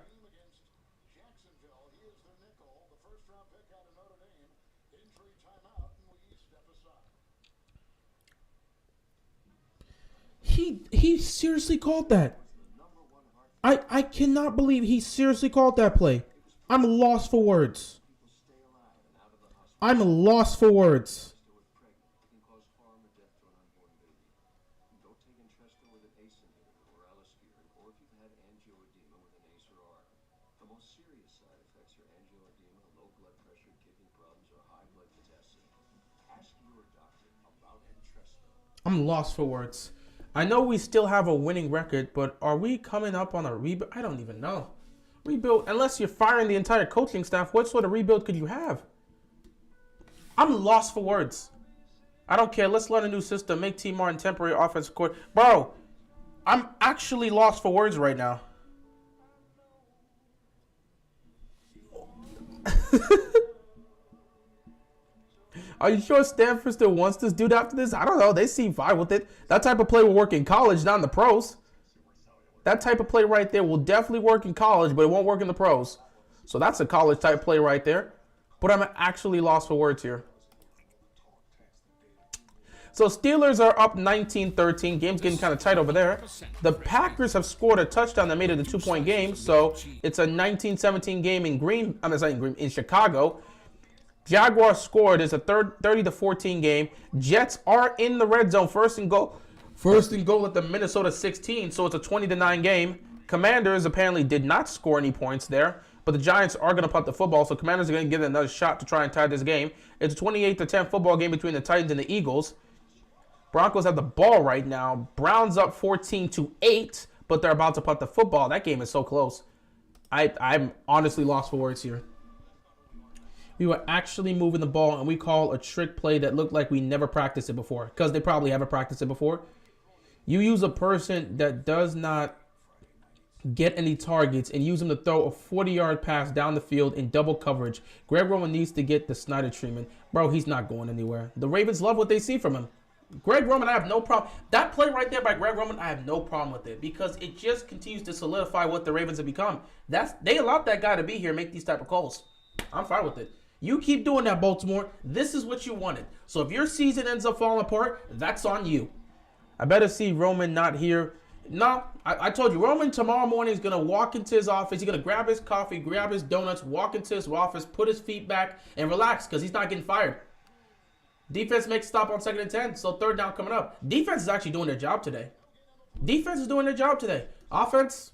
He seriously called that. I cannot believe he seriously called that play. I'm lost for words. I'm lost for words. I'm lost for words. I know we still have a winning record, but are we coming up on a rebuild? I don't even know. Rebuild, unless you're firing the entire coaching staff, what sort of rebuild could you have? I'm lost for words. I don't care. Let's learn a new system. Make T. Martin temporary offensive coordinator. Bro, I'm actually lost for words right now. Are you sure Stanford still wants this dude after this? I don't know. They seem fine with it. That type of play will work in college, not in the pros. That type of play right there will definitely work in college, but it won't work in the pros. So that's a college type play right there. But I'm actually lost for words here. So Steelers are up 19-13. Game's getting kind of tight over there. The Packers have scored a touchdown that made it a 2-point game. So it's a 19-17 game in Chicago. Jaguars scored. It's a 30-14 game. Jets are in the red zone. First and goal at the Minnesota 16. So it's a 20-9 game. Commanders apparently did not score any points there. But the Giants are going to punt the football, so Commanders are going to give it another shot to try and tie this game. It's a 28-10 football game between the Titans and the Eagles. Broncos have the ball right now. Browns up 14-8, but they're about to punt the football. That game is so close. I'm honestly lost for words here. We were actually moving the ball, and we call a trick play that looked like we never practiced it before, because they probably haven't practiced it before. You use a person that does not get any targets and use him to throw a 40-yard pass down the field in double coverage. Greg Roman needs to get the Snyder treatment. Bro, he's not going anywhere. The Ravens love what they see from him. Greg Roman, I have no problem. That play right there by Greg Roman, I have no problem with it because it just continues to solidify what the Ravens have become. They allowed that guy to be here and make these type of calls. I'm fine with it. You keep doing that, Baltimore. This is what you wanted. So if your season ends up falling apart, that's on you. I better see Roman not here. No, I told you, Roman tomorrow morning is going to walk into his office. He's going to grab his coffee, grab his donuts, walk into his office, put his feet back, and relax because he's not getting fired. Defense makes a stop on 2nd and 10, so 3rd down coming up. Defense is actually doing their job today. Offense,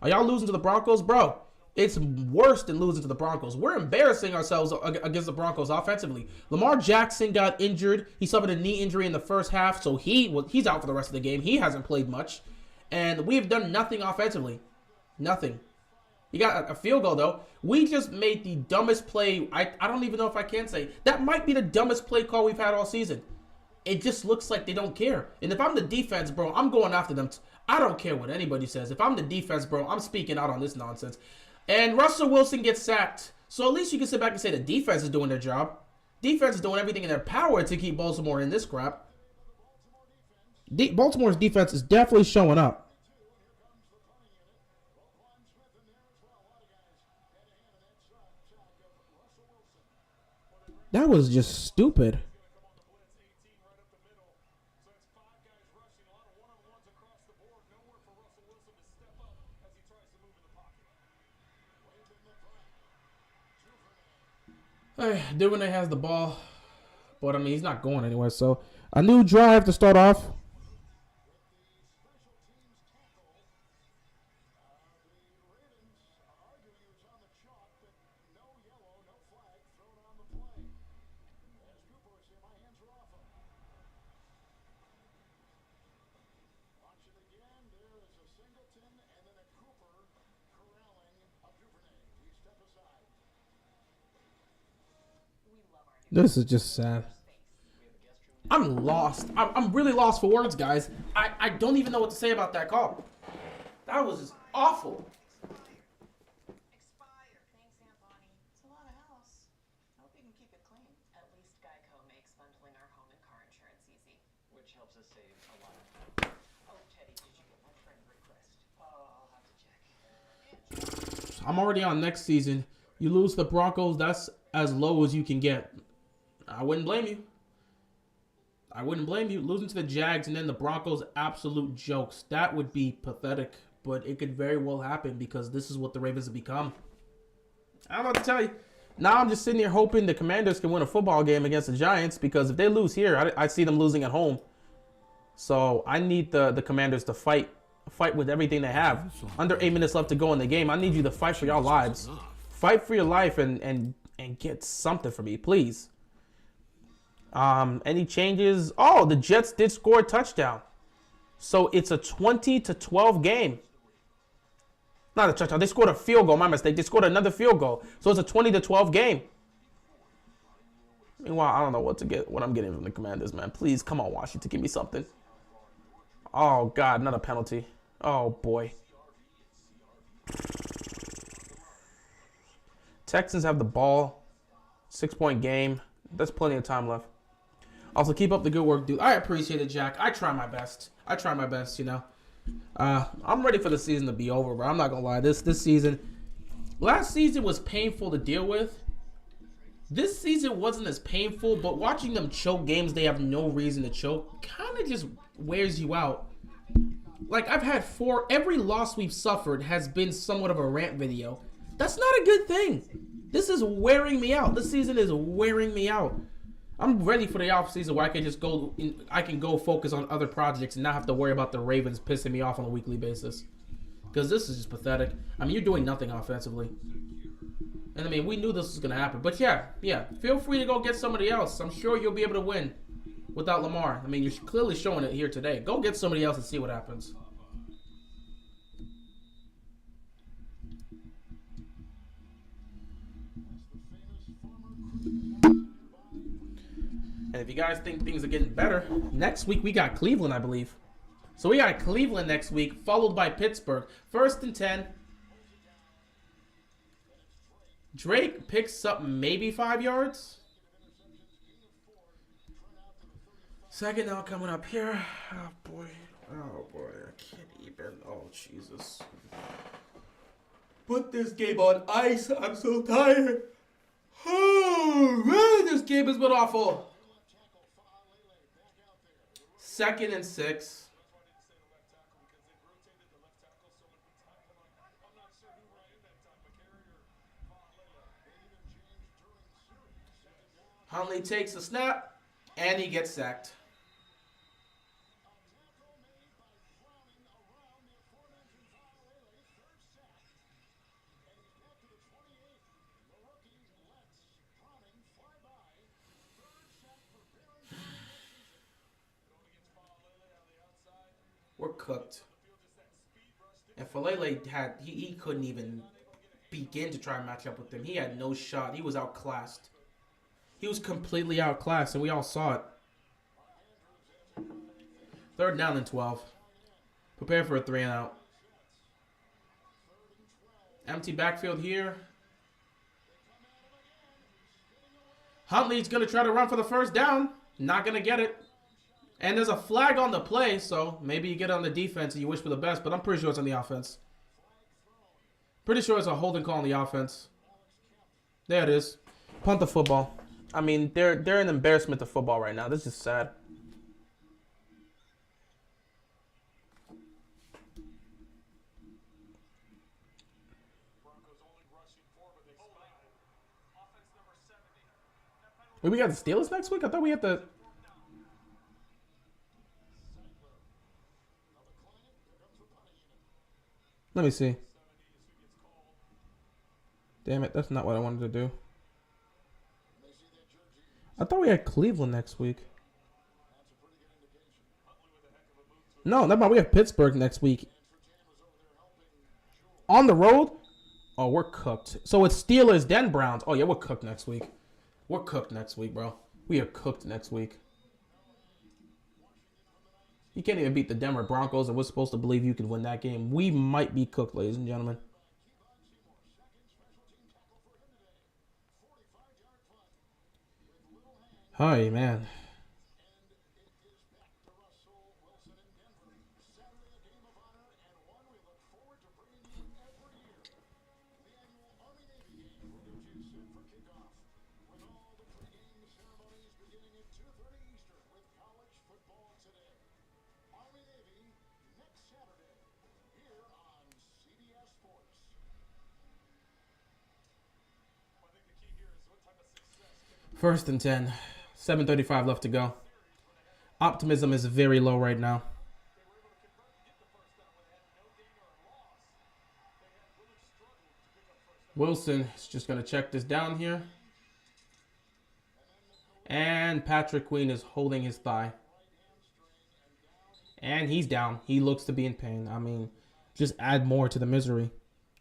are y'all losing to the Broncos? Bro, it's worse than losing to the Broncos. We're embarrassing ourselves against the Broncos offensively. Lamar Jackson got injured. He suffered a knee injury in the first half, so he's out for the rest of the game. He hasn't played much. And we have done nothing offensively. Nothing. You got a field goal, though. We just made the dumbest play. I don't even know if I can say. That might be the dumbest play call we've had all season. It just looks like they don't care. And if I'm the defense, bro, I'm going after them. I don't care what anybody says. If I'm the defense, bro, I'm speaking out on this nonsense. And Russell Wilson gets sacked. So at least you can sit back and say the defense is doing their job. Defense is doing everything in their power to keep Baltimore in this crap. Baltimore's defense is definitely showing up. That was just stupid. Duvernay has the ball, but I mean, he's not going anywhere. So a new drive to start off. This is just sad. I'm lost. I'm really lost for words, guys. I don't even know what to say about that call. That was just awful. Expired. Thanks, Aunt Bonnie. It's a lot of house. Hope you can keep it clean. At least Geico makes bundling our home and car insurance easy, which helps us save a lot of time. Oh, Teddy, did you get my friend request? Oh, I'll have to check. I'm already on next season. You lose the Broncos, that's as low as you can get. I wouldn't blame you. Losing to the Jags and then the Broncos, absolute jokes. That would be pathetic, but it could very well happen because this is what the Ravens have become. I don't know what to tell you. Now I'm just sitting here hoping the Commanders can win a football game against the Giants because if they lose here, I see them losing at home. So I need the Commanders to fight with everything they have. Under 8 minutes left to go in the game. I need you to fight for your lives. Fight for your life and get something for me, please. Any changes? Oh, the Jets did score a touchdown. So it's a 20-12 game. Not a touchdown. They scored a field goal. My mistake. They scored another field goal. So it's a 20-12 game. Meanwhile, I don't know what I'm getting from the Commanders, man. Please, come on, Washington. Give me something. Oh, God. Another penalty. Oh, boy. Texans have the ball. 6-point game. There's plenty of time left. Also, keep up the good work, dude. I appreciate it, Jack. I try my best, you know. I'm ready for the season to be over, bro. I'm not going to lie. This season, last season was painful to deal with. This season wasn't as painful, but watching them choke games they have no reason to choke kind of just wears you out. Like, I've had 4, every loss we've suffered has been somewhat of a rant video. That's not a good thing. This is wearing me out. This season is wearing me out. I'm ready for the off season where I can just go focus on other projects and not have to worry about the Ravens pissing me off on a weekly basis. Because this is just pathetic. I mean, you're doing nothing offensively. And I mean, we knew this was going to happen. But yeah, feel free to go get somebody else. I'm sure you'll be able to win without Lamar. I mean, you're clearly showing it here today. Go get somebody else and see what happens. And if you guys think things are getting better, next week we got Cleveland, I believe. So we got Cleveland next week, followed by Pittsburgh. 1st and 10. Drake picks up maybe 5 yards. 2nd down coming up here. Oh boy. I can't even. Oh Jesus. Put this game on ice. I'm so tired. Oh man, this game has been awful. 2nd and 6. Huntley takes the snap, and he gets sacked. We're cooked. And Falele had he couldn't even begin to try and match up with them. He had no shot. He was outclassed. He was completely outclassed, and we all saw it. 3rd down and 12. Prepare for a 3-and-out. Empty backfield here. Huntley's going to try to run for the 1st down. Not going to get it. And there's a flag on the play, so maybe you get on the defense and you wish for the best, but I'm pretty sure it's on the offense. Pretty sure it's a holding call on the offense. There it is. Punt the football. I mean, they're an embarrassment to football right now. This is sad. Wait, we got the Steelers next week? I thought we had the... Let me see. Damn it, that's not what I wanted to do. I thought we had Cleveland next week. No, never mind. We have Pittsburgh next week. On the road? Oh, we're cooked. So it's Steelers, then Browns. Oh, yeah, we're cooked next week. We're cooked next week, bro. We are cooked next week. You can't even beat the Denver Broncos, and we're supposed to believe you can win that game. We might be cooked, ladies and gentlemen. Hi, man. First and 10. 7:35 left to go. Optimism is very low right now. Wilson is just going to check this down here. And Patrick Queen is holding his thigh. And he's down. He looks to be in pain. I mean, just add more to the misery.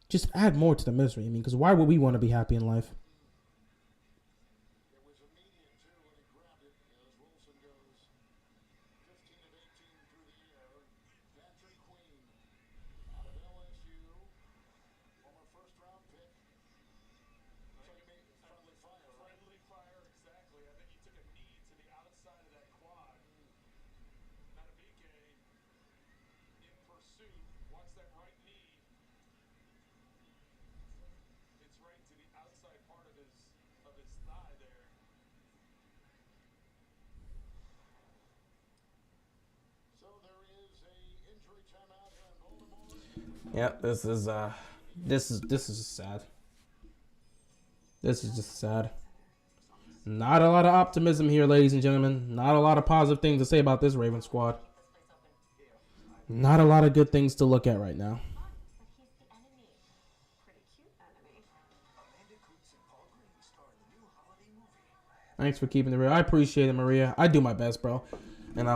Just add more to the misery. I mean, because why would we want to be happy in life? Yeah, this is just sad. This is just sad. Not a lot of optimism here, ladies and gentlemen. Not a lot of positive things to say about this Ravens squad. Not a lot of good things to look at right now. But he's the enemy. Pretty cute enemy. Thanks for keeping it real. I appreciate it, Maria. I do my best, bro. And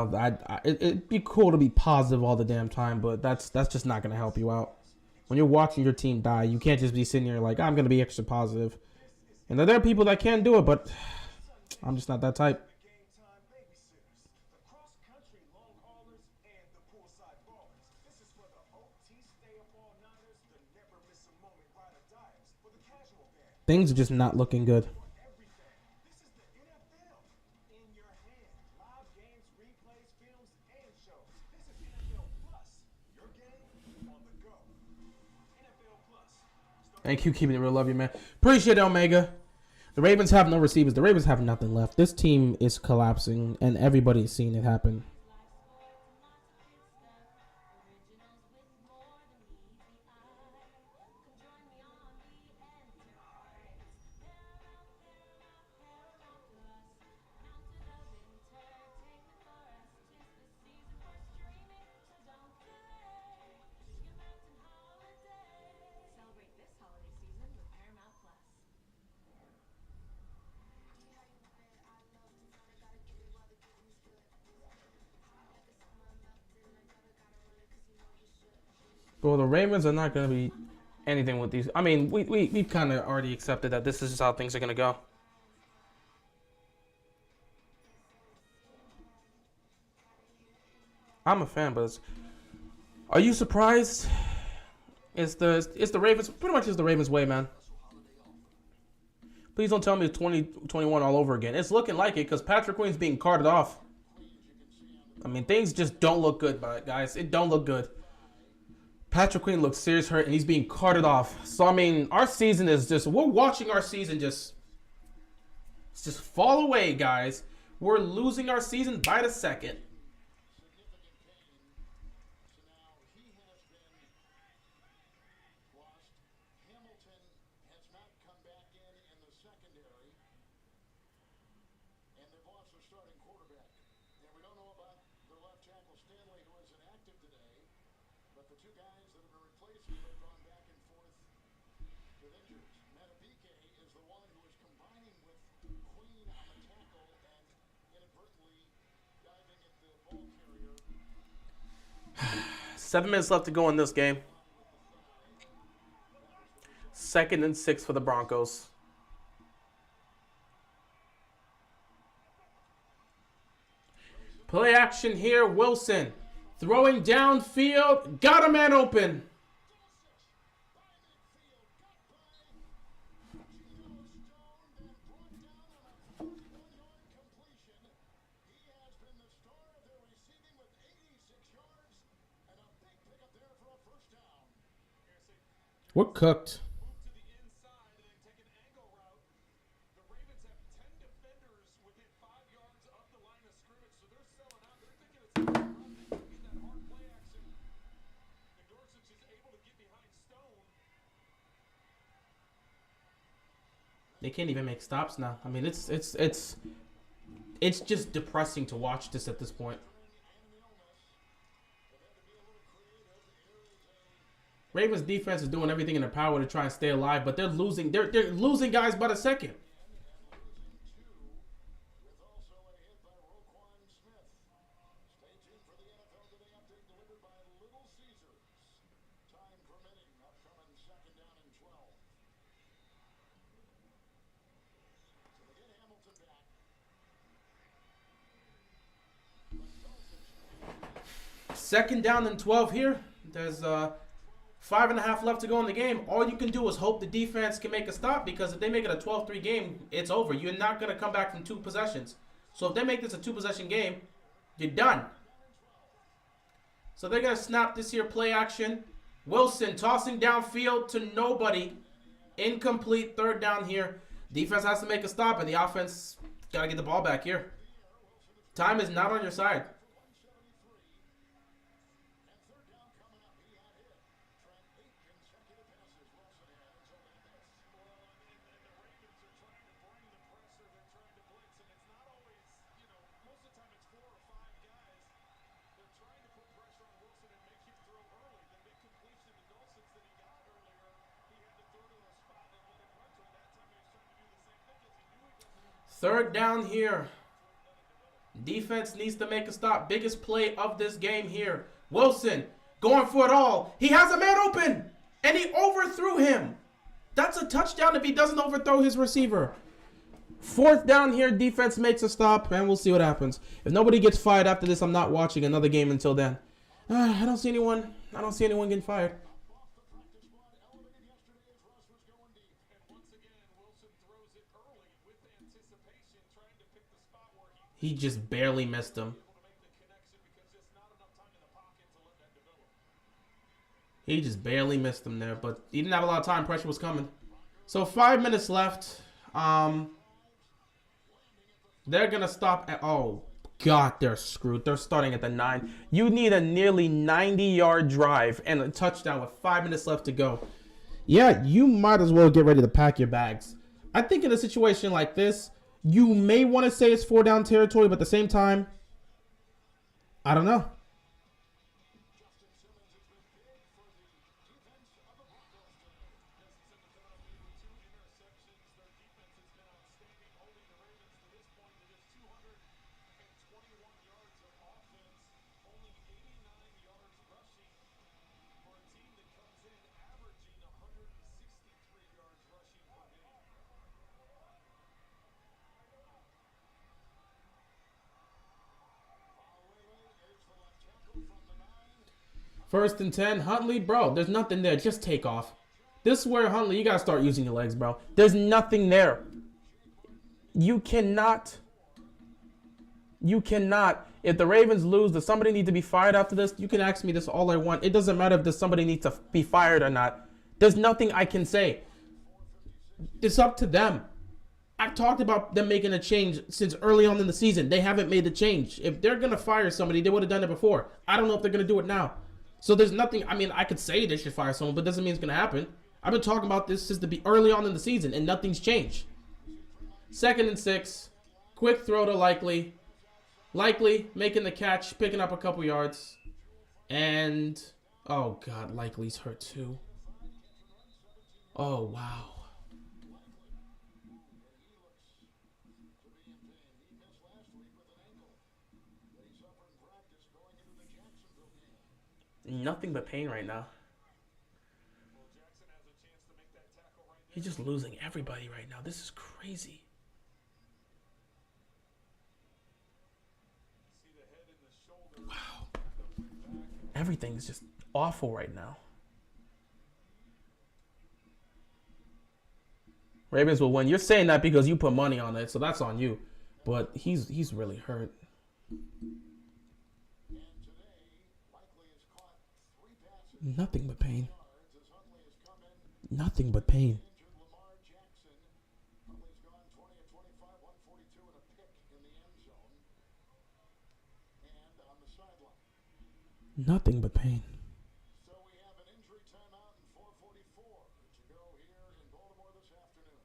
it'd be cool to be positive all the damn time, but that's just not gonna help you out. When you're watching your team die, you can't just be sitting here like, I'm gonna be extra positive. And there are people that can do it, but I'm just not that type. Things are just not looking good. Thank you, keeping it real. Love you, man. Appreciate it, Omega. The Ravens have no receivers. The Ravens have nothing left. This team is collapsing, and everybody's seeing it happen. Celebrate this holiday season with Paramount Plus. Well, the Ravens are not going to be anything with these. I mean, we've kind of already accepted that this is just how things are going to go. I'm a fan, but are you surprised? It's the Ravens. Pretty much is the Ravens' way, man. Please don't tell me it's 2021 all over again. It's looking like it because Patrick Queen's being carted off. I mean, things just don't look good, guys. It don't look good. Patrick Queen looks serious hurt, and he's being carted off. So, I mean, our season is just... We're watching our season just fall away, guys. We're losing our season by the second. Seven minutes left to go in this game. 2nd and 6 for the Broncos. Play action here. Wilson throwing downfield. Got a man open. We're cooked. They can't even make stops now. I mean, it's just depressing to watch this at this point. Ravens defense is doing everything in their power to try and stay alive, but they're losing. They're losing guys by the second. Second down and 12 here. There's 5.5 left to go in the game. All you can do is hope the defense can make a stop, because if they make it a 12-3 game, it's over. You're not going to come back from 2 possessions. So if they make this a 2-possession game, you're done. So they're going to snap this here play action. Wilson tossing downfield to nobody. Incomplete. 3rd down here. Defense has to make a stop, and the offense got to get the ball back here. Time is not on your side. Third down here. Defense needs to make a stop. Biggest play of this game here. Wilson going for it all. He has a man open, and he overthrew him. That's a touchdown if he doesn't overthrow his receiver. Fourth down here. Defense makes a stop, and we'll see what happens. If nobody gets fired after this, I'm not watching another game until then. I don't see anyone getting fired. He just barely missed him. He just barely missed him there, but he didn't have a lot of time. Pressure was coming. So 5 minutes left. They're going to stop at... Oh, God, they're screwed. They're starting at the 9. You need a nearly 90-yard drive and a touchdown with 5 minutes left to go. Yeah, you might as well get ready to pack your bags. I think in a situation like this, you may want to say it's 4 down territory, but at the same time, I don't know. First and 10, Huntley, bro, there's nothing there. Just take off. This is where, Huntley, you got to start using your legs, bro. There's nothing there. You cannot. If the Ravens lose, does somebody need to be fired after this? You can ask me this all I want. It doesn't matter if does somebody need to be fired or not. There's nothing I can say. It's up to them. I've talked about them making a change since early on in the season. They haven't made the change. If they're going to fire somebody, they would have done it before. I don't know if they're going to do it now. So there's nothing, I mean, I could say they should fire someone, but it doesn't mean it's going to happen. I've been talking about this since early on in the season, and nothing's changed. 2nd and 6. Quick throw to Likely. Likely making the catch, picking up a couple yards. And, oh, God, Likely's hurt too. Oh, wow. Nothing but pain right now. He's just losing everybody right now. This is crazy. Wow. Everything is just awful right now. Ravens will win. You're saying that because you put money on it, so that's on you. But he's really hurt. Nothing but pain. Nothing but pain. Lamar Jackson. Huntley's gone 20 of 25, 142 and a pick in the end zone. And on the sideline. Nothing but pain. So we have an injury timeout and 4:44 to go here in Baltimore this afternoon.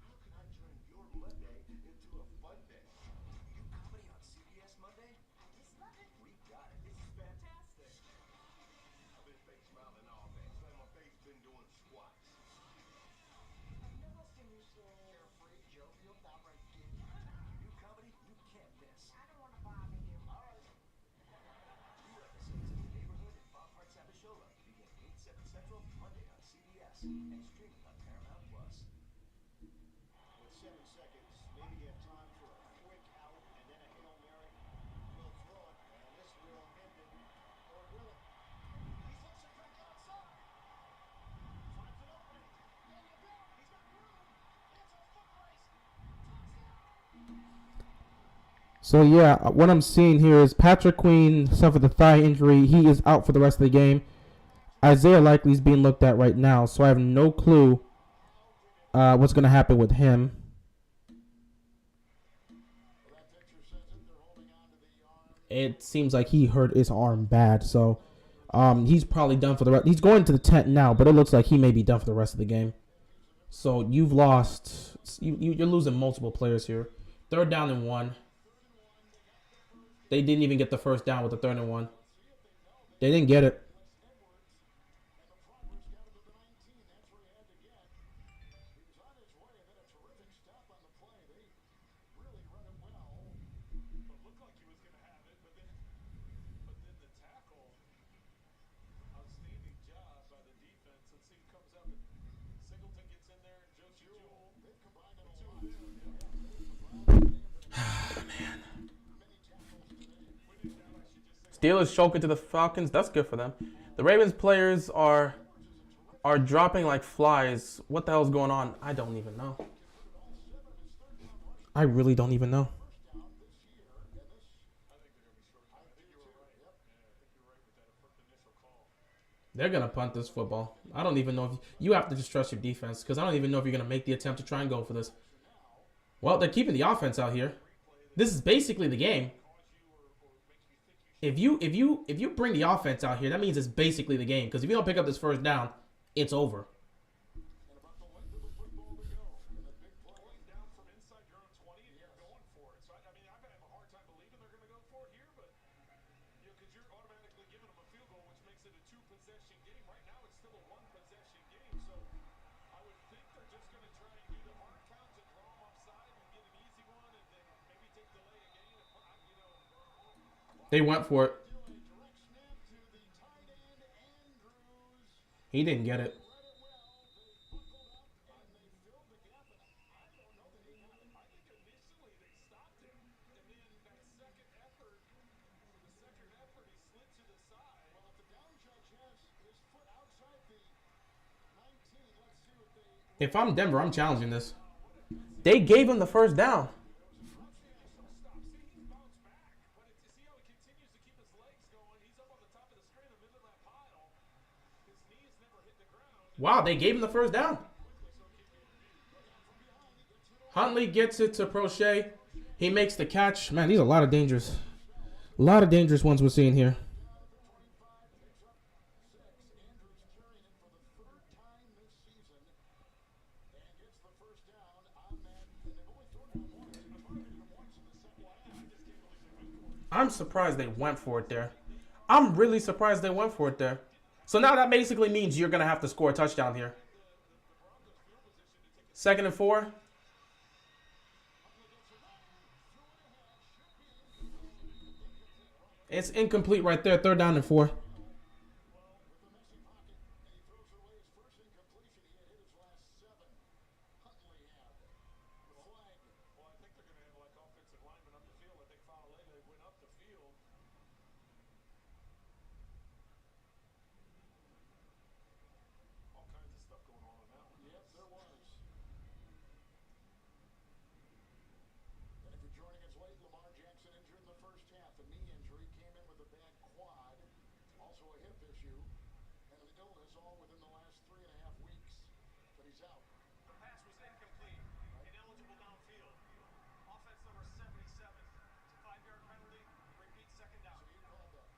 How can I turn your Monday into a fun day? You comedy on CBS Monday? This Monday. We got it. This is fantastic. I've been fake smiling all day. So my face been doing squats. I've never seen you so Carefree, jovial, outright kid. You do comedy, you can't miss. I don't want to bother you. All right. New episodes of The Neighborhood and Bob Hart's Abishola begin 8/7 Central Monday on CBS and streaming on Paramount Plus. With 7 seconds, maybe you have time for a quick out and then a Hail Mary. We'll throw it, and this will end it. Or will it? He's looks a crack outside. Finds an opening. There you go. He's got room. It's a foot race. Touchdown. So yeah, what I'm seeing here is Patrick Queen suffered a thigh injury. He is out for the rest of the game. Isaiah Likely's being looked at right now, so I have no clue what's going to happen with him. It seems like he hurt his arm bad, so he's probably done for the rest. He's going to the tent now, but it looks like he may be done for the rest of the game. So you've lost. You're losing multiple players here. 3rd down and 1. They didn't even get the first down with the 3rd and 1. They didn't get it. Steelers choking to the Falcons. That's good for them. The Ravens players are dropping like flies. What the hell's going on? I don't even know. I really don't even know. They're going to punt this football. I don't even know if you have to just trust your defense, because I don't even know if you're going to make the attempt to try and go for this. Well, they're keeping the offense out here. This is basically the game. If you bring the offense out here, that means it's basically the game. Because if you don't pick up this first down, it's over. They went for it. He didn't get it. If I'm Denver, I'm challenging this. They gave him the first down. Wow, they gave him the first down. Huntley gets it to Prochet. He makes the catch. Man, these are a lot of dangerous ones we're seeing here. I'm surprised they went for it there. I'm really surprised they went for it there. So now that basically means you're going to have to score a touchdown here. 2nd and 4. It's incomplete right there. 3rd down and 4. Lamar Jackson injured in the first half. A knee injury, came in with a bad quad, also a hip issue, and an illness all within the last 3.5 weeks. But he's out. The pass was incomplete. Ineligible downfield. Offense number 77. It's a 5-yard penalty. Repeat 2nd down. So you called that.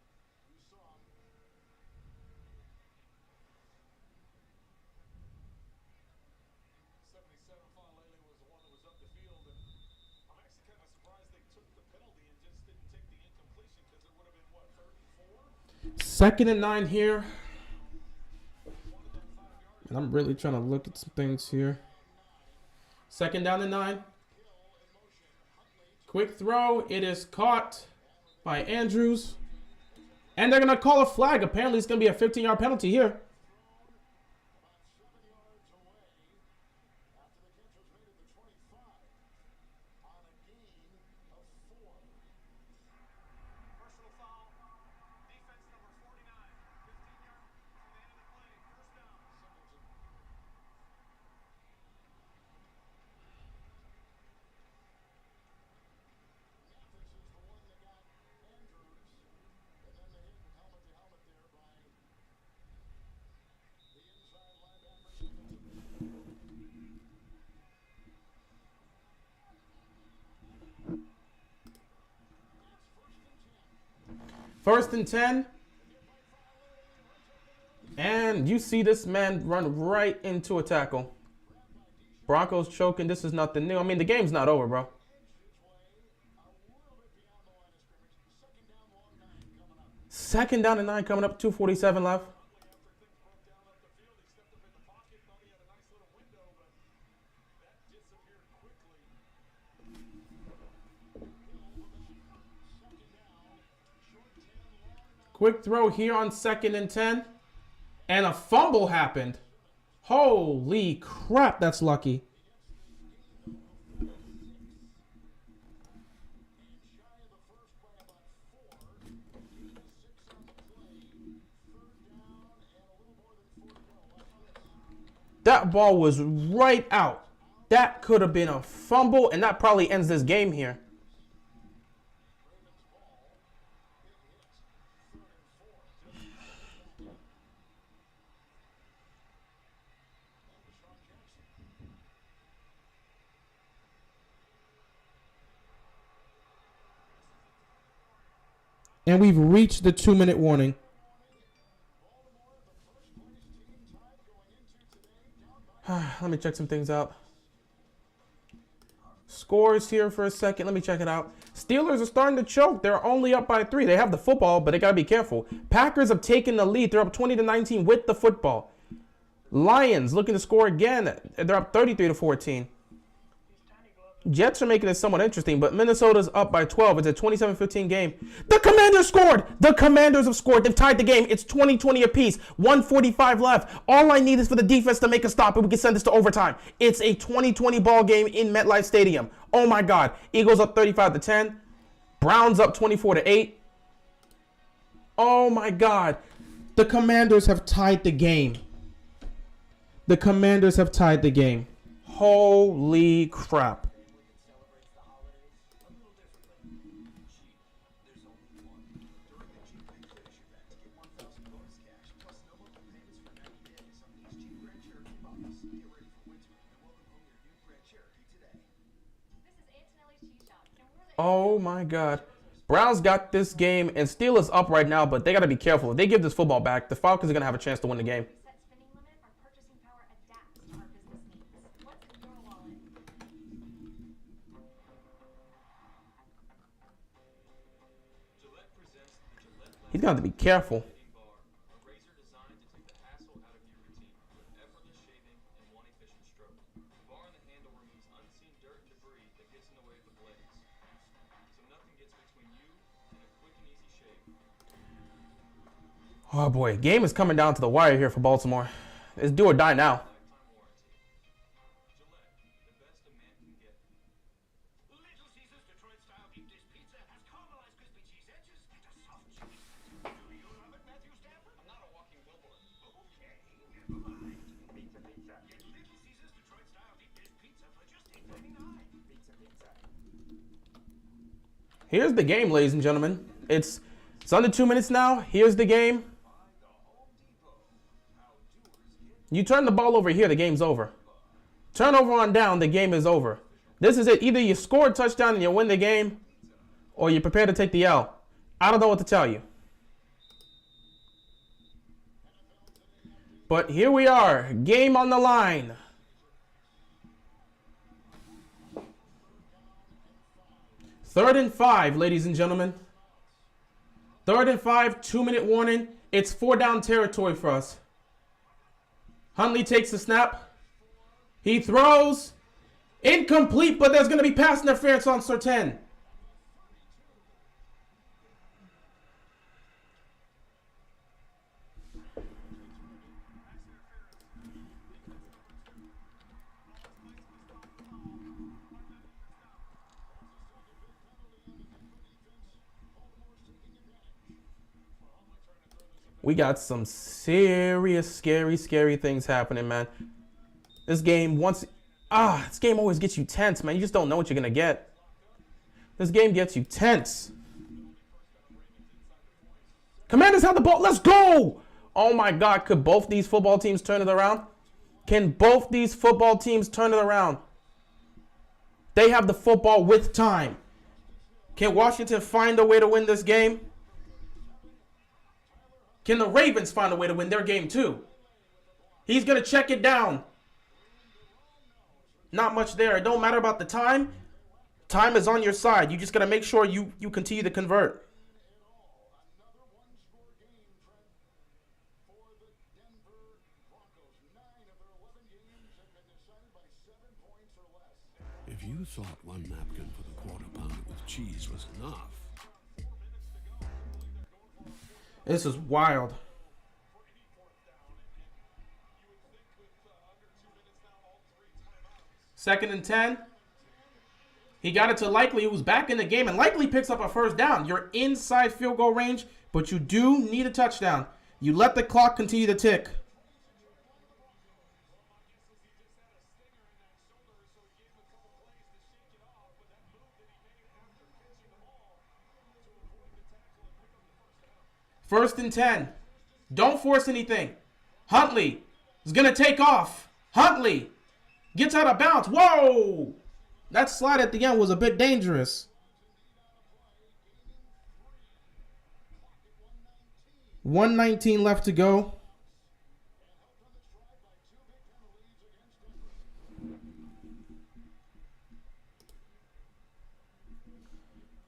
You saw him. 77 Falele was the one that was up the field, and I'm actually kind of surprised they took the penalty and just didn't take the incompletion, because it would have been, what, 3rd and 4? 2nd and 9 here. And I'm really trying to look at some things here. 2nd down and 9. Quick throw. It is caught by Andrews. And they're going to call a flag. Apparently, it's going to be a 15-yard penalty here. First and 10. And you see this man run right into a tackle. Broncos choking. This is nothing new. I mean, the game's not over, bro. Second down and 9 coming up. 2:47 left. Quick throw here on 2nd and 10. And a fumble happened. Holy crap, that's lucky. That ball was right out. That could have been a fumble, and that probably ends this game here. And we've reached the 2-minute warning. Let me check some things out. Scores here for a second. Let me check it out. Steelers are starting to choke. They're only up by 3. They have the football, but they got to be careful. Packers have taken the lead. They're up 20-19 with the football. Lions looking to score again. They're up 33-14. Jets are making it somewhat interesting, but Minnesota's up by 12. It's a 27-15 game. The Commanders scored! The Commanders have scored. They've tied the game. It's 20-20 apiece. 1:45 left. All I need is for the defense to make a stop, and we can send this to overtime. It's a 20-20 ball game in MetLife Stadium. Oh, my God. Eagles up 35-10. Browns up 24-8. Oh, my God. The Commanders have tied the game. The Commanders have tied the game. Holy crap. Oh my God. Browns got this game, and Steelers up right now, but they got to be careful. If they give this football back, the Falcons are going to have a chance to win the game. He's got to be careful. Oh boy, game is coming down to the wire here for Baltimore. It's do or die now. Here's the game, ladies and gentlemen. It's under 2 minutes now. Here's the game. You turn the ball over here, the game's over. Turnover on down, the game is over. This is it. Either you score a touchdown and you win the game, or you're prepared to take the L. I don't know what to tell you. But here we are. Game on the line. Third and 5, ladies and gentlemen. 3rd and 5, 2-minute warning. It's 4-down territory for us. Huntley takes the snap. He throws. Incomplete, but there's going to be pass interference on Surtain. We got some serious, scary things happening, man. This game this game always gets you tense, man. You just don't know what you're going to get. This game gets you tense. Commanders have the ball. Let's go. Oh, my God. Could both these football teams turn it around? Can both these football teams turn it around? They have the football with time. Can Washington find a way to win this game? Can the Ravens find a way to win their game too? He's going to check it down. Not much there. It don't matter about the time. Time is on your side. You just got to make sure you continue to convert. Another one-score game, Trent, for the Denver Broncos. 9 of their 11 games have been decided by 7 points or less. If you thought one napkin for the quarter pounder with cheese was enough, This is wild. Second and 10. He got it to Likely, who was back in the game, and Likely picks up a first down. You're inside field goal range, but you do need a touchdown. You let the clock continue to tick. First and 10. Don't force anything. Huntley is going to take off. Huntley gets out of bounds. Whoa! That slide at the end was a bit dangerous. 1:19 left to go.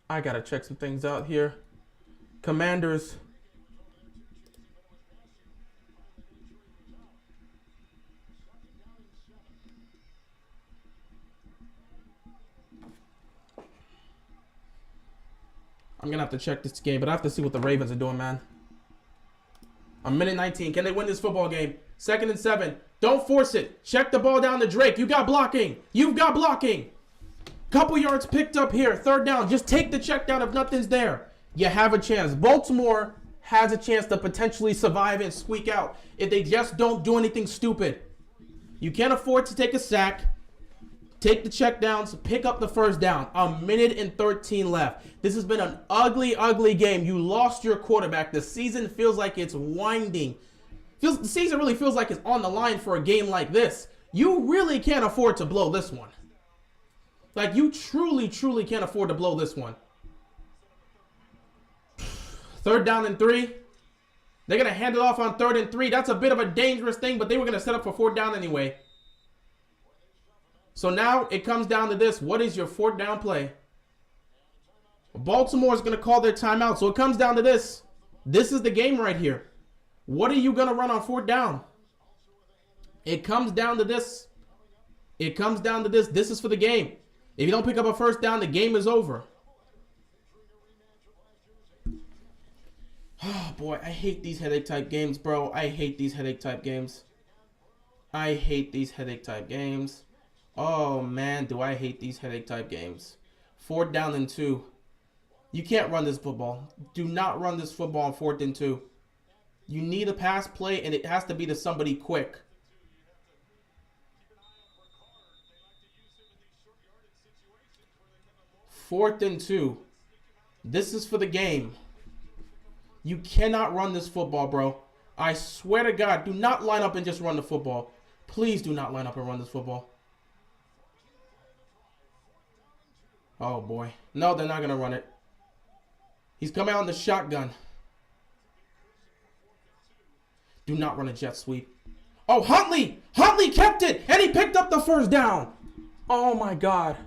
I got to check some things out here. Commanders. I'm going to have to check this game, but I have to see what the Ravens are doing, man. A minute 19. Can they win this football game? Second and 7. Don't force it. Check the ball down to Drake. You got blocking. You've got blocking. Couple yards picked up here. Third down. Just take the check down if nothing's there. You have a chance. Baltimore has a chance to potentially survive and squeak out if they just don't do anything stupid. You can't afford to take a sack. Take the check downs, pick up the first down. A minute and 13 left. This has been an ugly, ugly game. You lost your quarterback. The season feels like it's winding. The season really feels like it's on the line for a game like this. You really can't afford to blow this one. Like, you truly, truly can't afford to blow this one. Third down and 3. They're going to hand it off on 3rd and 3. That's a bit of a dangerous thing, but they were going to set up for 4th down anyway. So now it comes down to this. What is your 4th down play? Baltimore is going to call their timeout. So it comes down to this. This is the game right here. What are you going to run on 4th down? It comes down to this. It comes down to this. This is for the game. If you don't pick up a first down, the game is over. Oh, boy. I hate these headache type games, bro. I hate these headache type games. I hate these headache type games. Oh, man, do I hate these headache type games. 4th down and 2. You can't run this football. Do not run this football on 4th and 2. You need a pass play, and it has to be to somebody quick. 4th and 2. This is for the game. You cannot run this football, bro. I swear to God, do not line up and just run the football. Please do not line up and run this football. Oh, boy. No, they're not going to run it. He's coming out in the shotgun. Do not run a jet sweep. Oh, Huntley! Huntley kept it, and he picked up the first down. Oh, my God.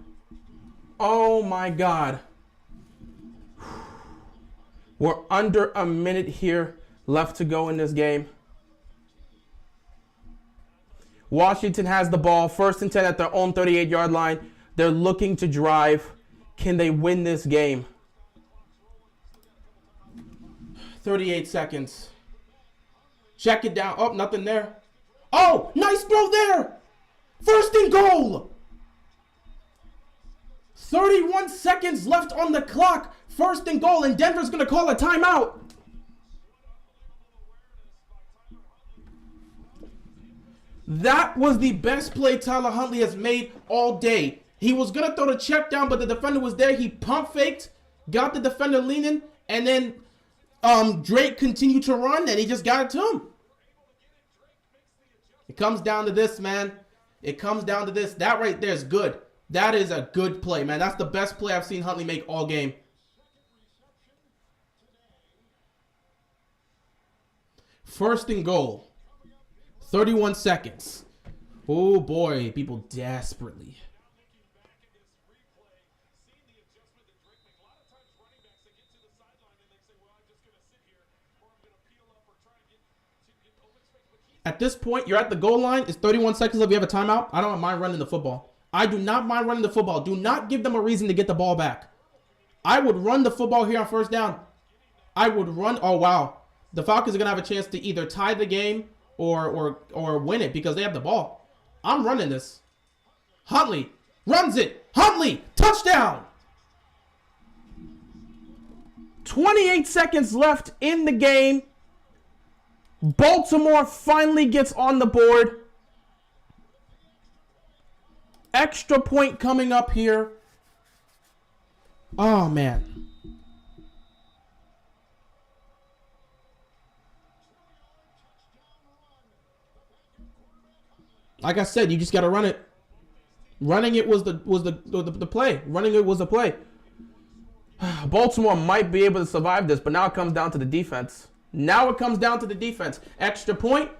Oh, my God. We're under a minute here left to go in this game. Washington has the ball. 1st and 10 at their own 38-yard line. They're looking to drive. Can they win this game? 38 seconds. Check it down. Oh, nothing there. Oh, nice throw there. 1st and goal. 31 seconds left on the clock. 1st and goal, and Denver's going to call a timeout. That was the best play Tyler Huntley has made all day. He was going to throw the check down, but the defender was there. He pump faked, got the defender leaning, and then Drake continued to run, and he just got it to him. It comes down to this, man. It comes down to this. That right there is good. That is a good play, man. That's the best play I've seen Huntley make all game. First and goal. 31 seconds. Oh boy, people desperately. At this point, you're at the goal line. It's 31 seconds left. You have a timeout. I don't mind running the football. I do not mind running the football. Do not give them a reason to get the ball back. I would run the football here on first down. I would run. Oh, wow. The Falcons are going to have a chance to either tie the game or win it because they have the ball. I'm running this. Huntley runs it. Huntley, touchdown. 28 seconds left in the game. Baltimore finally gets on the board. Extra point coming up here. Oh, man. Like I said, you just got to run it. Running it was the play. Running it was the play. Baltimore might be able to survive this, but now it comes down to the defense. Now it comes down to the defense. Extra point.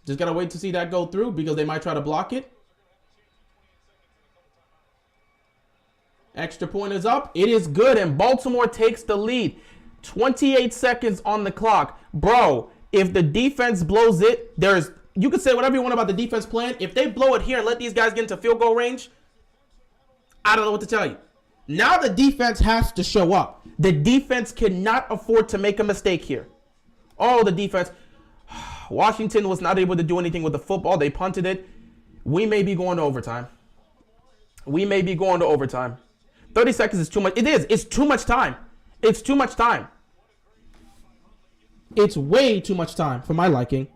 Just got to wait to see that go through because they might try to block it. Extra point is up. It is good, and Baltimore takes the lead. 28 seconds on the clock. Bro, if the defense blows it, you can say whatever you want about the defense plan. If they blow it here and let these guys get into field goal range, I don't know what to tell you. Now the defense has to show up. The defense cannot afford to make a mistake here. Oh, the defense. Washington was not able to do anything with the football. They punted it. We may be going to overtime. 30 seconds is too much. It is. It's too much time. It's too much time. It's way too much time for my liking.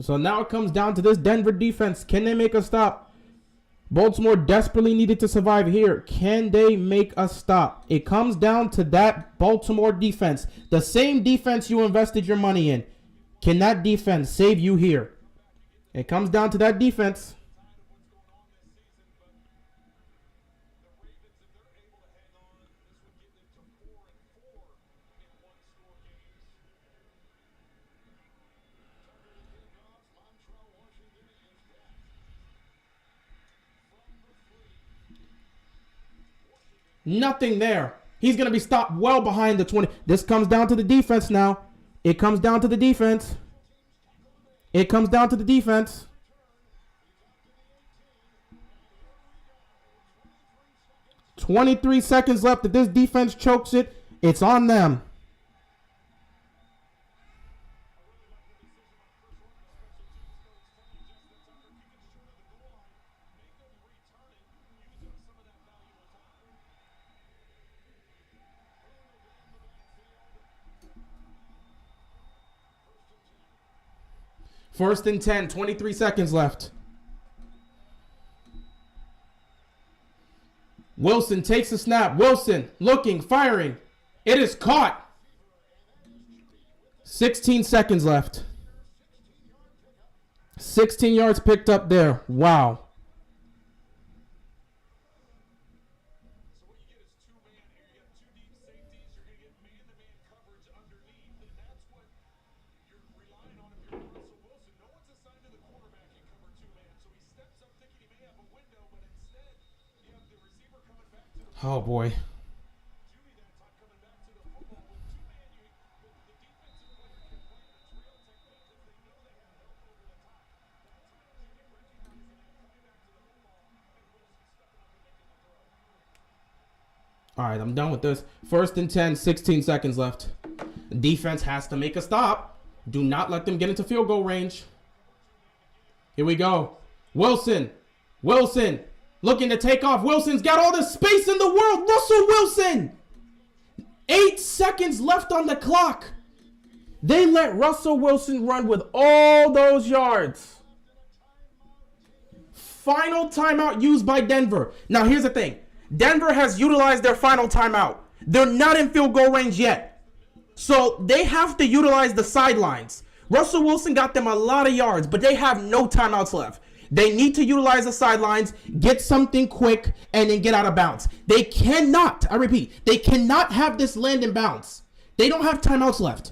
So now it comes down to this Denver defense. Can they make a stop? Baltimore desperately needed to survive here. Can they make a stop? It comes down to that Baltimore defense. The same defense you invested your money in. Can that defense save you here? It comes down to that defense. Nothing there. He's going to be stopped well behind the 20. This comes down to the defense now. It comes down to the defense. 23 seconds left. If this defense chokes it, it's on them. First and 10, 23 seconds left. Wilson takes a snap. Wilson looking, firing. It is caught. 16 seconds left. 16 yards picked up there. Wow. Oh, boy. All right, I'm done with this. First and 10, 16 seconds left. The defense has to make a stop. Do not let them get into field goal range. Here we go. Wilson. Looking to take off. Wilson's got all the space in the world. Russell Wilson. 8 seconds left on the clock. They let Russell Wilson run with all those yards. Final timeout used by Denver. Now, here's the thing. Denver has utilized their final timeout. They're not in field goal range yet. So they have to utilize the sidelines. Russell Wilson got them a lot of yards, but they have no timeouts left. They need to utilize the sidelines, get something quick, and then get out of bounds. They cannot, I repeat, they cannot have this land in bounds. They don't have timeouts left.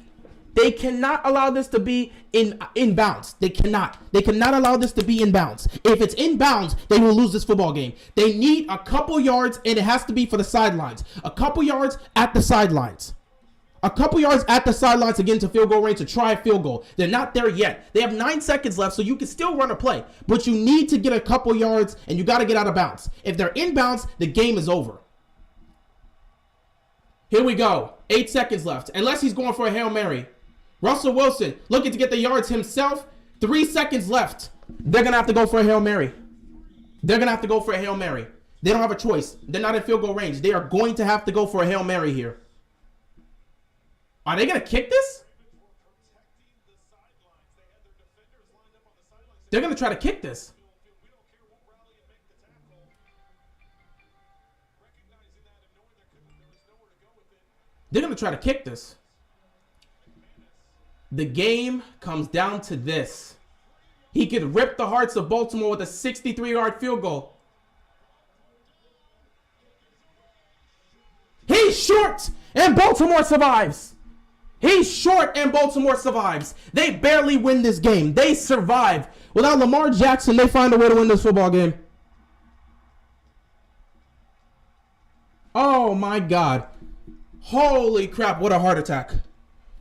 They cannot allow this to be in bounds. They cannot. They cannot allow this to be in bounds. If it's in bounds, they will lose this football game. They need a couple yards, and it has to be for the sidelines. A couple yards at the sidelines. A couple yards at the sidelines to get into field goal range to try a field goal. They're not there yet. They have 9 seconds left, so you can still run a play. But you need to get a couple yards, and you got to get out of bounds. If they're in bounds, the game is over. Here we go. 8 seconds left. Unless he's going for a Hail Mary. Russell Wilson looking to get the yards himself. 3 seconds left. They're going to have to go for a Hail Mary. They're going to have to go for a Hail Mary. They don't have a choice. They're not in field goal range. They are going to have to go for a Hail Mary here. Are they going to kick this? They're going to try to kick this. They're going to try to kick this. The game comes down to this. He could rip the hearts of Baltimore with a 63-yard field goal. He's short, and Baltimore survives. He's short, and Baltimore survives. They barely win this game. They survive. Without Lamar Jackson, they find a way to win this football game. Oh, my God. Holy crap, what a heart attack.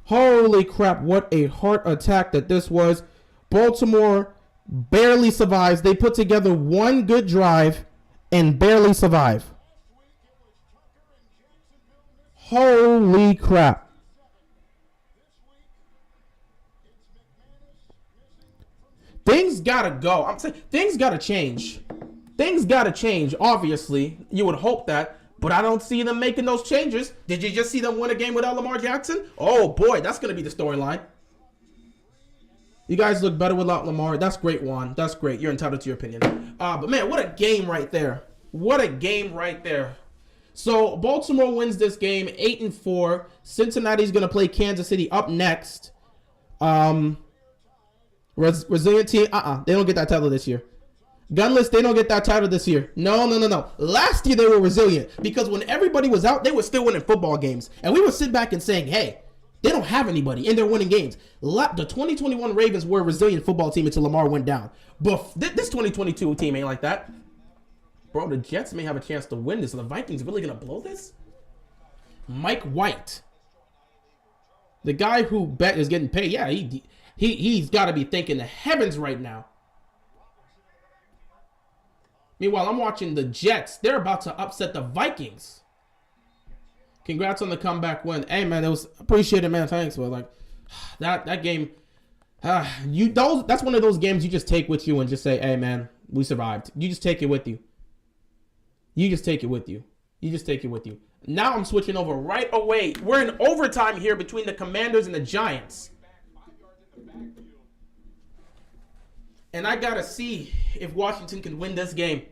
Holy crap, what a heart attack that this was. Baltimore barely survives. They put together one good drive and barely survive. Holy crap. Things gotta go. I'm saying things gotta change. Things gotta change. Obviously, you would hope that. But I don't see them making those changes. Did you just see them win a game without Lamar Jackson? Oh, boy, that's going to be the storyline. You guys look better without Lamar. That's great, Juan. That's great. You're entitled to your opinion. But, man, what a game right there. What a game right there. So, Baltimore wins this game 8-4. Cincinnati's going to play Kansas City up next. Resilient team. They don't get that title this year. Gunless, they don't get that title this year. No. Last year, they were resilient because when everybody was out, they were still winning football games. And we would sit back and saying, hey, they don't have anybody, and they're winning games. The 2021 Ravens were a resilient football team until Lamar went down. But this 2022 team ain't like that. Bro, the Jets may have a chance to win this. Are the Vikings really going to blow this? Mike White. The guy who bet is getting paid. Yeah, he's got to be thanking the heavens right now. Meanwhile, I'm watching the Jets. They're about to upset the Vikings. Congrats on the comeback win. Hey, man, it was appreciated, man. Thanks, but like that game, that's one of those games you just take with you and just say, hey, man, we survived. You just take it with you. You just take it with you. Now I'm switching over right away. We're in overtime here between the Commanders and the Giants. And I got to see if Washington can win this game.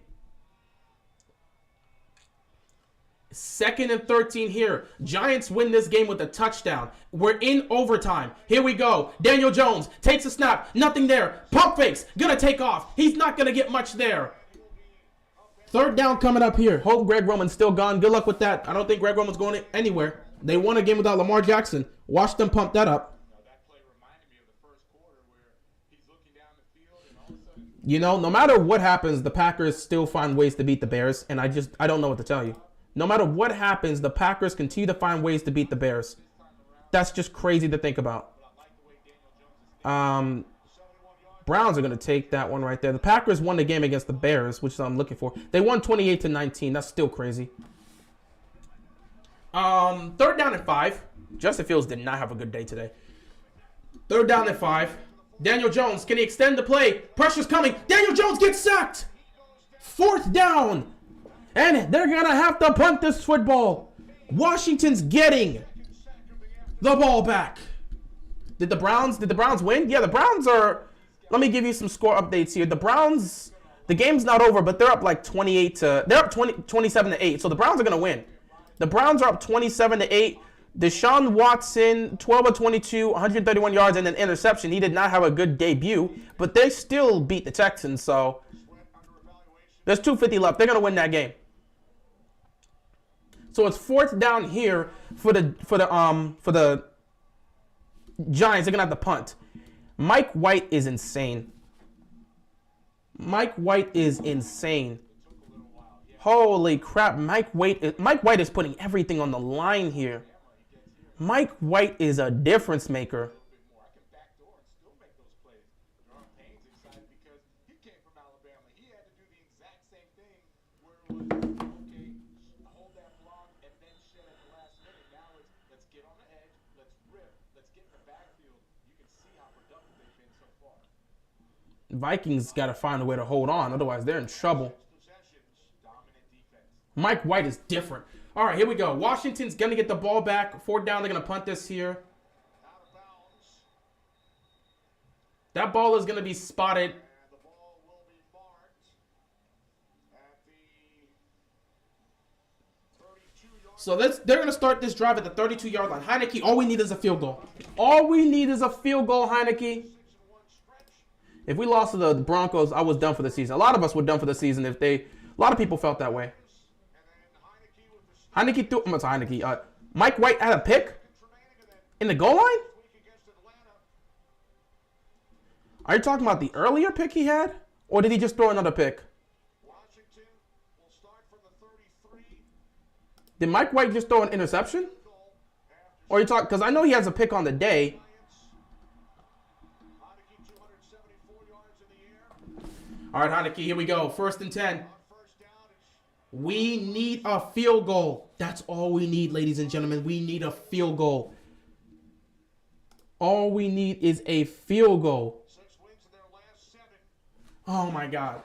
2nd and 13 here. Giants win this game with a touchdown. We're in overtime. Here we go. Daniel Jones takes a snap. Nothing there. Pump fakes. Gonna take off. He's not gonna get much there. 3rd down coming up here. Hope Greg Roman's still gone. Good luck with that. I don't think Greg Roman's going anywhere. They won a game without Lamar Jackson. Watch them pump that up. You know, no matter what happens, the Packers still find ways to beat the Bears, and I don't know what to tell you. No matter what happens, the Packers continue to find ways to beat the Bears. That's just crazy to think about. Browns are going to take that one right there. The Packers won the game against the Bears, which I'm looking for. They won 28-19. That's still crazy. 3rd down and 5. Justin Fields did not have a good day today. 3rd down and 5. Daniel Jones, can he extend the play? Pressure's coming. Daniel Jones gets sacked. 4th down. And they're going to have to punt this football. Washington's getting the ball back. Did the Browns win? Yeah, the Browns are. Let me give you some score updates here. The Browns, the game's not over, but they're up like 27 to 8. So the Browns are going to win. The Browns are up 27 to 8. Deshaun Watson, 12 of 22, 131 yards and an interception. He did not have a good debut, but they still beat the Texans. So there's 2:50 left. They're going to win that game. So it's 4th down here for the Giants. They're going to have to punt. Mike White is insane. Mike White is insane. Holy crap. Mike White is putting everything on the line here. Mike White is a difference maker. I can backdoor and still make those plays. Jerome Payne's excited because he came from Alabama. He had to do the exact same thing where it was, okay, hold that block and then shed at the last minute. Now it's, let's get on the edge, let's rip, let's get in the backfield. You can see how productive they've been so far. Vikings got to find a way to hold on. Otherwise, they're in trouble. Dominant defense. Mike White is different. All right, here we go. Washington's going to get the ball back. 4th down, they're going to punt this here. Out of bounds. That ball is going to be spotted. And the ball will be marked at the 32-yard So they're going to start this drive at the 32-yard line. Heineke, all we need is a field goal. All we need is a field goal, Heineke. If we lost to the Broncos, I was done for the season. A lot of us were done for the season if they... A lot of people felt that way. Heineke threw... Heineke. Mike White had a pick in the goal line? against Atlanta. Are you talking about the earlier pick he had? Or did he just throw another pick? Washington will start from the 33. Did Mike White just throw an interception? Or you talk... Because I know he has a pick on the day. Heineke 274 yards in the air. All right, Heineke, here we go. 1st and 10. On first down, it's We need a field goal. That's all we need, ladies and gentlemen. We need a field goal. All we need is a field goal. 6 wins in their last 7. Oh, my God.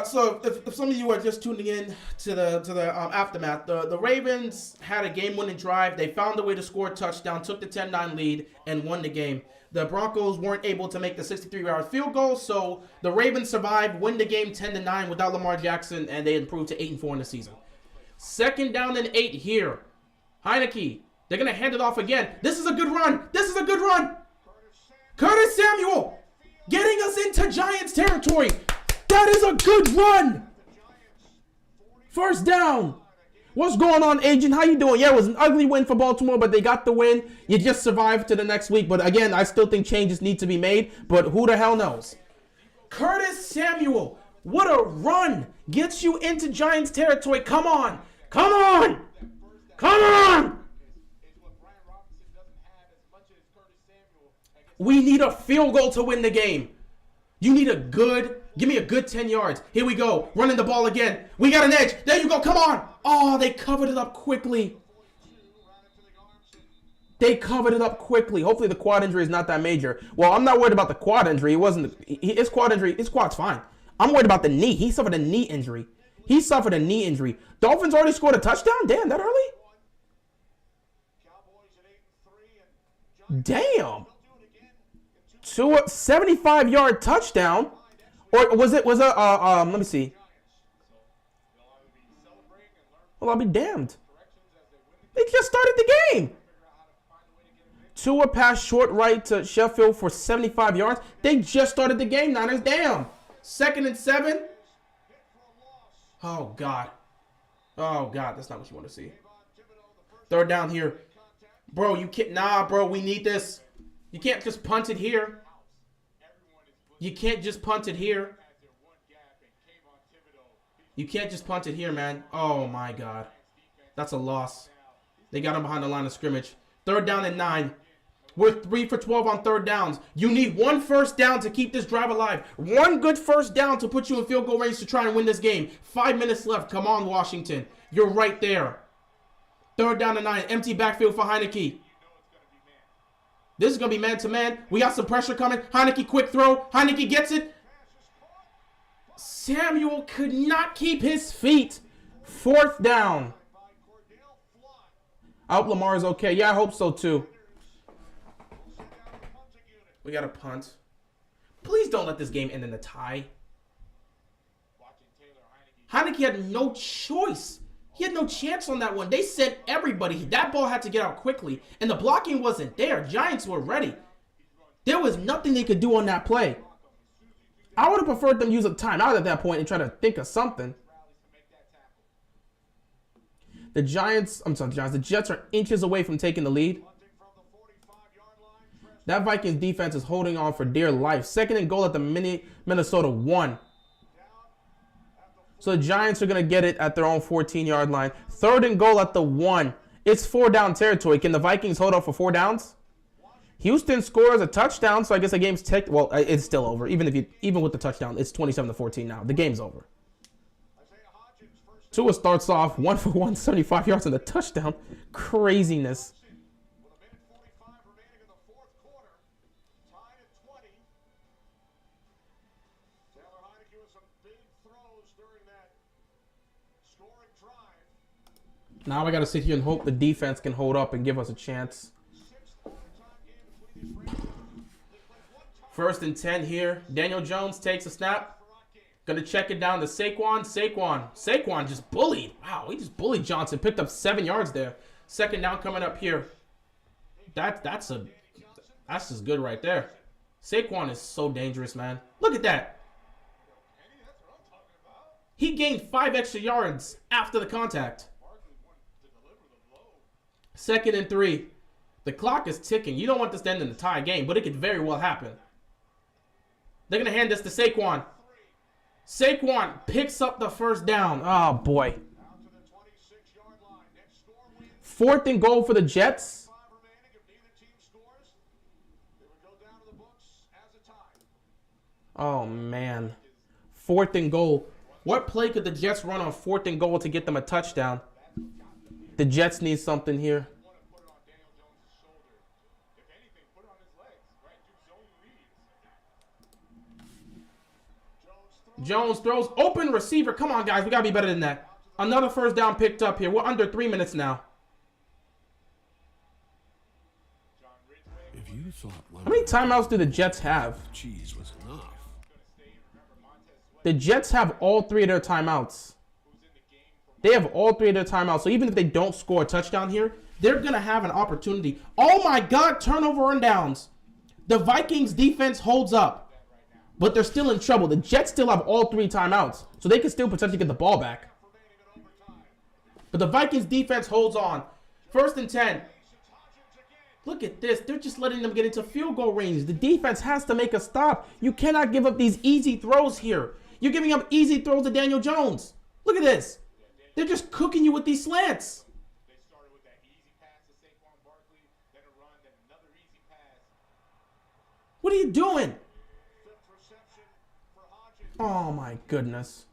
So if some of you are just tuning in to the aftermath, the Ravens had a game-winning drive. They found a way to score a touchdown, took the 10-9 lead, and won the game. The Broncos weren't able to make the 63-yard field goal, so the Ravens survived, win the game 10-9 without Lamar Jackson, and they improved to 8-4 in the season. 2nd down and 8 here. Heineke, they're going to hand it off again. This is a good run. This is a good run. Curtis Samuel getting us into Giants territory. That is a good run. 1st down. What's going on, Agent? How you doing? Yeah, it was an ugly win for Baltimore, but they got the win. You just survived to the next week. But again, I still think changes need to be made. But who the hell knows? Curtis Samuel, what a run. Gets you into Giants territory. Come on. Come on. Come on. We need a field goal to win the game. You need give me a good 10 yards. Here we go. Running the ball again. We got an edge. There you go. Come on. Oh, they covered it up quickly. They covered it up quickly. Hopefully the quad injury is not that major. Well, I'm not worried about the quad injury. His quad's fine. I'm worried about the knee. He suffered a knee injury. Dolphins already scored a touchdown? Damn, that early? Damn. To a 75-yard touchdown. Or was it let me see. Well, I'll be damned. They just started the game. Tua pass short right to Sheffield for 75 yards. They just started the game, Niners. Damn. 2nd and 7. Oh, God. Oh, God. That's not what you want to see. 3rd down here. Bro, you can't. Nah, bro. We need this. You can't just punt it here. You can't just punt it here. You can't just punt it here, man. Oh, my God. That's a loss. They got him behind the line of scrimmage. 3rd down and 9. We're 3 for 12 on 3rd downs. You need 1 first down to keep this drive alive. 1 good first down to put you in field goal range to try and win this game. 5 minutes left. Come on, Washington. You're right there. 3rd down and 9. Empty backfield for Heineke. This is going to be man-to-man. We got some pressure coming. Heineke, quick throw. Heineke gets it. Samuel could not keep his feet. 4th down. I hope Lamar is okay. Yeah, I hope so too. We got a punt. Please don't let this game end in a tie. Heineke had no choice. He had no chance on that one. They sent everybody. That ball had to get out quickly. And the blocking wasn't there. Giants were ready. There was nothing they could do on that play. I would have preferred them use a timeout at that point and try to think of something. The Jets are inches away from taking the lead. That Vikings defense is holding on for dear life. 2nd and goal at the Minnesota 1. So the Giants are going to get it at their own 14-yard line. 3rd and goal at the 1. It's 4-down territory. Can the Vikings hold up for 4 downs? Houston scores a touchdown, so I guess the game's ticked. Well, it's still over. Even with the touchdown, it's 27-14 now. The game's over. Tua starts off 1 for 175 yards on the touchdown. Craziness. Now I got to sit here and hope the defense can hold up and give us a chance. 1st and 10 here. Daniel Jones takes a snap. Gonna check it down to Saquon. Saquon just bullied. Wow, he just bullied Johnson. Picked up 7 yards there. 2nd down coming up here. That's just good right there. Saquon is so dangerous, man. Look at that. He gained 5 extra yards after the contact. 2nd and 3. The clock is ticking. You don't want this to end in a tie game, but it could very well happen. They're going to hand this to Saquon. Saquon picks up the 1st down. Oh, boy. 4th and goal for the Jets. Oh, man. 4th and goal. What play could the Jets run on 4th and goal to get them a touchdown? The Jets need something here. Jones throws. Open receiver. Come on, guys. We got to be better than that. Another 1st down picked up here. We're under 3 minutes now. If you thought How many timeouts do the Jets have? cheese was enough, The Jets have all 3 of their timeouts. They have all 3 of their timeouts. So even if they don't score a touchdown here, they're going to have an opportunity. Oh, my God. Turnover and downs. The Vikings defense holds up. But they're still in trouble. The Jets still have all 3 timeouts. So they can still potentially get the ball back. But the Vikings defense holds on. 1st and 10. Look at this. They're just letting them get into field goal range. The defense has to make a stop. You cannot give up these easy throws here. You're giving up easy throws to Daniel Jones. Look at this. They're just cooking you with these slants. What are you doing? Oh, my goodness.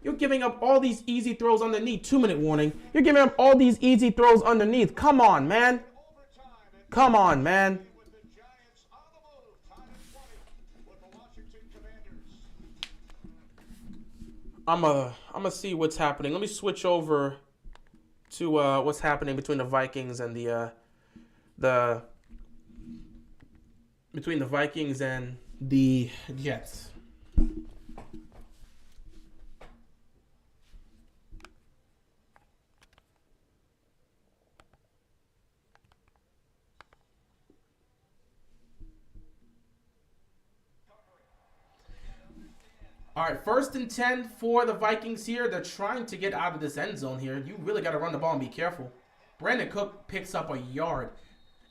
You're giving up all these easy throws underneath. 2-minute warning. You're giving up all these easy throws underneath. Come on, man. Come on, man. I'm gonna see what's happening. Let me switch over to what's happening between the Vikings and between the Vikings and the Jets. All right, 1st and 10 for the Vikings here. They're trying to get out of this end zone here. You really got to run the ball and be careful. Brandon Cook picks up a yard,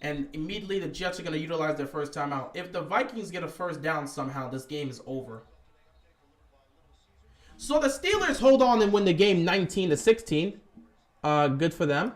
and immediately the Jets are going to utilize their 1st timeout. If the Vikings get a 1st down somehow, this game is over. So the Steelers hold on and win the game 19-16. Good for them.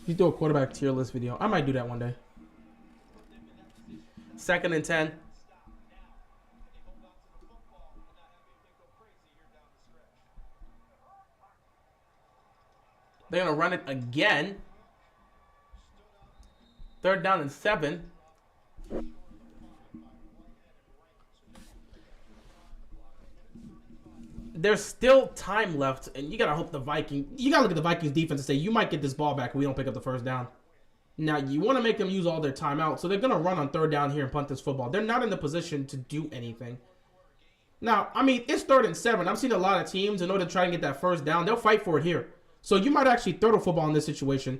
You do a quarterback tier list video. I might do that one day. 2nd and 10. They're going to run it again. 3rd down and 7. There's still time left, and you got to hope the Vikings... You got to look at the Vikings defense and say, you might get this ball back if we don't pick up the 1st down. Now, you want to make them use all their timeout, so they're going to run on 3rd down here and punt this football. They're not in the position to do anything. Now, I mean, it's 3rd and 7. I've seen a lot of teams, in order to try and get that 1st down, they'll fight for it here. So you might actually throw the football in this situation.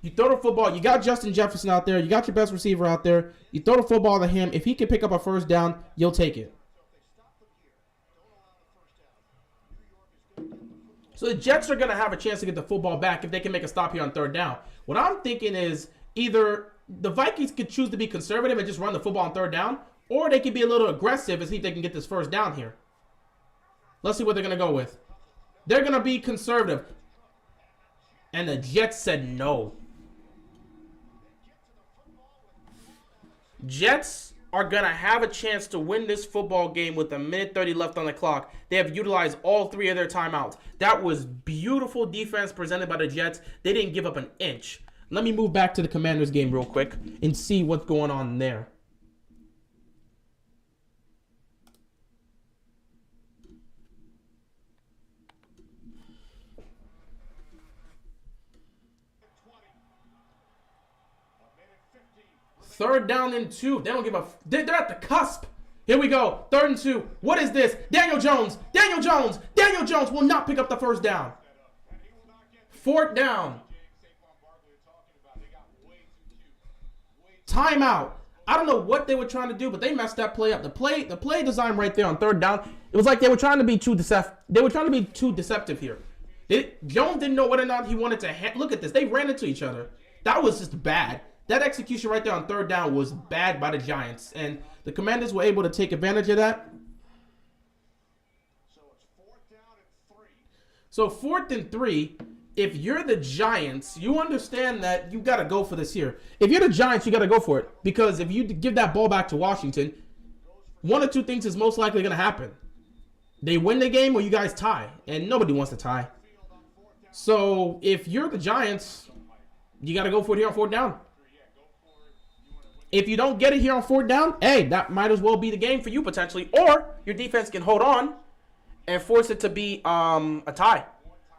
You throw the football. You got Justin Jefferson out there. You got your best receiver out there. You throw the football to him. If he can pick up a 1st down, you'll take it. So the Jets are going to have a chance to get the football back if they can make a stop here on 3rd down. What I'm thinking is either the Vikings could choose to be conservative and just run the football on 3rd down, or they could be a little aggressive and see if they can get this 1st down here. Let's see what they're going to go with. They're going to be conservative. And the Jets said no. Jets are going to have a chance to win this football game with 1:30 left on the clock. They have utilized all 3 of their timeouts. That was beautiful defense presented by the Jets. They didn't give up an inch. Let me move back to the Commanders game real quick and see what's going on there. Third down and 2. They don't give a... They're at the cusp. Here we go. 3rd and 2. What is this? Daniel Jones. Daniel Jones. Daniel Jones will not pick up the 1st down. 4th down. Timeout. I don't know what they were trying to do, but they messed that play up. The play design right there on 3rd down, it was like they were trying to be too deceptive. They were trying to be too deceptive here. Jones didn't know whether or not he wanted to... Look at this. They ran into each other. That was just bad. That execution right there on 3rd down was bad by the Giants, and the Commanders were able to take advantage of that. So it's 4th down and 3. So 4th and 3, if you're the Giants, you understand that you got to go for this here. If you're the Giants, you got to go for it, because if you give that ball back to Washington, one or two things is most likely going to happen. They win the game or you guys tie, and nobody wants to tie. So if you're the Giants, you got to go for it here on 4th down. If you don't get it here on 4th down, hey, that might as well be the game for you potentially. Or your defense can hold on and force it to be a tie.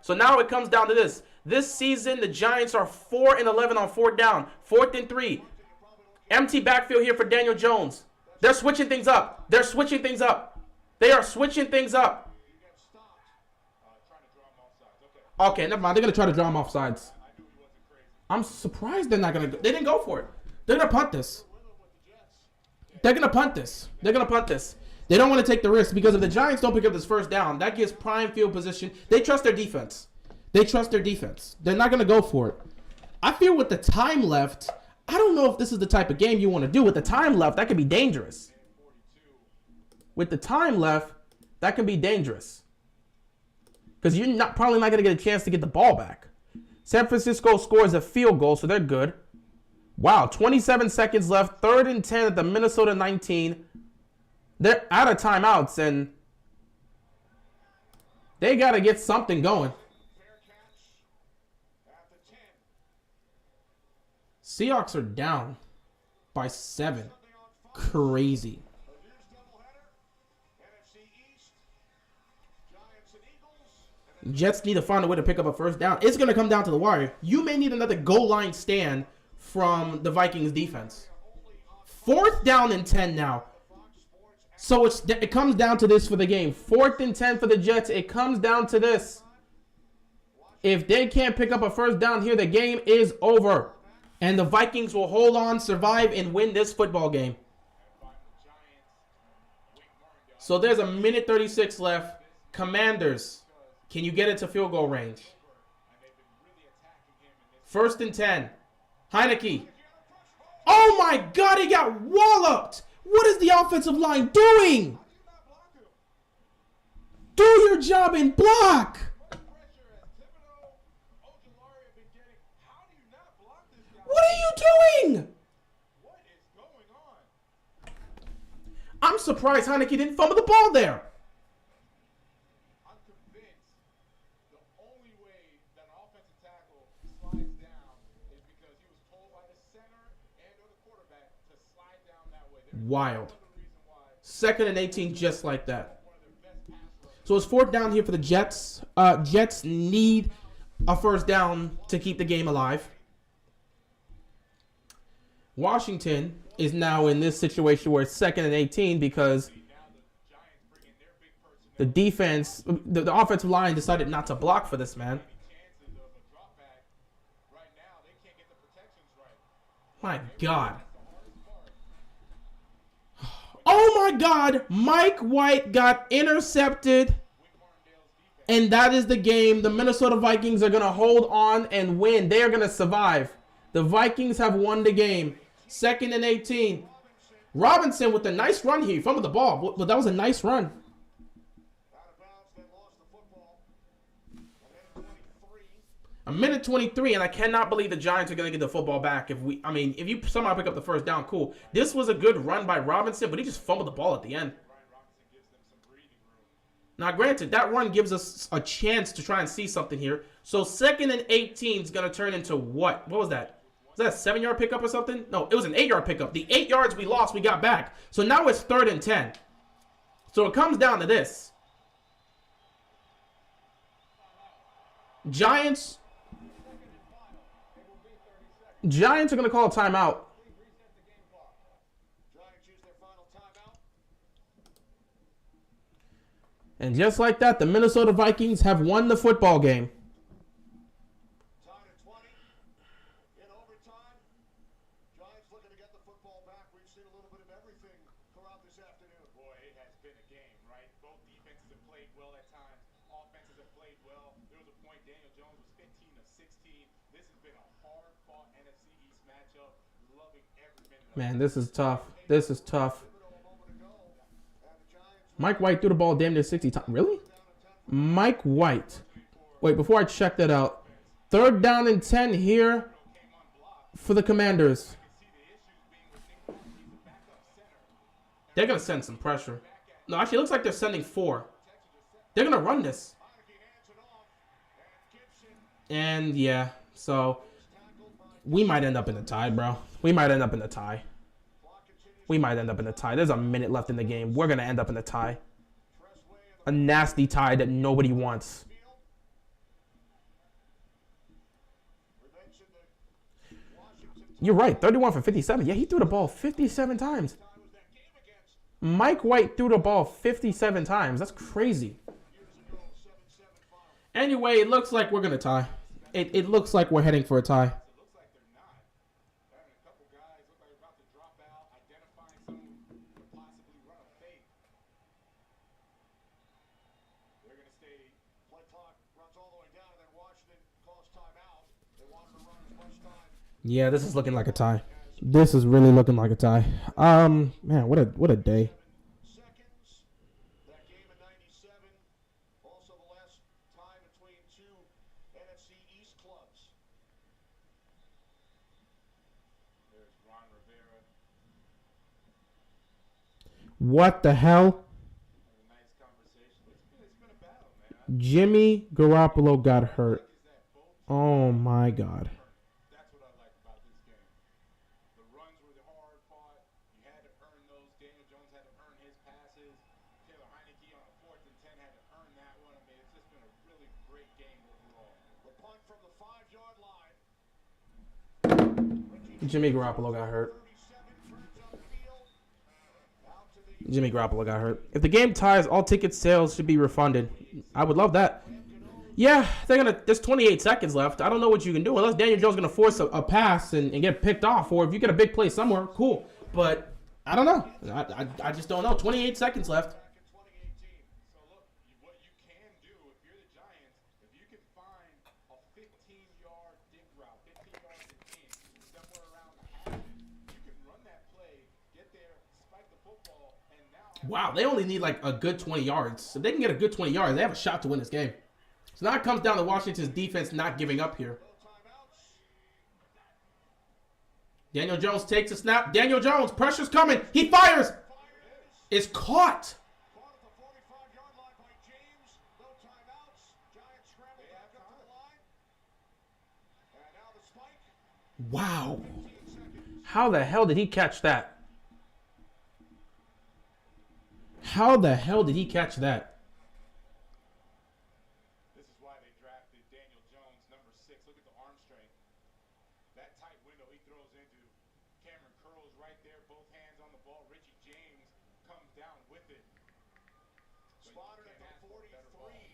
So now it comes down to this. This season, the Giants are 4-11 on 4th down. 4th and 3. Empty backfield here for Daniel Jones. They're switching things up. They're switching things up. They are switching things up. Okay, never mind. They're going to try to draw him off sides. I'm surprised they're not going to go. They didn't go for it. They're going to punt this. They're going to punt this. They're going to punt this. They don't want to take the risk, because if the Giants don't pick up this 1st down, that gives prime field position. They trust their defense. They trust their defense. They're not going to go for it. I feel with the time left, I don't know if this is the type of game you want to do. With the time left, that could be dangerous. With the time left, that could be dangerous. Because you're probably not going to get a chance to get the ball back. San Francisco scores a field goal, so they're good. Wow, 27 seconds left. 3rd and 10 at the Minnesota 19. They're out of timeouts, and they got to get something going. Seahawks are down by 7. Crazy. Jets need to find a way to pick up a 1st down. It's going to come down to the wire. You may need another goal line stand from the Vikings defense. 4th down and 10 now. So it comes down to this for the game. 4th and 10 for the Jets. It comes down to this. If they can't pick up a 1st down here, the game is over. And the Vikings will hold on, survive, and win this football game. So there's 1:36 left. Commanders, can you get it to field goal range? 1st and 10. Heineke. Oh my God, he got walloped. What is the offensive line doing? Do your job and block. What are you doing? What is going on? surprised Heineke didn't fumble the ball there. I'm convinced the only way that an offensive tackle slides down is because he was told by the center and or the quarterback to slide down that way. There's Wild. no other reason why 2nd and 18 just like that. one of their best pass rushers. So it's 4th down here for the Jets. Jets need a 1st down to keep the game alive. Washington is now in this situation where it's 2nd and 18 because Now the Giants bring in their big personnel. the defense, the offensive line decided not to block for this man. Chances of a drop back right now, they can't get the protections right. My God. That's the hardest part. Oh my God. Mike White got intercepted. Wink Martindale's defense. And that is the game. The Minnesota Vikings are going to hold on and win. They are going to survive. The Vikings have won the game. 2nd and 18. Robinson with a nice run here. He fumbled the ball, but that was a nice run. Out of bounds, they lost the football. A minute 23. A minute 23, and I cannot believe the Giants are going to get the football back. If you somehow pick up the 1st down, cool. This was a good run by Robinson, but he just fumbled the ball at the end. Ryan Robinson gives them some breathing room. Now, granted, that run gives us a chance to try and see something here. So 2nd and 18 is going to turn into what? What was that? Was that a 7-yard pickup or something? No, it was an 8-yard pickup. The 8 yards we lost, we got back. So now it's 3rd and 10. So it comes down to this. Giants are going to call a timeout. Giants use their final timeout. And just like that, the Minnesota Vikings have won the football game. Tied at 20. In overtime, Giants looking to get the football back. We've seen a little bit of everything throughout this afternoon. Boy, it has been a game, right? Both defenses have played well at times. Offenses have played well. There was a point Daniel Jones was 15 of 16. This has been a hard-fought NFC East matchup. Loving every minute of it. Man, this is tough. This is tough. A moment ago, and the Giants Mike White threw the ball damn near 60 times. Really? Mike White. Wait, before I check that out. 3rd down and 10 here for the Commanders. They're going to send some pressure. No, actually, it looks like they're sending 4. They're going to run this. And, yeah, so we might end up in a tie, bro. We might end up in a tie. We might end up in a tie. There's a minute left in the game. We're going to end up in a tie. A nasty tie that nobody wants. You're right. 31 for 57. Yeah, he threw the ball 57 times. Mike White threw the ball 57 times. That's crazy. Anyway, it looks like we're going to tie. It looks like we're heading for a tie. It looks like they're not. Having a couple guys look like they're about to drop out, identifying someone who could possibly run a fake. They're going to stay. play clock runs all the way down, and then Washington calls timeout. They wanted to run as much time. Yeah, this is looking like a tie. This is really looking like a tie. Man, what a day. Seconds. That game in 97. Also the last tie between two NFC East clubs. There's Ron Rivera. What the hell? Having a nice conversation. It's been a battle, man. Jimmy Garoppolo got hurt. Is that both? Oh my God. That's what I like about this game. The runs were hard fought. You had to earn those. Daniel Jones had to earn his passes. Taylor Heineke on a 4th and 10 had to earn that one. I mean, it's just been a really great game overall. The punt from the 5-yard line. Jimmy Garoppolo got hurt. 37 turns upfield. Out to the Jimmy Garoppolo got hurt. If the game ties, all ticket sales should be refunded. I would love that. Yeah, there's 28 seconds left. I don't know what you can do unless Daniel Jones is gonna force a pass and get picked off, or if you get a big play somewhere, cool. But I don't know. I just don't know. 28 seconds left. back in 2018. So look, what you can do if you're the Giants, if you can find a 15-yard dig route, 15 yards in, somewhere around the half, you can run that play, get there, spike the football, and now Wow, they only need like a good 20 yards. If they can get a good 20 yards, they have a shot to win this game. So now it comes down to Washington's defense not giving up here. Timeouts. Daniel Jones takes a snap. Daniel Jones, pressure's coming. He fires. It's caught. Caught at the 45-yard line by James. No timeouts. Giants scramble back up to the line. And now the spike. Wow. 15 seconds. How the hell did he catch that? How the hell did he catch that? This is why they drafted Daniel Jones, number 6. Look at the arm strength. That tight window he throws into. Cameron Curl's right there, both hands on the ball. Richie James comes down with it. But you Spotted can't at ask the for a better 43. ball.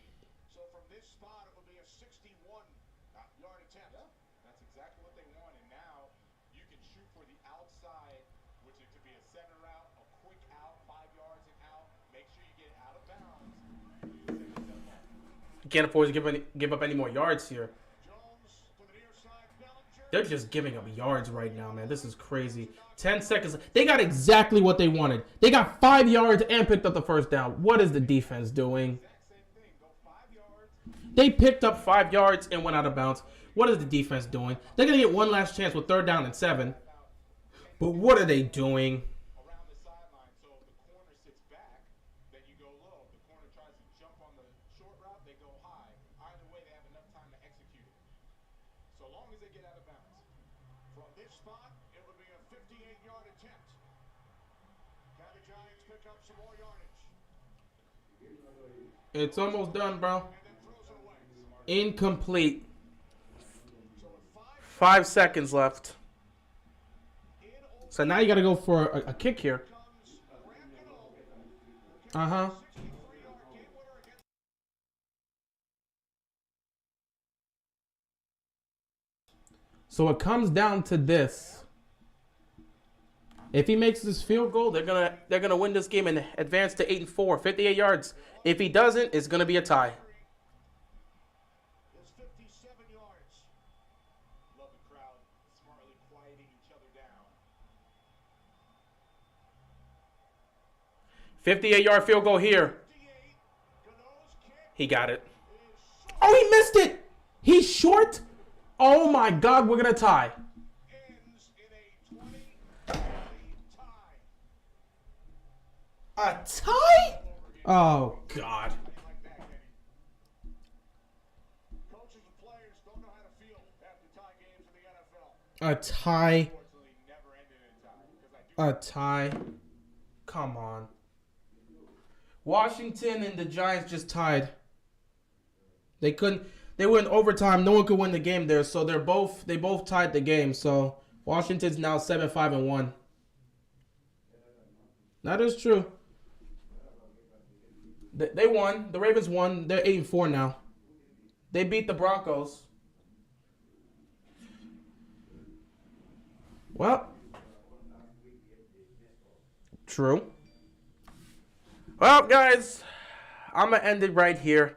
So from this spot, it would be a 61-yard attempt. Yeah, that's exactly what they want. And now you can shoot for the outside, which it could be a 7 route, a quick out, 5 yards and out. Make sure you get out of bounds. You set yourself up. You can't afford to give up any more yards here. Jones to the near side. Bellinger. They're just giving up yards right now, man. This is crazy. 10 seconds. They got exactly what they wanted. They got 5 yards and picked up the first down. What is the defense doing? Exact same thing. Go 5 yards. They picked up 5 yards and went out of bounds. What is the defense doing? They're going to get one last chance with 3rd down and 7. But what are they doing? Around the sideline. So if the corner sits back, then you go low. If the corner tries to jump on the short route, they go high. Either way, they have enough time to execute it. So long as they get out of bounds. From this spot, it would be a 58-yard attempt. Can the Giants pick up some more yardage? It's almost done, bro. And then throws it away. Incomplete. So with 5 5 seconds left. in over So now you got to go for a kick here. comes Randall. Uh-huh. 63-yard game winner against So it comes down to this. If he makes this field goal, they're gonna win this game and advance to 8-4, 58 yards. If he doesn't, it's gonna be a tie. is 57 yards. Love the crowd smartly quieting each other down. 58-yard field goal here. 58. Gano's kick He got it. is short. Oh, he missed it. He's short. Oh my God, we're gonna tie. Ends in a 20-20 tie. A tie? Oh God. Like that, Kenny. Coaches and players don't know how to feel after tie games in the NFL. A tie. Unfortunately, never ended in a tie. Because I do A tie. Come on. Washington and the Giants just tied. They couldn't. They were in overtime. No one could win the game there, so they both tied the game. So Washington's now 7-5-1. That is true. They won. The Ravens won. They're 8-4 now. They beat the Broncos. Well, true. Well, guys, I'm going to end it right here.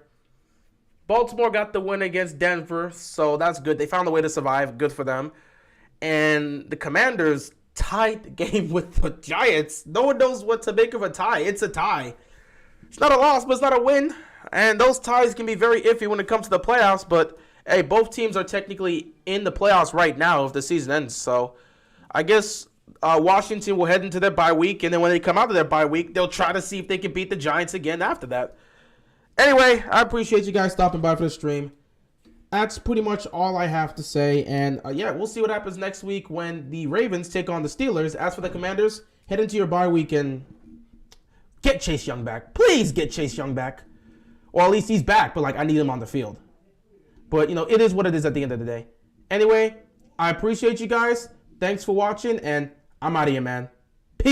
Baltimore got the win against Denver, so that's good. They found a way to survive. Good for them. And the Commanders tied the game with the Giants. No one knows what to make of a tie. It's a tie. It's not a loss, but it's not a win. And those ties can be very iffy when it comes to the playoffs. But, hey, both teams are technically in the playoffs right now if the season ends. So, I guess Washington will head into their bye week. And then when they come out of their bye week, they'll try to see if they can beat the Giants again after that. Anyway, I appreciate you guys stopping by for the stream. That's pretty much all I have to say. And, yeah, we'll see what happens next week when the Ravens take on the Steelers. As for the Commanders, head into your bye week and get Chase Young back. Please get Chase Young back. Or at least he's back, but, I need him on the field. But, it is what it is at the end of the day. Anyway, I appreciate you guys. Thanks for watching, and I'm out of here, man.